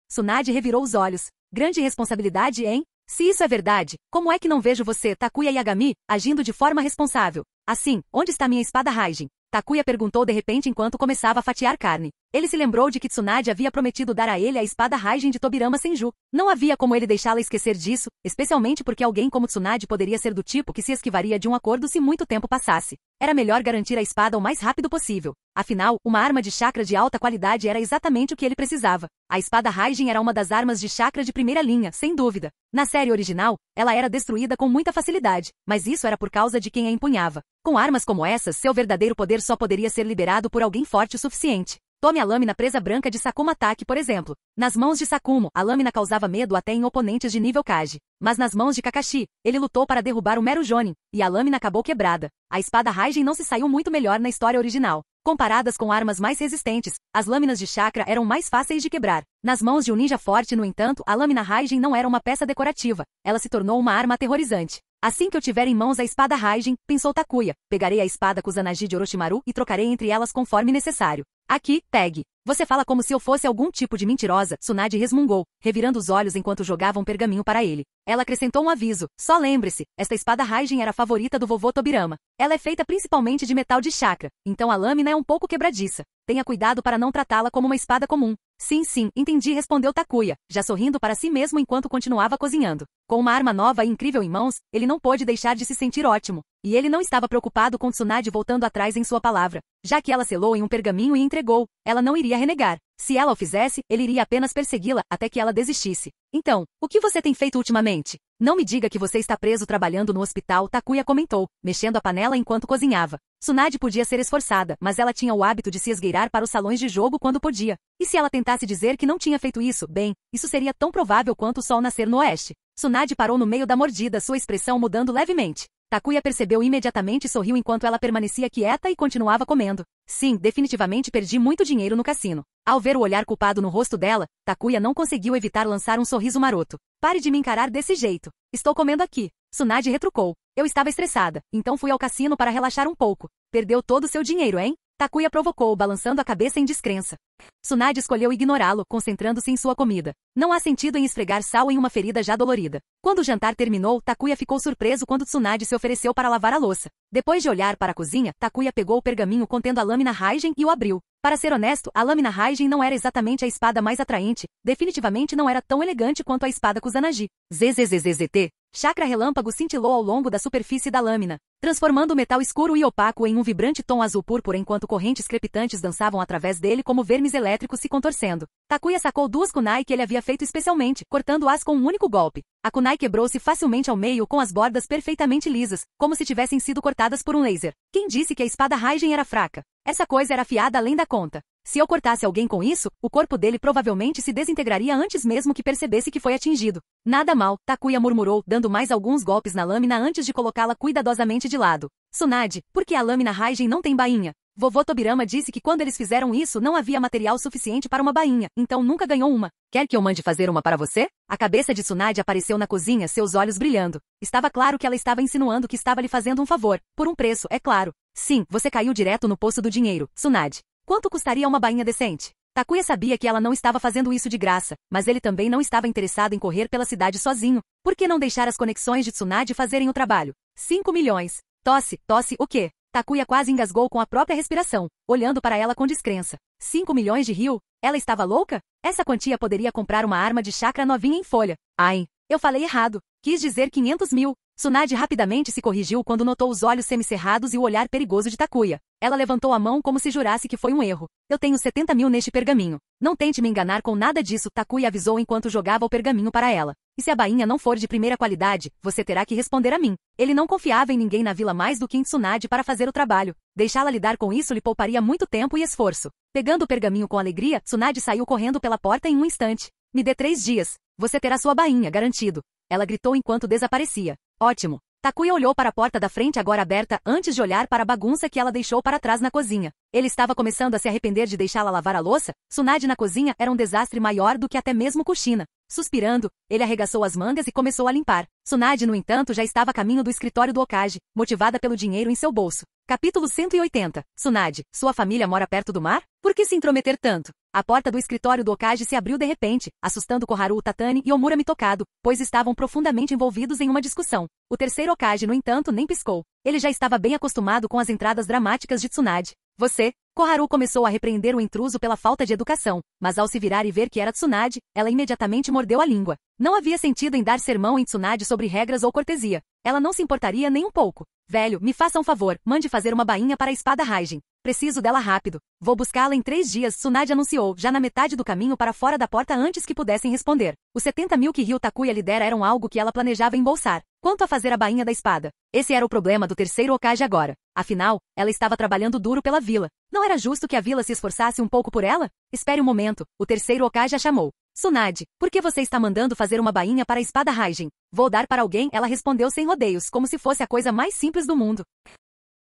Tsunade revirou os olhos. Grande responsabilidade, hein? Se isso é verdade, como é que não vejo você, Takuya Yagami, agindo de forma responsável? Assim, onde está minha espada Raijin? Takuya perguntou de repente enquanto começava a fatiar carne. Ele se lembrou de que Tsunade havia prometido dar a ele a espada Raijin de Tobirama Senju. Não havia como ele deixá-la esquecer disso, especialmente porque alguém como Tsunade poderia ser do tipo que se esquivaria de um acordo se muito tempo passasse. Era melhor garantir a espada o mais rápido possível. Afinal, uma arma de chakra de alta qualidade era exatamente o que ele precisava. A espada Raijin era uma das armas de chakra de primeira linha, sem dúvida. Na série original, ela era destruída com muita facilidade, mas isso era por causa de quem a empunhava. Com armas como essas, seu verdadeiro poder só poderia ser liberado por alguém forte o suficiente. Tome a lâmina presa branca de Sakuma Taki, por exemplo. Nas mãos de Sakumo, a lâmina causava medo até em oponentes de nível Kage. Mas nas mãos de Kakashi, ele lutou para derrubar o mero Jonin, e a lâmina acabou quebrada. A espada Raijin não se saiu muito melhor na história original. Comparadas com armas mais resistentes, as lâminas de chakra eram mais fáceis de quebrar. Nas mãos de um ninja forte, no entanto, a lâmina Raijin não era uma peça decorativa. Ela se tornou uma arma aterrorizante. Assim que eu tiver em mãos a espada Raijin, pensou Takuya, pegarei a espada Kusanagi de Orochimaru e trocarei entre elas conforme necessário. Aqui, pegue. Você fala como se eu fosse algum tipo de mentirosa, Tsunade resmungou, revirando os olhos enquanto jogava um pergaminho para ele. Ela acrescentou um aviso. Só lembre-se, esta espada Raijin era a favorita do vovô Tobirama. Ela é feita principalmente de metal de chakra, então a lâmina é um pouco quebradiça. Tenha cuidado para não tratá-la como uma espada comum. Sim, entendi, respondeu Takuya, já sorrindo para si mesmo enquanto continuava cozinhando. Com uma arma nova e incrível em mãos, ele não pôde deixar de se sentir ótimo. E ele não estava preocupado com Tsunade voltando atrás em sua palavra. Já que ela selou em um pergaminho e entregou, ela não iria renegar. Se ela o fizesse, ele iria apenas persegui-la até que ela desistisse. Então, o que você tem feito ultimamente? Não me diga que você está preso trabalhando no hospital, Takuya comentou, mexendo a panela enquanto cozinhava. Tsunade podia ser esforçada, mas ela tinha o hábito de se esgueirar para os salões de jogo quando podia. E se ela tentasse dizer que não tinha feito isso, bem, isso seria tão provável quanto o sol nascer no oeste. Tsunade parou no meio da mordida, sua expressão mudando levemente. Takuya percebeu imediatamente e sorriu enquanto ela permanecia quieta e continuava comendo. Sim, definitivamente perdi muito dinheiro no cassino. Ao ver o olhar culpado no rosto dela, Takuya não conseguiu evitar lançar um sorriso maroto. Pare de me encarar desse jeito. Estou comendo aqui. Tsunade retrucou. Eu estava estressada, então fui ao cassino para relaxar um pouco. Perdeu todo o seu dinheiro, hein? Takuya provocou, balançando a cabeça em descrença. Tsunade escolheu ignorá-lo, concentrando-se em sua comida. Não há sentido em esfregar sal em uma ferida já dolorida. Quando o jantar terminou, Takuya ficou surpreso quando Tsunade se ofereceu para lavar a louça. Depois de olhar para a cozinha, Takuya pegou o pergaminho contendo a lâmina Raijin e o abriu. Para ser honesto, a lâmina Raijin não era exatamente a espada mais atraente, definitivamente não era tão elegante quanto a espada Kusanagi. ZZZZT. Chakra relâmpago cintilou ao longo da superfície da lâmina, transformando o metal escuro e opaco em um vibrante tom azul púrpura enquanto correntes crepitantes dançavam através dele como vermes elétricos se contorcendo. Takuya sacou duas kunai que ele havia feito especialmente, cortando-as com um único golpe. A kunai quebrou-se facilmente ao meio com as bordas perfeitamente lisas, como se tivessem sido cortadas por um laser. Quem disse que a espada Raijin era fraca? Essa coisa era afiada além da conta. Se eu cortasse alguém com isso, o corpo dele provavelmente se desintegraria antes mesmo que percebesse que foi atingido. Nada mal, Takuya murmurou, dando mais alguns golpes na lâmina antes de colocá-la cuidadosamente de lado. Tsunade, por que a lâmina Raijin não tem bainha? Vovô Tobirama disse que quando eles fizeram isso não havia material suficiente para uma bainha, então nunca ganhou uma. Quer que eu mande fazer uma para você? A cabeça de Tsunade apareceu na cozinha, seus olhos brilhando. Estava claro que ela estava insinuando que estava lhe fazendo um favor. Por um preço, é claro. Sim, você caiu direto no poço do dinheiro, Tsunade. Quanto custaria uma bainha decente? Takuya sabia que ela não estava fazendo isso de graça, mas ele também não estava interessado em correr pela cidade sozinho. Por que não deixar as conexões de Tsunade fazerem o trabalho? 5 milhões. Tosse, o quê? Takuya quase engasgou com a própria respiração, olhando para ela com descrença. 5 milhões de ryu? Ela estava louca? Essa quantia poderia comprar uma arma de chakra novinha em folha. Ai, eu falei errado. Quis dizer 500 mil. Tsunade rapidamente se corrigiu quando notou os olhos semicerrados e o olhar perigoso de Takuya. Ela levantou a mão como se jurasse que foi um erro. Eu tenho 70 mil neste pergaminho. Não tente me enganar com nada disso, Takuya avisou enquanto jogava o pergaminho para ela. E se a bainha não for de primeira qualidade, você terá que responder a mim. Ele não confiava em ninguém na vila mais do que em Tsunade para fazer o trabalho. Deixá-la lidar com isso lhe pouparia muito tempo e esforço. Pegando o pergaminho com alegria, Tsunade saiu correndo pela porta em um instante. Me dê 3 dias. Você terá sua bainha, garantido. Ela gritou enquanto desaparecia. Ótimo. Takuya olhou para a porta da frente agora aberta antes de olhar para a bagunça que ela deixou para trás na cozinha. Ele estava começando a se arrepender de deixá-la lavar a louça. Tsunade na cozinha era um desastre maior do que até mesmo Kushina. Suspirando, ele arregaçou as mangas e começou a limpar. Tsunade, no entanto, já estava a caminho do escritório do Hokage, motivada pelo dinheiro em seu bolso. Capítulo 180. Tsunade, sua família mora perto do mar? Por que se intrometer tanto? A porta do escritório do Hokage se abriu de repente, assustando Koharu Tatani e Omura Mitokado, pois estavam profundamente envolvidos em uma discussão. O terceiro Hokage, no entanto, nem piscou. Ele já estava bem acostumado com as entradas dramáticas de Tsunade. Você? Koharu começou a repreender o intruso pela falta de educação, mas ao se virar e ver que era Tsunade, ela imediatamente mordeu a língua. Não havia sentido em dar sermão em Tsunade sobre regras ou cortesia. Ela não se importaria nem um pouco. Velho, me faça um favor, mande fazer uma bainha para a espada Raijin. Preciso dela rápido. Vou buscá-la em 3 dias, Tsunade anunciou, já na metade do caminho para fora da porta antes que pudessem responder. Os 70 mil que Ryu Takuya lhe dera eram algo que ela planejava embolsar. Quanto a fazer a bainha da espada? Esse era o problema do terceiro Hokage agora. Afinal, ela estava trabalhando duro pela vila. Não era justo que a vila se esforçasse um pouco por ela? Espere um momento, o terceiro Hokage a chamou. Tsunade, por que você está mandando fazer uma bainha para a espada Raijin? Vou dar para alguém, ela respondeu sem rodeios, como se fosse a coisa mais simples do mundo.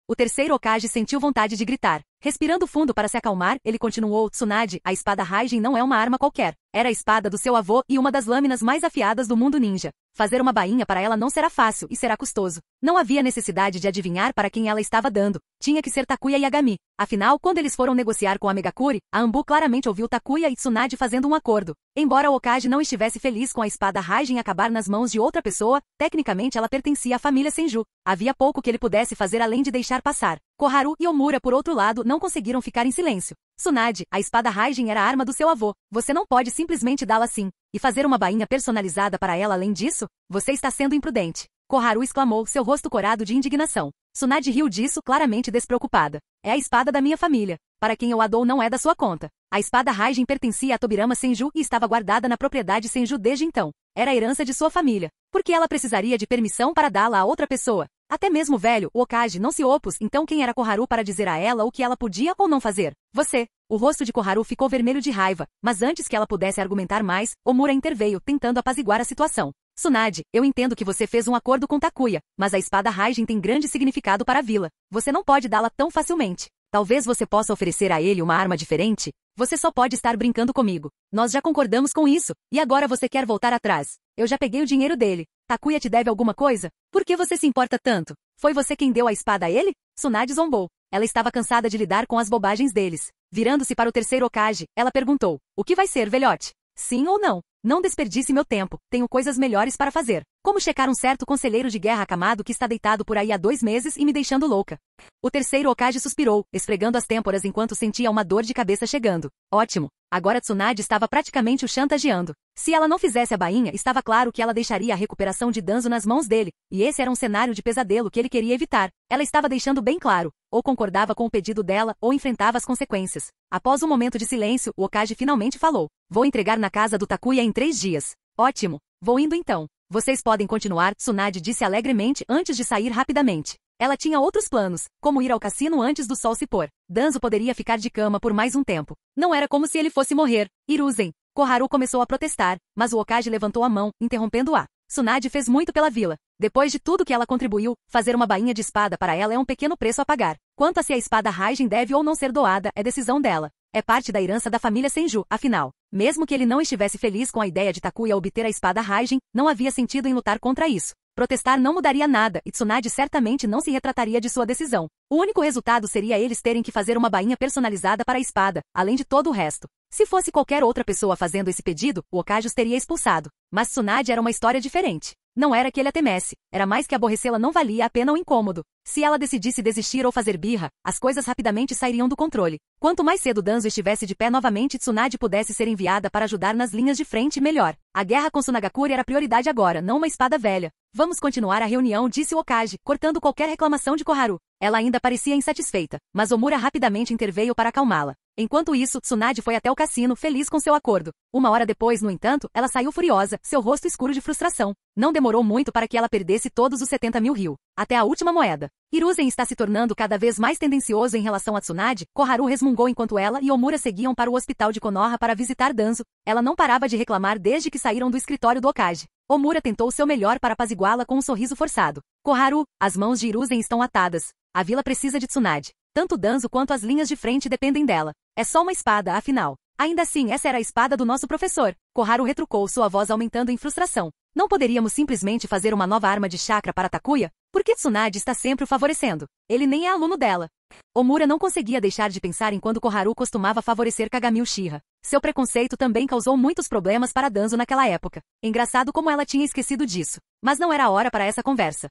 O terceiro Hokage sentiu vontade de gritar. Respirando fundo para se acalmar, ele continuou, Tsunade, a espada Raijin não é uma arma qualquer. Era a espada do seu avô e uma das lâminas mais afiadas do mundo ninja. Fazer uma bainha para ela não será fácil e será custoso. Não havia necessidade de adivinhar para quem ela estava dando. Tinha que ser Takuya Yagami. Afinal, quando eles foram negociar com a Megakuri, a Anbu claramente ouviu Takuya e Tsunade fazendo um acordo. Embora o Hokage não estivesse feliz com a espada Raijin acabar nas mãos de outra pessoa, tecnicamente ela pertencia à família Senju. Havia pouco que ele pudesse fazer além de deixar passar. Koharu e Omura, por outro lado, não conseguiram ficar em silêncio. Tsunade, a espada Raijin era a arma do seu avô. Você não pode simplesmente dá-la assim. E fazer uma bainha personalizada para ela além disso? Você está sendo imprudente. Koharu exclamou, seu rosto corado de indignação. Tsunade riu disso, claramente despreocupada. É a espada da minha família. Para quem eu a dou não é da sua conta. A espada Raijin pertencia a Tobirama Senju e estava guardada na propriedade Senju desde então. Era a herança de sua família. Por que ela precisaria de permissão para dá-la a outra pessoa? Até mesmo o velho, o Hokage, não se opôs, então quem era Koharu para dizer a ela o que ela podia ou não fazer? Você. O rosto de Koharu ficou vermelho de raiva, mas antes que ela pudesse argumentar mais, Omura interveio, tentando apaziguar a situação. Tsunade, eu entendo que você fez um acordo com Takuya, mas a espada Raijin tem grande significado para a vila. Você não pode dá-la tão facilmente. Talvez você possa oferecer a ele uma arma diferente? Você só pode estar brincando comigo. Nós já concordamos com isso, e agora você quer voltar atrás. Eu já peguei o dinheiro dele. Takuya te deve alguma coisa? Por que você se importa tanto? Foi você quem deu a espada a ele? Tsunade zombou. Ela estava cansada de lidar com as bobagens deles. Virando-se para o terceiro Hokage, ela perguntou, o que vai ser, velhote? Sim ou não? Não desperdice meu tempo, tenho coisas melhores para fazer. Como checar um certo conselheiro de guerra acamado que está deitado por aí há 2 meses e me deixando louca. O terceiro Hokage suspirou, esfregando as têmporas enquanto sentia uma dor de cabeça chegando. Ótimo. Agora Tsunade estava praticamente o chantageando. Se ela não fizesse a bainha, estava claro que ela deixaria a recuperação de Danzo nas mãos dele, e esse era um cenário de pesadelo que ele queria evitar. Ela estava deixando bem claro, ou concordava com o pedido dela, ou enfrentava as consequências. Após um momento de silêncio, o Hokage finalmente falou. Vou entregar na casa do Takuya em 3 dias. Ótimo. Vou indo então. Vocês podem continuar, Tsunade disse alegremente antes de sair rapidamente. Ela tinha outros planos, como ir ao cassino antes do sol se pôr. Danzo poderia ficar de cama por mais um tempo. Não era como se ele fosse morrer. Hiruzen. Koharu começou a protestar, mas o Hokage levantou a mão, interrompendo-a. Tsunade fez muito pela vila. Depois de tudo que ela contribuiu, fazer uma bainha de espada para ela é um pequeno preço a pagar. Quanto a se a espada Raijin deve ou não ser doada, é decisão dela. É parte da herança da família Senju, afinal. Mesmo que ele não estivesse feliz com a ideia de Takuya obter a espada Raijin, não havia sentido em lutar contra isso. Protestar não mudaria nada e Tsunade certamente não se retrataria de sua decisão. O único resultado seria eles terem que fazer uma bainha personalizada para a espada, além de todo o resto. Se fosse qualquer outra pessoa fazendo esse pedido, o Hokage os teria expulsado. Mas Tsunade era uma história diferente. Não era que ele a temesse, era mais que aborrecê-la não valia a pena o incômodo. Se ela decidisse desistir ou fazer birra, as coisas rapidamente sairiam do controle. Quanto mais cedo Danzo estivesse de pé novamente e Tsunade pudesse ser enviada para ajudar nas linhas de frente, melhor. A guerra com Tsunagakure era prioridade agora, não uma espada velha. Vamos continuar a reunião, disse o Hokage, cortando qualquer reclamação de Koharu. Ela ainda parecia insatisfeita, mas Omura rapidamente interveio para acalmá-la. Enquanto isso, Tsunade foi até o cassino, feliz com seu acordo. Uma hora depois, no entanto, ela saiu furiosa, seu rosto escuro de frustração. Não demorou muito para que ela perdesse todos os 70 mil ryu. Até a última moeda. Hiruzen está se tornando cada vez mais tendencioso em relação a Tsunade, Koharu resmungou enquanto ela e Omura seguiam para o hospital de Konoha para visitar Danzo. Ela não parava de reclamar desde que saíram do escritório do Hokage. Omura tentou seu melhor para apaziguá-la com um sorriso forçado. Koharu, as mãos de Hiruzen estão atadas. A vila precisa de Tsunade. Tanto Danzo quanto as linhas de frente dependem dela. É só uma espada, afinal. Ainda assim, essa era a espada do nosso professor. Koharu retrucou, sua voz aumentando em frustração. Não poderíamos simplesmente fazer uma nova arma de chakra para Takuya? Por que Tsunade está sempre o favorecendo? Ele nem é aluno dela. Omura não conseguia deixar de pensar em quando Koharu costumava favorecer Kagami Uchiha. Seu preconceito também causou muitos problemas para Danzo naquela época. Engraçado como ela tinha esquecido disso. Mas não era a hora para essa conversa.